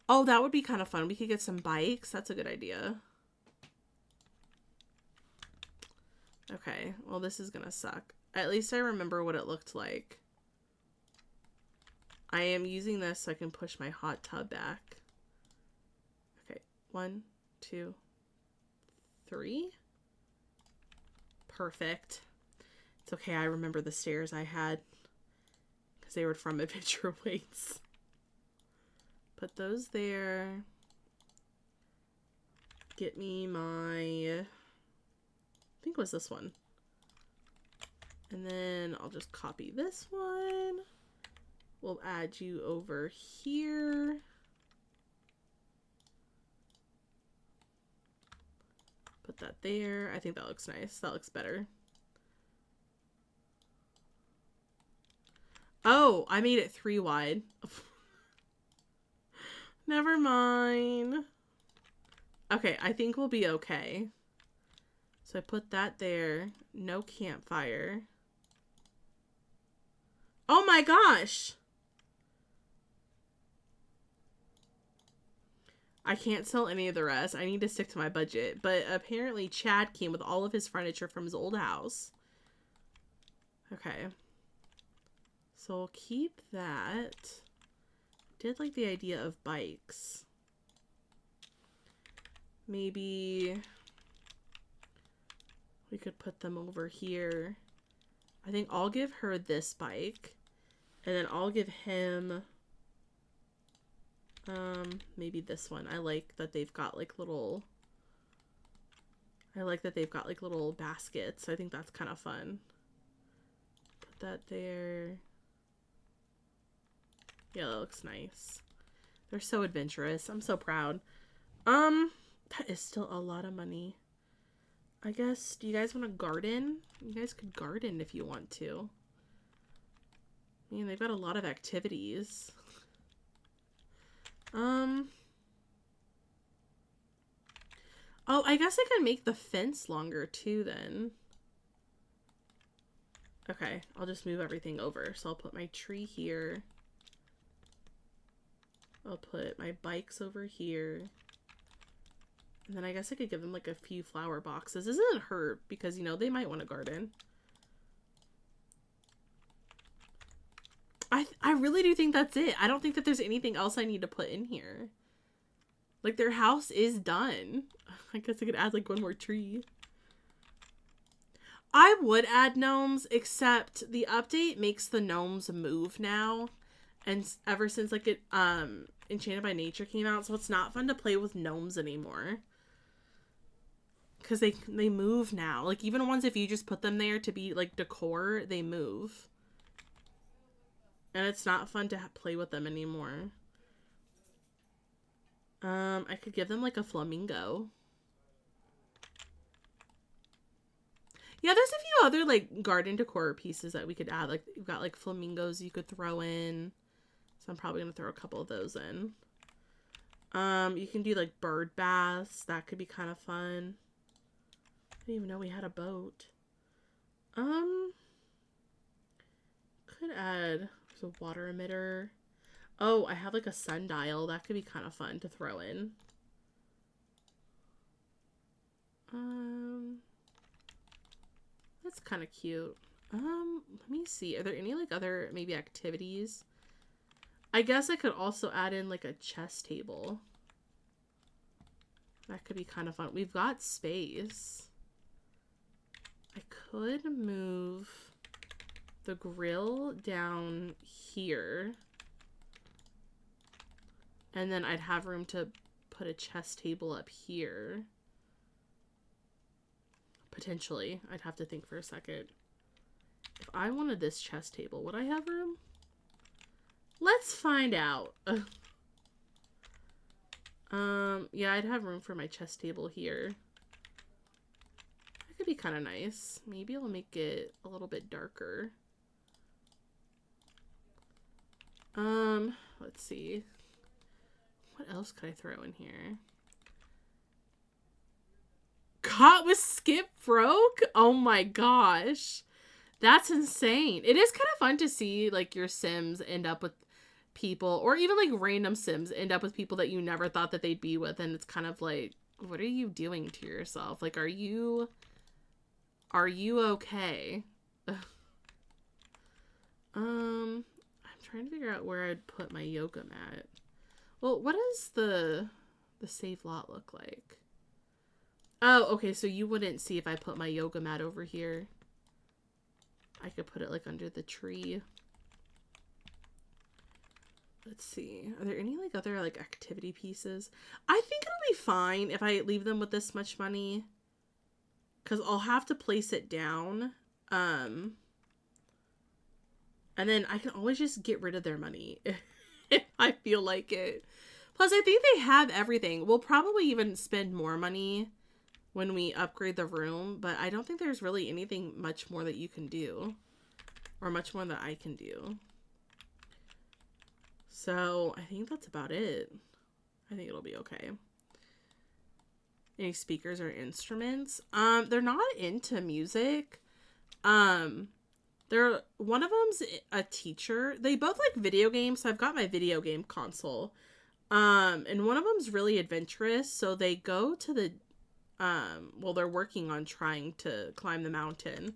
Oh, that would be kind of fun. We could get some bikes. That's a good idea. Okay, well, this is gonna suck. At least I remember what it looked like. I am using this so I can push my hot tub back. Okay, 1, 2, 3. Perfect. It's okay, I remember the stairs I had because they were from Adventure Weights. Put those there. Get me my... I think it was this one. And then I'll just copy this one. We'll add you over here. Put that there. I think that looks nice. That looks better. Oh, I made it 3 wide. Never mind. Okay, I think we'll be okay. So I put that there. No campfire. Oh my gosh! I can't sell any of the rest. I need to stick to my budget. But apparently Chad came with all of his furniture from his old house. Okay. So we'll keep that. Did like the idea of bikes. Maybe we could put them over here. I think I'll give her this bike. And then I'll give him... maybe this one. I like that they've got like little... I like that they've got like little baskets. I think that's kind of fun. Put that there. Yeah, that looks nice. They're so adventurous. I'm so proud. That is still a lot of money. I guess, do you guys want to garden? You guys could garden if you want to. I mean, they've got a lot of activities. Oh, I guess I can make the fence longer too then. Okay, I'll just move everything over. So I'll put my tree here. I'll put my bikes over here. And then I guess I could give them like a few flower boxes. This doesn't hurt because, you know, they might want to garden. I really do think that's it. I don't think that there's anything else I need to put in here. Like, their house is done. I guess I could add like one more tree. I would add gnomes, except the update makes the gnomes move now. And ever since like it Enchanted by Nature came out, so it's not fun to play with gnomes anymore. Because they move now. Like, even ones, if you just put them there to be like decor, they move. And it's not fun to play with them anymore. I could give them like a flamingo. Yeah, there's a few other like garden decor pieces that we could add. Like, you've got like flamingos you could throw in. So I'm probably gonna throw a couple of those in. You can do like bird baths. That could be kind of fun. I didn't even know we had a boat. Could add There's a water emitter. Oh, I have like a sundial. That could be kind of fun to throw in. That's kind of cute. Let me see. Are there any like other maybe activities? I guess I could also add in like a chess table. That could be kind of fun. We've got space. I could move the grill down here. And then I'd have room to put a chess table up here. Potentially. I'd have to think for a second. If I wanted this chess table, would I have room? Let's find out. Yeah, I'd have room for my chess table here. That could be kind of nice. Maybe I'll make it a little bit darker. Let's see. What else could I throw in here? Caught with Skip broke? Oh my gosh. That's insane. It is kind of fun to see like your Sims end up with people, or even like random Sims end up with people that you never thought that they'd be with, and it's kind of like, what are you doing to yourself? Like, are you okay? I'm trying to figure out where I'd put my yoga mat. Well, what does the save lot look like? Oh, okay, so you wouldn't see if I put my yoga mat over here. I could put it like under the tree. Let's see. Are there any like other like activity pieces? I think it'll be fine if I leave them with this much money, because I'll have to place it down. And then I can always just get rid of their money if I feel like it. Plus, I think they have everything. We'll probably even spend more money when we upgrade the room, but I don't think there's really anything much more that you can do, or much more that I can do. So I think that's about it. I think it'll be okay. Any speakers or instruments? They're not into music. One of them's a teacher. They both like video games, so I've got my video game console. And one of them's really adventurous, so they go to the well, they're working on trying to climb the mountain.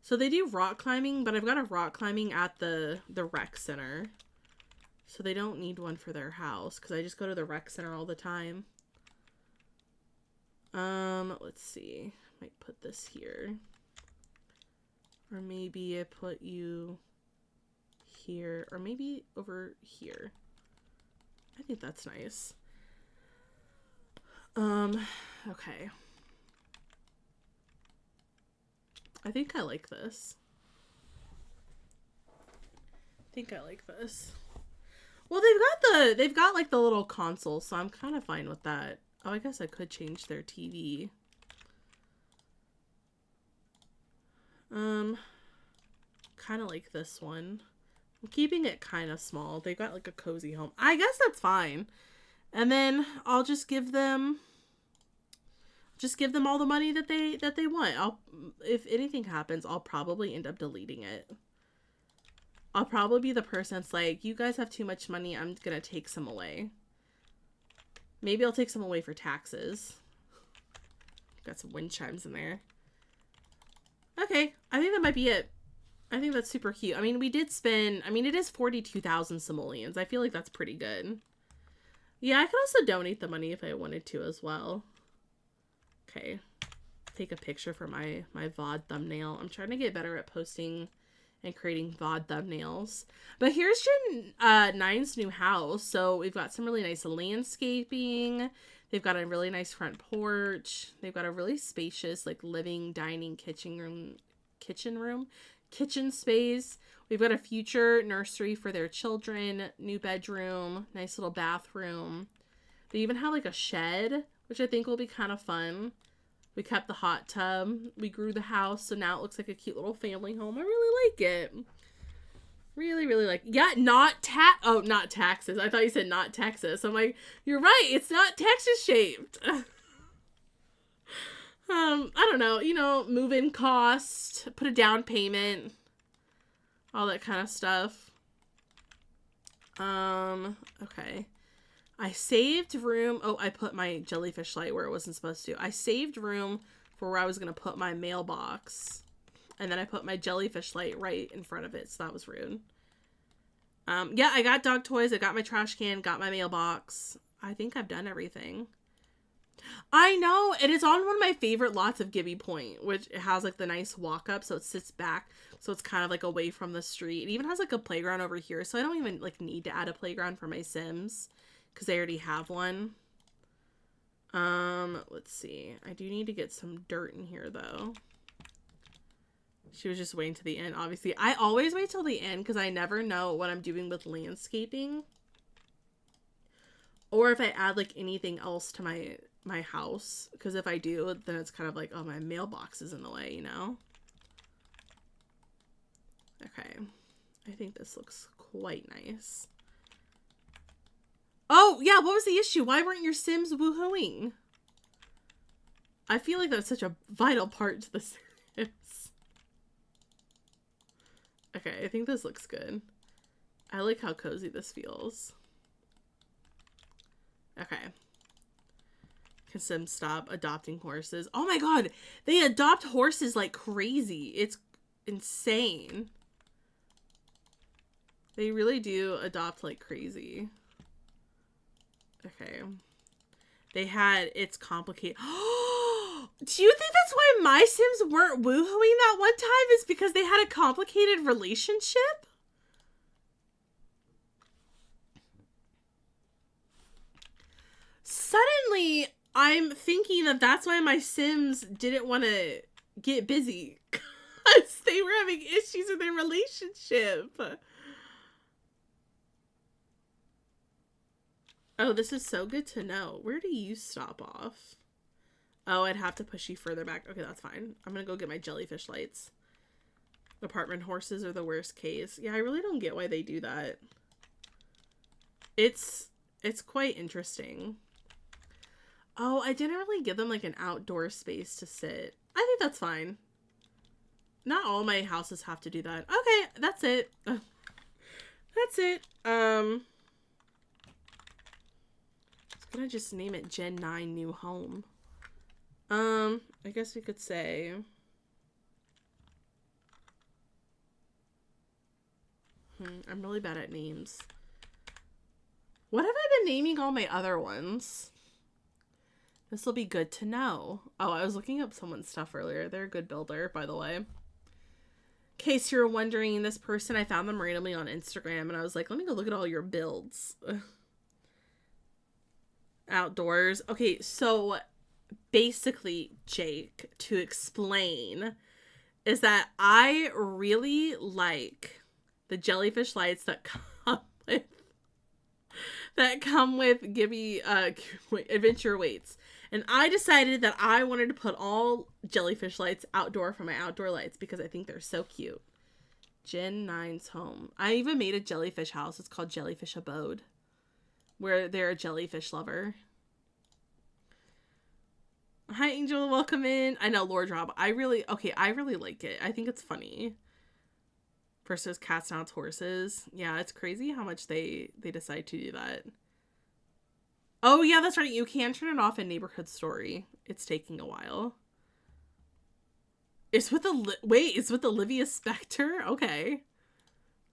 So they do rock climbing, but I've got a rock climbing at the rec center. So they don't need one for their house, because I just go to the rec center all the time. Let's see. Might put this here. Or maybe I put you here, or maybe over here. I think that's nice. Okay. I think I like this. Well, they've got like the little console, so I'm kind of fine with that. Oh, I guess I could change their TV. Kind of like this one. I'm keeping it kind of small. They've got like a cozy home. I guess that's fine. And then I'll just give them all the money that they want. If anything happens, I'll probably end up deleting it. I'll probably be the person that's like, you guys have too much money, I'm gonna take some away. Maybe I'll take some away for taxes. Got some wind chimes in there. Okay, I think that might be it. I think that's super cute. I mean, we did spend, it is 42,000 simoleons. I feel like that's pretty good. Yeah, I could also donate the money if I wanted to as well. Okay, take a picture for my VOD thumbnail. I'm trying to get better at posting and creating VOD thumbnails. But here's Gen 9's new house. So we've got some really nice landscaping. They've got a really nice front porch. They've got a really spacious like living, dining, kitchen space. We've got a future nursery for their children, new bedroom, nice little bathroom. They even have like a shed, which I think will be kind of fun. We kept the hot tub. We grew the house, so now it looks like a cute little family home. I really like it. Really, really like it. Yeah, not taxes. I thought you said not Texas. I'm like, you're right. It's not Texas shaped. I don't know, move-in cost, put a down payment, all that kind of stuff. Okay. I saved room. Oh, I put my jellyfish light where it wasn't supposed to. I saved room for where I was going to put my mailbox. And then I put my jellyfish light right in front of it. So that was rude. Yeah, I got dog toys. I got my trash can. Got my mailbox. I think I've done everything. I know. And it's on one of my favorite lots of Gibby Point, which it has like the nice walk up. So it sits back. So it's kind of like away from the street. It even has like a playground over here. So I don't even like need to add a playground for my Sims because they already have one. Let's see. I do need to get some dirt in here though. She was just waiting to the end, obviously. I always wait till the end because I never know what I'm doing with landscaping. Or if I add like anything else to my house. Because if I do, then it's kind of like, oh, my mailbox is in the way, you know? Okay. I think this looks quite nice. Oh, yeah, what was the issue? Why weren't your Sims woohooing? I feel like that's such a vital part to the Sims. Okay, I think this looks good. I like how cozy this feels. Okay. Can Sims stop adopting horses? Oh my god! They adopt horses like crazy. It's insane. They really do adopt like crazy. Okay. They had, it's complicated. Do you think that's why my Sims weren't woohooing that one time? Is because they had a complicated relationship? Suddenly, I'm thinking that that's why my Sims didn't want to get busy. Because they were having issues with their relationship. Oh, this is so good to know. Where do you stop off? Oh, I'd have to push you further back. Okay, that's fine. I'm gonna go get my jellyfish lights. Apartment horses are the worst case. Yeah, I really don't get why they do that. It's quite interesting. Oh, I didn't really give them like an outdoor space to sit. I think that's fine. Not all my houses have to do that. Okay, that's it. That's it. I'm gonna just name it Gen 9 New Home. I guess we could say I'm really bad at names. What have I been naming all my other ones? This will be good to know. Oh, I was looking up someone's stuff earlier. They're a good builder, by the way. In case you're wondering, this person, I found them randomly on Instagram, and I was like, let me go look at all your builds. Outdoors. Okay, so basically, Jake, to explain, is that I really like the jellyfish lights that come with Gibby Adventure Weights. And I decided that I wanted to put all jellyfish lights outdoor for my outdoor lights because I think they're so cute. Gen 9's home. I even made a jellyfish house. It's called Jellyfish Abode, where they're a jellyfish lover. Hi, Angel. Welcome in. I know, Lord Rob. I really like it. I think it's funny. First it was cats, now it's horses. Yeah, it's crazy how much they decide to do that. Oh, yeah, that's right. You can turn it off in Neighborhood Story. It's taking a while. It's with it's with Olivia Spector? Okay.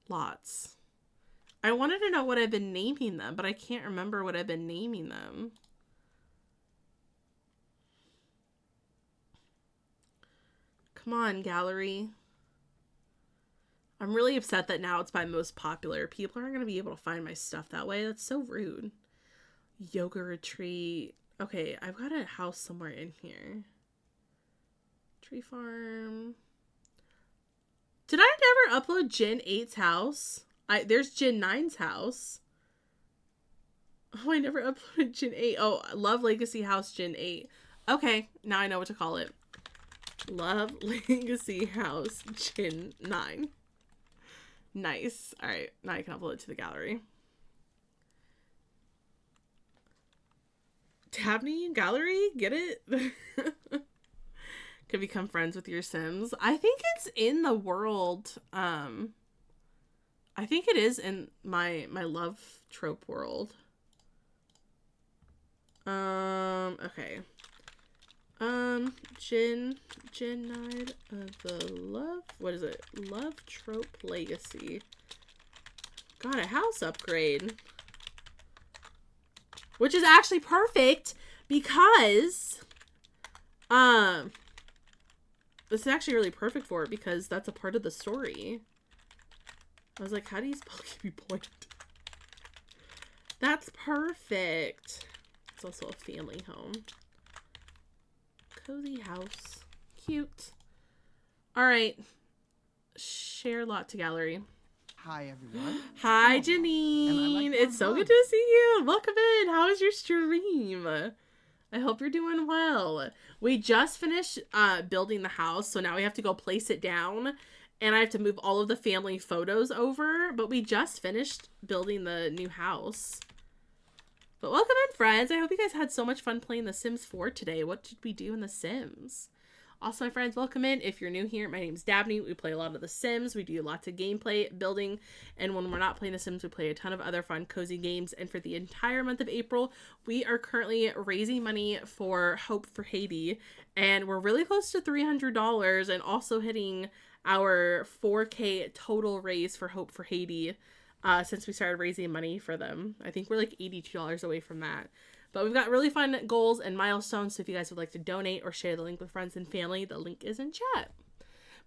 Lots. I wanted to know what I've been naming them, but I can't remember what I've been naming them. Come on, gallery. I'm really upset that now it's by most popular. People aren't going to be able to find my stuff that way. That's so rude. Yoga retreat. Okay, I've got a house somewhere in here. Tree farm. Did I never upload Gen 8's house? There's Gen 9's house. Oh, I never uploaded Gen 8. Oh, Love Legacy House Gen 8. Okay, now I know what to call it. Love Legacy House Gen 9. Nice. All right, now I can upload it to the gallery. Dabney gallery, get it? Could become friends with your Sims. I think it's in the world I think it is in my love trope world. Okay. Gin Night of the Love. What is it? Love Trope Legacy. Got a house upgrade. Which is actually perfect because, this is actually really perfect for it because that's a part of the story. I was like, how do you spell keepy point? That's perfect. It's also a family home. Cozy house. Cute. All right. Share lot to gallery. Hi, everyone. Hi, Oh, Janine. and I like It's so hugs. good to see you. Welcome in. How was your stream? I hope you're doing well. We just finished building the house, so now we have to go place it down, and I have to move all of the family photos over, but we just finished building the new house. But welcome in, friends. I hope you guys had so much fun playing The Sims 4 today. What did we do in The Sims? Also, my friends, welcome in. If you're new here, my name is Dabney. We play a lot of The Sims. We do lots of gameplay, building, and when we're not playing The Sims, we play a ton of other fun, cozy games. And for the entire month of April, we are currently raising money for Hope for Haiti, and we're really close to $300 and also hitting our 4K total raise for Hope for Haiti since we started raising money for them. I think we're like $82 away from that. But we've got really fun goals and milestones, so if you guys would like to donate or share the link with friends and family, the link is in chat.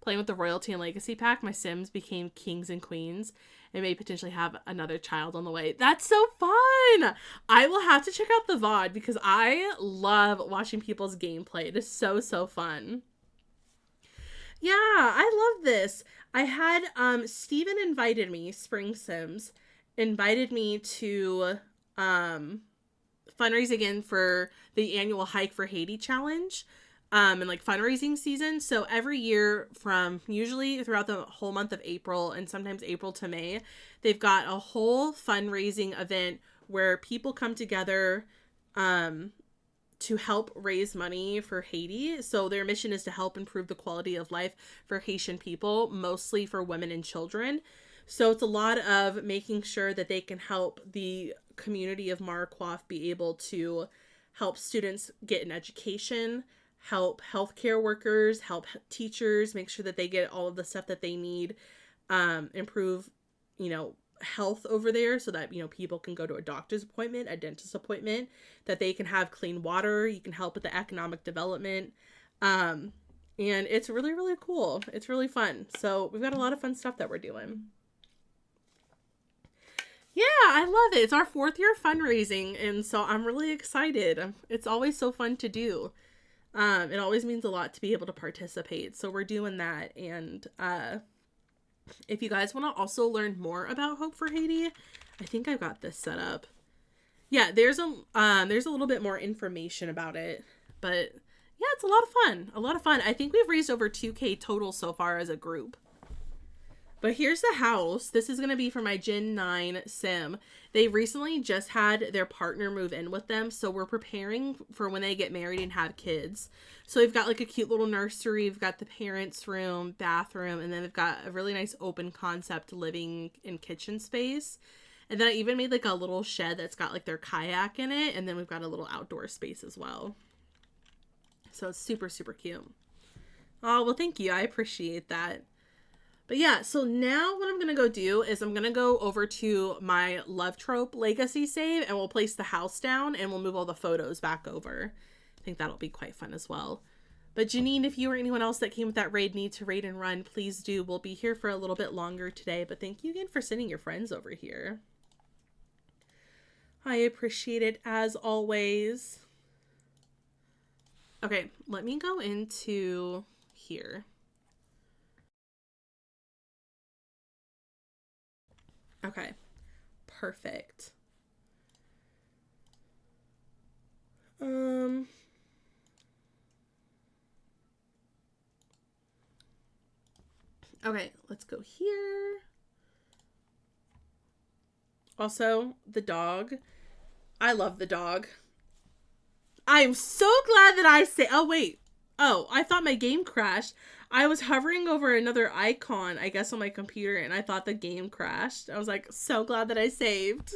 Playing with the Royalty and Legacy pack, my Sims became kings and queens and may potentially have another child on the way. That's so fun! I will have to check out the VOD because I love watching people's gameplay. It is so, so fun. Yeah, I love this. I had, Steven invited me, Spring Sims, invited me to, fundraise again for the annual Hike for Haiti challenge, and like fundraising season. So every year from usually throughout the whole month of April and sometimes April to May, they've got a whole fundraising event where people come together, to help raise money for Haiti. So their mission is to help improve the quality of life for Haitian people, mostly for women and children. So it's a lot of making sure that they can help the community of Marquois be able to help students get an education, help healthcare workers, help teachers, make sure that they get all of the stuff that they need, improve, health over there so that, people can go to a doctor's appointment, a dentist appointment, that they can have clean water. You can help with the economic development. And it's really, really cool. It's really fun. So we've got a lot of fun stuff that we're doing. Yeah, I love it. It's our 4th year fundraising, and so I'm really excited. It's always so fun to do. It always means a lot to be able to participate. So we're doing that, and if you guys want to also learn more about Hope for Haiti, I think I've got this set up. Yeah, there's a little bit more information about it, but yeah, it's a lot of fun. A lot of fun. I think we've raised over 2K total so far as a group. But here's the house. This is going to be for my Gen 9 Sim. They recently just had their partner move in with them, so we're preparing for when they get married and have kids. So we've got like a cute little nursery. We've got the parents' room, bathroom, and then we've got a really nice open concept living and kitchen space. And then I even made like a little shed that's got like their kayak in it, and then we've got a little outdoor space as well. So it's super, super cute. Oh, well, thank you. I appreciate that. But yeah, so now what I'm going to go do is I'm going to go over to my Love Trope Legacy save, and we'll place the house down and we'll move all the photos back over. I think that'll be quite fun as well. But Janine, if you or anyone else that came with that raid need to raid and run, please do. We'll be here for a little bit longer today, but thank you again for sending your friends over here. I appreciate it as always. Okay, let me go into here. Okay, perfect. Okay, let's go here. Also, the dog. I love the dog. I am so glad that I say, oh wait. Oh, I thought my game crashed. I was hovering over another icon, I guess, on my computer, and I thought the game crashed. I was like, so glad that I saved.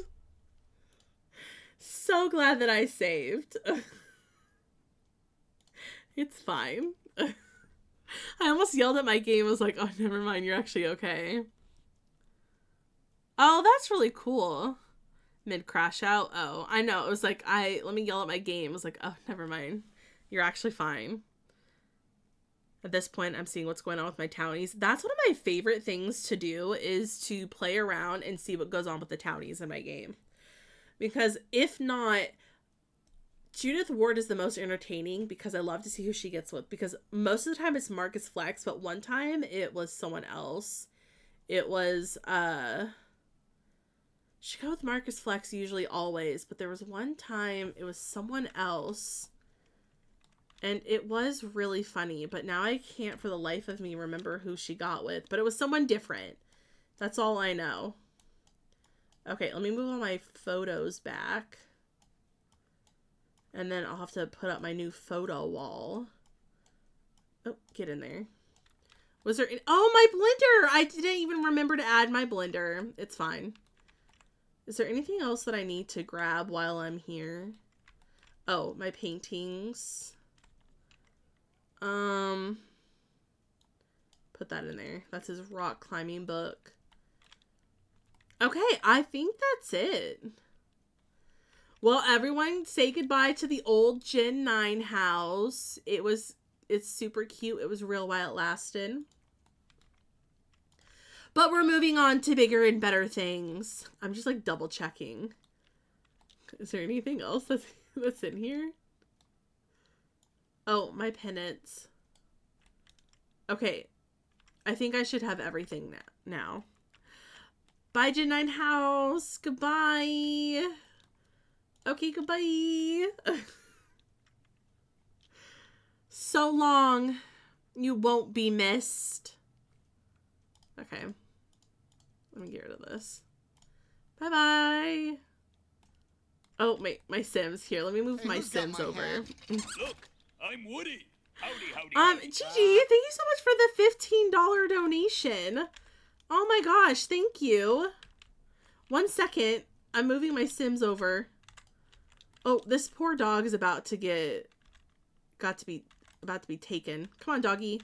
So glad that I saved. It's fine. I almost yelled at my game. I was like, oh, never mind. You're actually okay. Oh, that's really cool. Mid crash out. Oh, I know. It was like, let me yell at my game. I was like, oh, never mind. You're actually fine. At this point, I'm seeing what's going on with my townies. That's one of my favorite things to do, is to play around and see what goes on with the townies in my game. Because if not, Judith Ward is the most entertaining because I love to see who she gets with. Because most of the time it's Marcus Flex, but one time it was someone else. It was, she go with Marcus Flex usually always, but there was one time it was someone else. And it was really funny, but now I can't for the life of me remember who she got with. But it was someone different. That's all I know. Okay, let me move all my photos back. And then I'll have to put up my new photo wall. Oh, get in there. Was there... Oh, my blender! I didn't even remember to add my blender. It's fine. Is there anything else that I need to grab while I'm here? Oh, my paintings. Put that in there. That's his rock climbing book. Okay, I think that's it. Well, everyone say goodbye to the old Gen 9 house. It's super cute. It was real while it lasted. But we're moving on to bigger and better things. I'm just like double checking. Is there anything else that's in here? Oh, my pennants. Okay. I think I should have everything now. Bye, Gen 9 house. Goodbye. Okay, goodbye. So long. You won't be missed. Okay. Let me get rid of this. Bye-bye. Oh, my Sims. Here, let me move my Sims over. Look, I'm Woody. Howdy. Gigi, thank you so much for the $15 donation. Oh my gosh, thank you. 1 second. I'm moving my Sims over. Oh, this poor dog is about to be taken. Come on, doggy.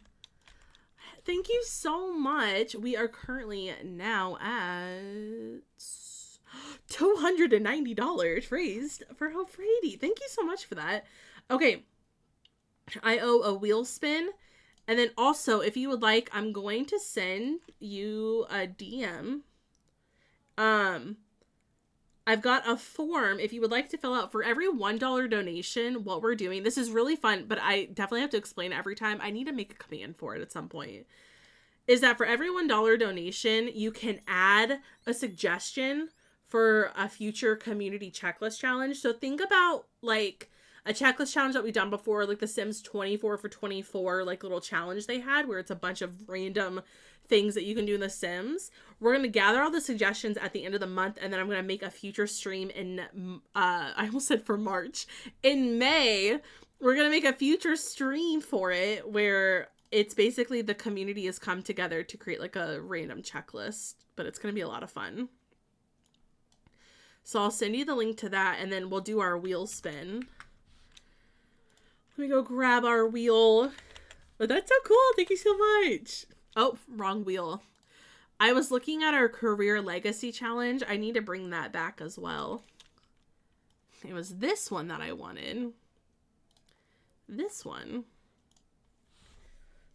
Thank you so much. We are currently now at $290 raised for Hope for Haiti. Thank you so much for that. Okay. I owe a wheel spin. And then also, if you would like, I'm going to send you a DM. I've got a form if you would like to fill out for every $1 donation. What we're doing, this is really fun, but I definitely have to explain it every time. I need to make a command for it at some point. Is that for every $1 donation, you can add a suggestion for a future community checklist challenge. So think about like a checklist challenge that we've done before, like the Sims 24 for 24, like little challenge they had where it's a bunch of random things that you can do in the Sims. We're going to gather all the suggestions at the end of the month, and then I'm going to make a future stream in, I almost said for March. In May, we're going to make a future stream for it where it's basically the community has come together to create like a random checklist, but it's going to be a lot of fun. So I'll send you the link to that, and then we'll do our wheel spin. Let me go grab our wheel. Oh, that's so cool. Thank you so much. Oh, wrong wheel. I was looking at our career legacy challenge. I need to bring that back as well. It was this one that I wanted. This one.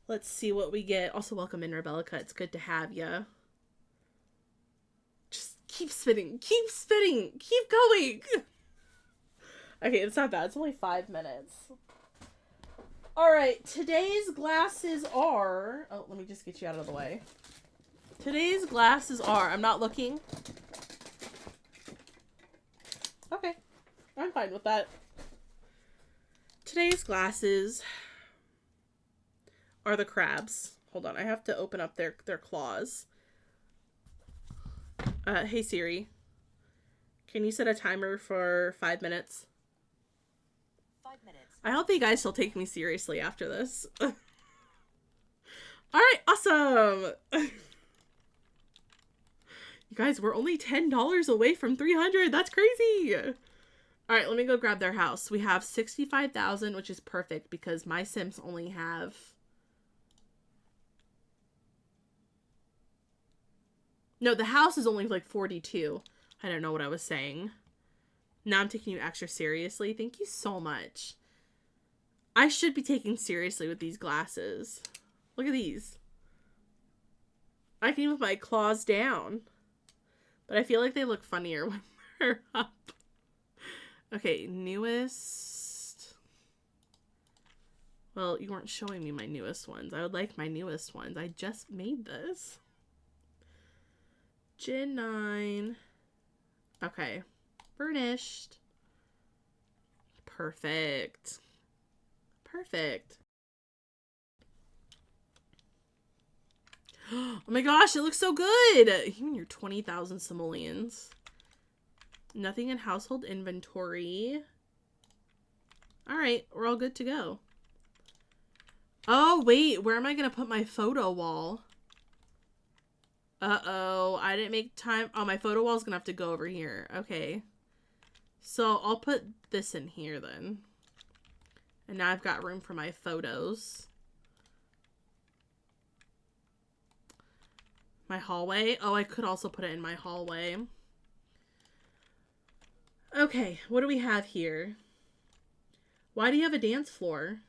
Let's see what we get. Also, welcome in, Rebellica. It's good to have you. Just keep spinning. Keep spinning. Keep going. Okay, it's not bad. It's only 5 minutes. All right, today's glasses are... Oh, let me just get you out of the way. Today's glasses are... I'm not looking. Okay, I'm fine with that. Today's glasses are the crabs. Hold on, I have to open up their claws. Hey Siri, can you set a timer for 5 minutes? 5 minutes. I hope you guys still take me seriously after this. All right, awesome. You guys, we're only $10 away from 300. That's crazy. All right, let me go grab their house. We have 65,000, which is perfect because my Sims only have... No, the house is only like 42. I don't know what I was saying. Now I'm taking you extra seriously. Thank you so much. I should be taken seriously with these glasses. Look at these. I can even put my claws down. But I feel like they look funnier when they're up. Okay, newest. Well, you weren't showing me my newest ones. I would like my newest ones. I just made this. Gen 9. Okay. Burnished. Perfect. Perfect. Oh my gosh, it looks so good! Even your 20,000 simoleons. Nothing in household inventory. Alright, we're all good to go. Oh, wait, where am I going to put my photo wall? Uh-oh, I didn't make time. Oh, my photo wall is going to have to go over here. Okay. So I'll put this in here then. And now I've got room for my photos. My hallway. Oh, I could also put it in my hallway. Okay, what do we have here? Why do you have a dance floor?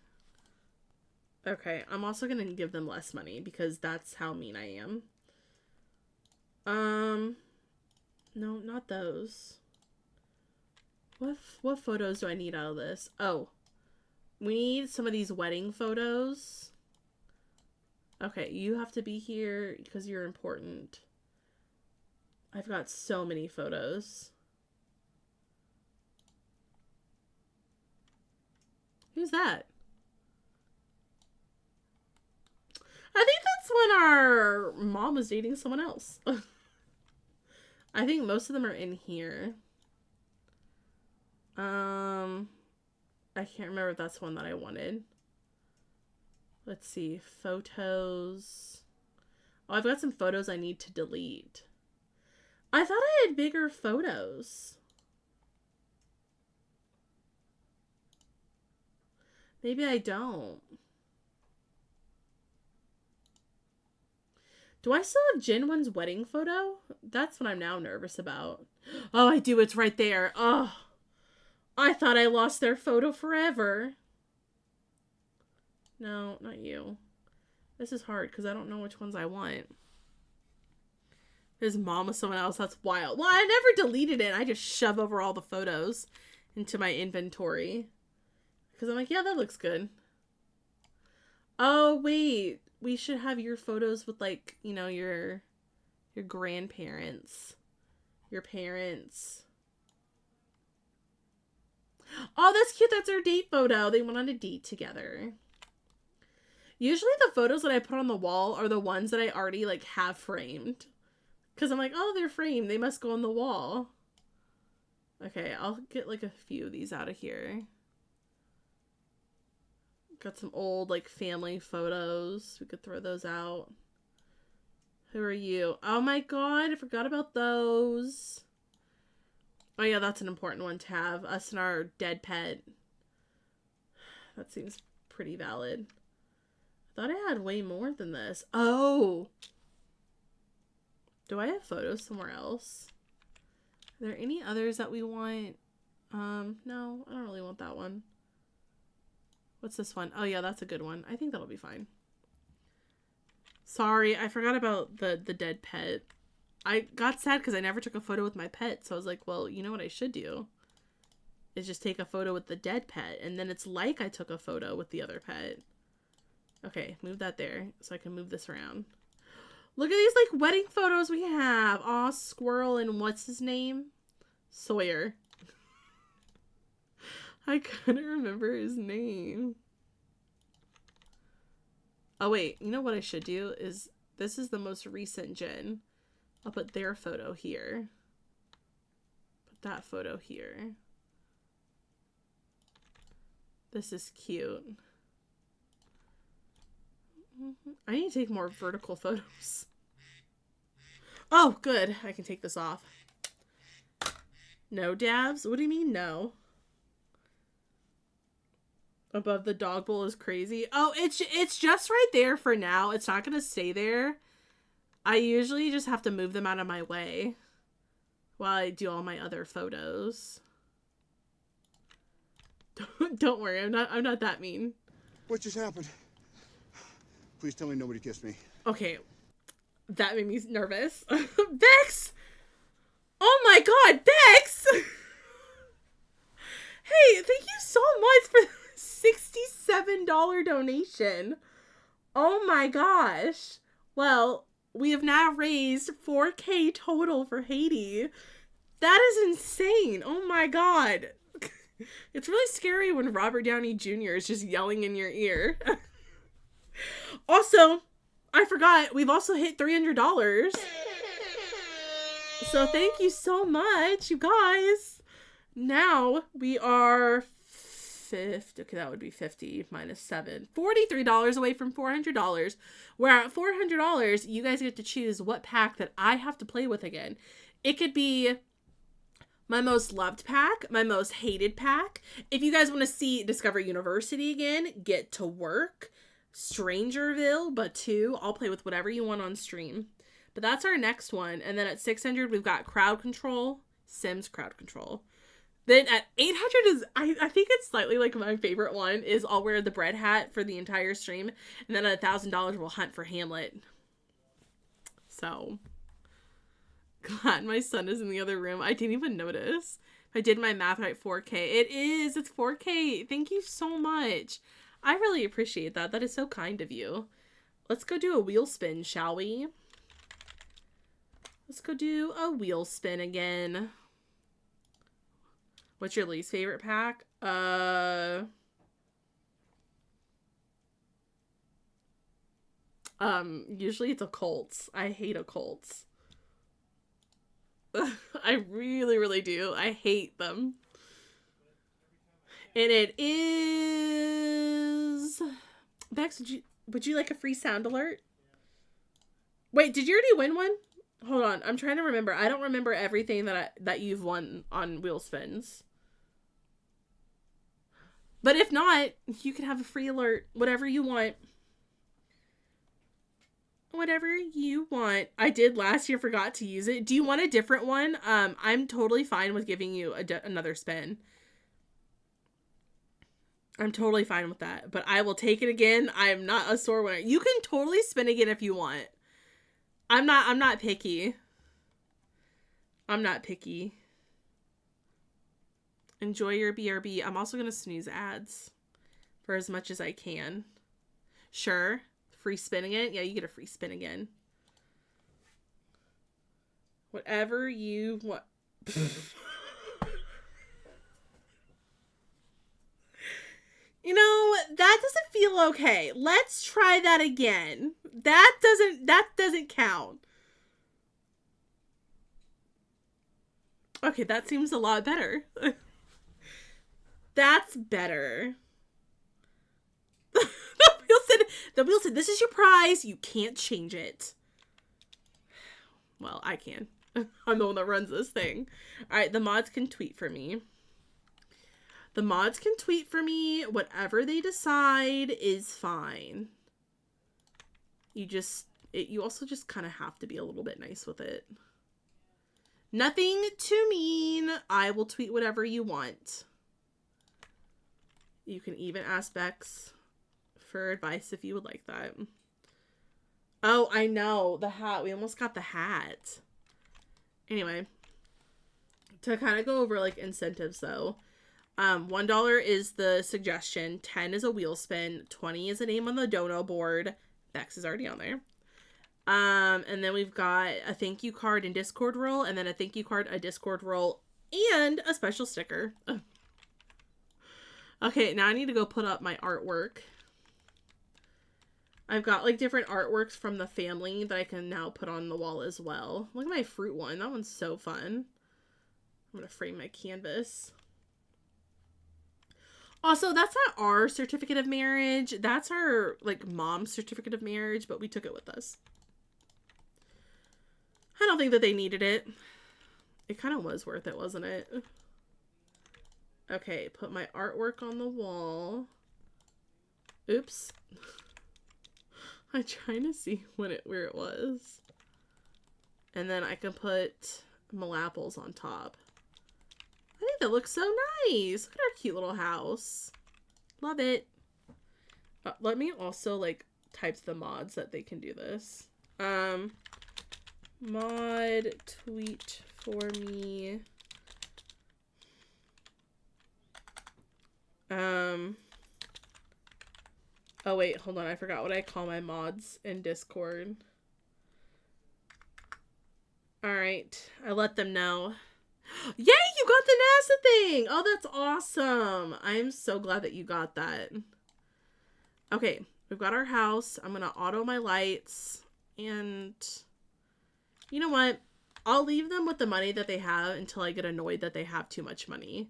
Okay, I'm also going to give them less money because that's how mean I am. No, not those. What photos do I need out of this? Oh, we need some of these wedding photos. Okay, you have to be here because you're important. I've got so many photos. Who's that? I think that's when our mom was dating someone else. I think most of them are in here. I can't remember if that's one that I wanted. Let's see. Photos. Oh, I've got some photos I need to delete. I thought I had bigger photos. Maybe I don't. Do I still have Jin 1's wedding photo? That's what I'm now nervous about. Oh, I do. It's right there. Oh, I thought I lost their photo forever. No, not you. This is hard because I don't know which ones I want. His mom with someone else. That's wild. Well, I never deleted it. I just shove over all the photos into my inventory. Because I'm like, yeah, that looks good. Oh, wait. We should have your photos with, like, you know, your grandparents. Your parents. Oh, that's cute. That's our date photo. They went on a date together. Usually the photos that I put on the wall are the ones that I already, like, have framed. Because I'm like, oh, they're framed. They must go on the wall. Okay, I'll get, like, a few of these out of here. Got some old, like, family photos. We could throw those out. Who are you? Oh, my God. I forgot about those. Oh, yeah, that's an important one to have. Us and our dead pet. That seems pretty valid. I thought I had way more than this. Oh! Do I have photos somewhere else? Are there any others that we want? No, I don't really want that one. What's this one? Oh, yeah, that's a good one. I think that'll be fine. Sorry, I forgot about the dead pet. I got sad because I never took a photo with my pet. So I was like, well, you know what I should do? Is just take a photo with the dead pet. And then it's like I took a photo with the other pet. Okay, move that there so I can move this around. Look at these, like, wedding photos we have. Aw, Squirrel and what's his name? Sawyer. I couldn't remember his name. Oh, wait. You know what I should do is... This is the most recent gen. I'll put their photo here. Put that photo here. This is cute. I need to take more vertical photos. Oh, good. I can take this off. No dabs? What do you mean no? Above the dog bowl is crazy. Oh, it's just right there for now. It's not going to stay there. I usually just have to move them out of my way while I do all my other photos. Don't worry, I'm not that mean. What just happened? Please tell me nobody kissed me. Okay. That made me nervous. Bex! Oh my god, Bex! Hey, thank you so much for the $67 donation. Oh my gosh. Well, we have now raised $4K total for Haiti. That is insane. Oh my god. It's really scary when Robert Downey Jr. is just yelling in your ear. Also, I forgot, we've also hit $300. So thank you so much, you guys. Now we are 50. Okay, that would be 50 minus 7. $43 away from $400. Where at $400, you guys get to choose what pack that I have to play with again. It could be my most loved pack, my most hated pack. If you guys want to see Discover University again, Get to Work, Strangerville, but 2, I'll play with whatever you want on stream. But that's our next one. And then at 600, we've got Crowd Control, Sims Crowd Control. Then at 800 is, I think it's slightly like my favorite one, is I'll wear the bread hat for the entire stream. And then at $1,000, we'll hunt for Hamlet. So, glad my son is in the other room. I didn't even notice. If I did my math right, 4K. It is. It's 4K. Thank you so much. I really appreciate that. That is so kind of you. Let's go do a wheel spin, shall we? Let's go do a wheel spin again. What's your least favorite pack? Usually it's occults. I hate occults. I really, really do. I hate them. And it is... Bex, would you like a free sound alert? Wait, did you already win one? Hold on, I'm trying to remember. I don't remember everything that you've won on wheel spins. But if not, you can have a free alert. Whatever you want. Whatever you want. I did last year, forgot to use it. Do you want a different one? I'm totally fine with giving you another spin. I'm totally fine with that. But I will take it again. I am not a sore winner. You can totally spin again if you want. I'm not picky. I'm not picky. Enjoy your BRB. I'm also going to snooze ads for as much as I can. Sure. Free spinning it. Yeah, you get a free spin again. Whatever you want. You know, that doesn't feel okay. Let's try that again. That doesn't count. Okay, that seems a lot better. That's better. The wheel said, this is your prize. You can't change it. Well, I can. I'm the one that runs this thing. All right, the mods can tweet for me. The mods can tweet for me. Whatever they decide is fine. You also just kind of have to be a little bit nice with it. Nothing too mean. I will tweet whatever you want. You can even ask Bex for advice if you would like that. Oh, I know. The hat. We almost got the hat. Anyway. To kind of go over like incentives though. $1 is the suggestion. 10 is a wheel spin. 20 is a name on the dono board. Bex is already on there. And then we've got a thank you card and Discord roll. And then a thank you card, a Discord roll, and a special sticker. Okay, now I need to go put up my artwork. I've got like different artworks from the family that I can now put on the wall as well. Look at my fruit one. That one's so fun. I'm going to frame my canvas. Also, that's not our certificate of marriage. That's our, like, mom's certificate of marriage, but we took it with us. I don't think that they needed it. It kind of was worth it, wasn't it? Okay, put my artwork on the wall. Oops. I'm trying to see where it was. And then I can put malapples on top. I think that looks so nice. Look at our cute little house. Love it. Let me also, like, type the mods that they can do this. Mod tweet for me. Oh wait, hold on. I forgot what I call my mods in Discord. Alright, I let them know. Yay, you got the NASA thing! Oh, that's awesome. I'm so glad that you got that. Okay, we've got our house. I'm gonna auto my lights. And you know what? I'll leave them with the money that they have until I get annoyed that they have too much money.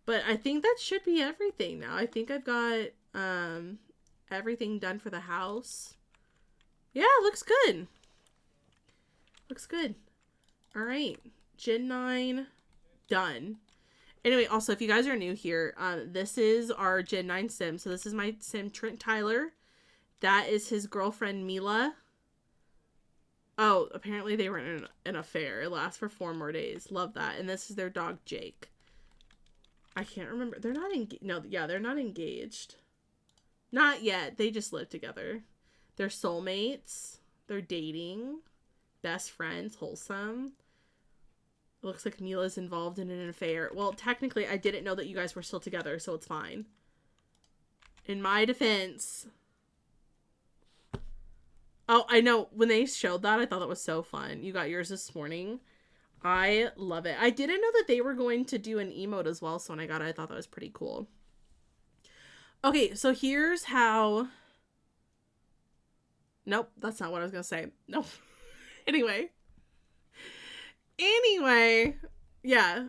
But I think that should be everything now. I think I've got everything done for the house. Yeah, looks good. Looks good. All right. Gen 9 done. Anyway, also, if you guys are new here, this is our Gen 9 sim. So this is my sim, Trent Tyler. That is his girlfriend, Mila. Oh, apparently they were in an affair. It lasts for 4 more days. Love that. And this is their dog, Jake. I can't remember. They're not engaged. No, yeah, they're not engaged. Not yet. They just live together. They're soulmates. They're dating. Best friends. Wholesome. It looks like Mila's involved in an affair. Well, technically, I didn't know that you guys were still together, so it's fine. In my defense. Oh, I know. When they showed that, I thought that was so fun. You got yours this morning. I love it. I didn't know that they were going to do an emote as well, so when I got it, I thought that was pretty cool. Okay, so here's how... Nope, that's not what I was going to say. Nope. Anyway, yeah,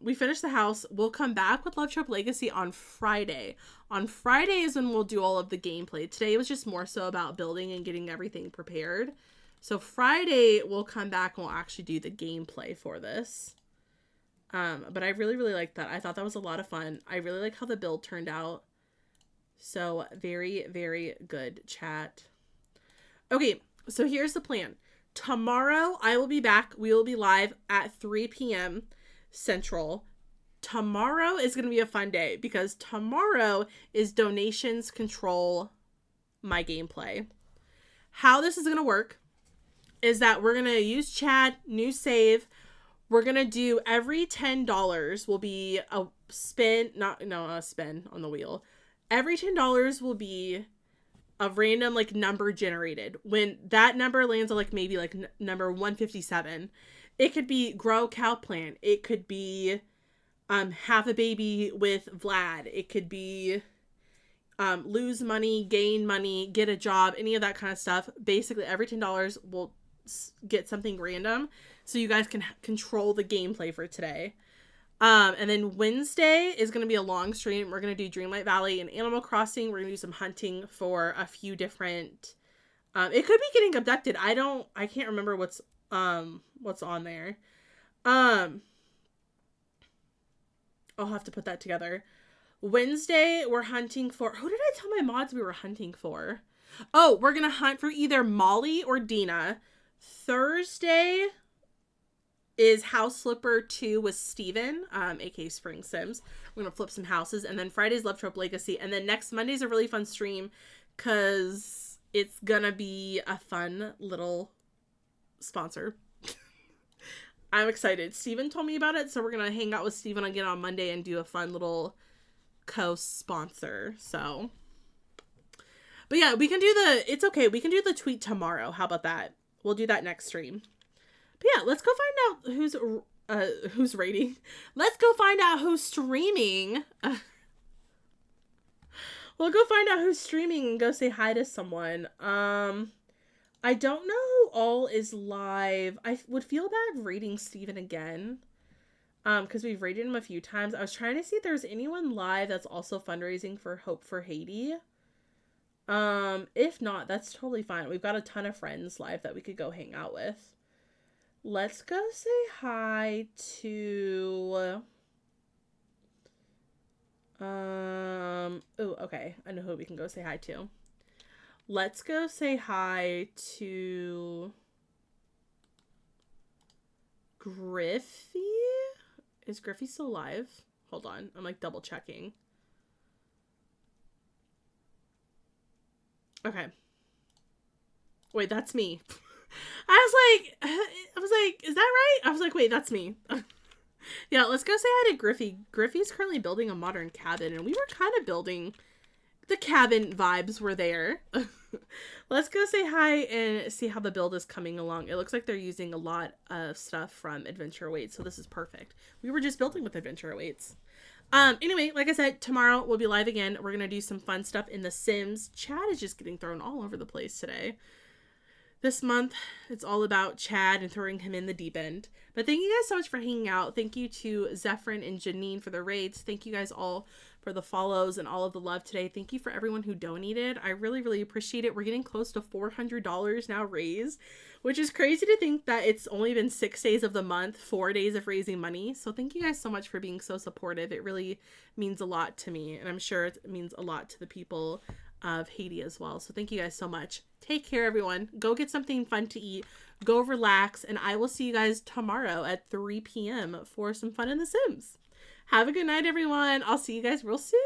we finished the house. We'll come back with Love Trip Legacy on Friday. On Friday is when we'll do all of the gameplay. Today was just more so about building and getting everything prepared. So Friday we'll come back and we'll actually do the gameplay for this. But I really, really liked that. I thought that was a lot of fun. I really like how the build turned out. So very, very good, chat. Okay, so here's the plan. Tomorrow, I will be back. We will be live at 3 p.m. Central. Tomorrow is going to be a fun day because tomorrow is donations control my gameplay. How this is going to work is that we're going to use chat, new save. We're going to do every $10 will be a spin, a spin on the wheel. Every $10 will be a random like number generated. When that number lands on like maybe like number 157, it could be grow cow plant. It could be have a baby with Vlad. It could be lose money, gain money, get a job, any of that kind of stuff. Basically, every $10 will get something random so you guys can control the gameplay for today. And then Wednesday is going to be a long stream. We're going to do Dreamlight Valley and Animal Crossing. We're going to do some hunting for a few different, it could be getting abducted. I can't remember what's on there. I'll have to put that together. Wednesday, we're hunting for, who did I tell my mods we were hunting for? Oh, we're going to hunt for either Molly or Dina. Thursday is House Flipper 2 with Steven, aka Spring Sims. We're going to flip some houses. And then Friday's Love Trope Legacy. And then next Monday's a really fun stream because it's going to be a fun little sponsor. I'm excited. Steven told me about it, so we're going to hang out with Steven again on Monday and do a fun little co-sponsor. So, but yeah, we can do it's okay. We can do the tweet tomorrow. How about that? We'll do that next stream. But yeah, let's go find out who's rating. Let's go find out who's streaming. We'll go find out who's streaming and go say hi to someone. I don't know who all is live. I would feel bad rating Steven again. because we've rated him a few times. I was trying to see if there's anyone live that's also fundraising for Hope for Haiti. If not, that's totally fine. We've got a ton of friends live that we could go hang out with. Let's go say hi to... oh, okay. I know who we can go say hi to. Let's go say hi to... Griffey? Is Griffey still alive? Hold on. I'm like double checking. Okay. Wait, that's me. I was like, is that right? I was like, wait, that's me. Yeah, let's go say hi to Griffey. Griffey's currently building a modern cabin, and we were kind of building... The cabin vibes were there. Let's go say hi and see how the build is coming along. It looks like they're using a lot of stuff from Adventure Awaits, so this is perfect. We were just building with Adventure Awaits. Anyway, like I said, tomorrow we'll be live again. We're going to do some fun stuff in The Sims. Chad is just getting thrown all over the place today. This month, it's all about Chad and throwing him in the deep end. But thank you guys so much for hanging out. Thank you to Zephyrin and Janine for the raids. Thank you guys all for the follows and all of the love today. Thank you for everyone who donated. I really, really appreciate it. We're getting close to $400 now raised, which is crazy to think that it's only been 6 days of the month, 4 days of raising money. So thank you guys so much for being so supportive. It really means a lot to me, and I'm sure it means a lot to the people of Haiti as well. So thank you guys so much. Take care, everyone. Go get something fun to eat. Go relax, and I will see you guys tomorrow at 3 p.m. for some fun in The Sims. Have a good night, everyone. I'll see you guys real soon.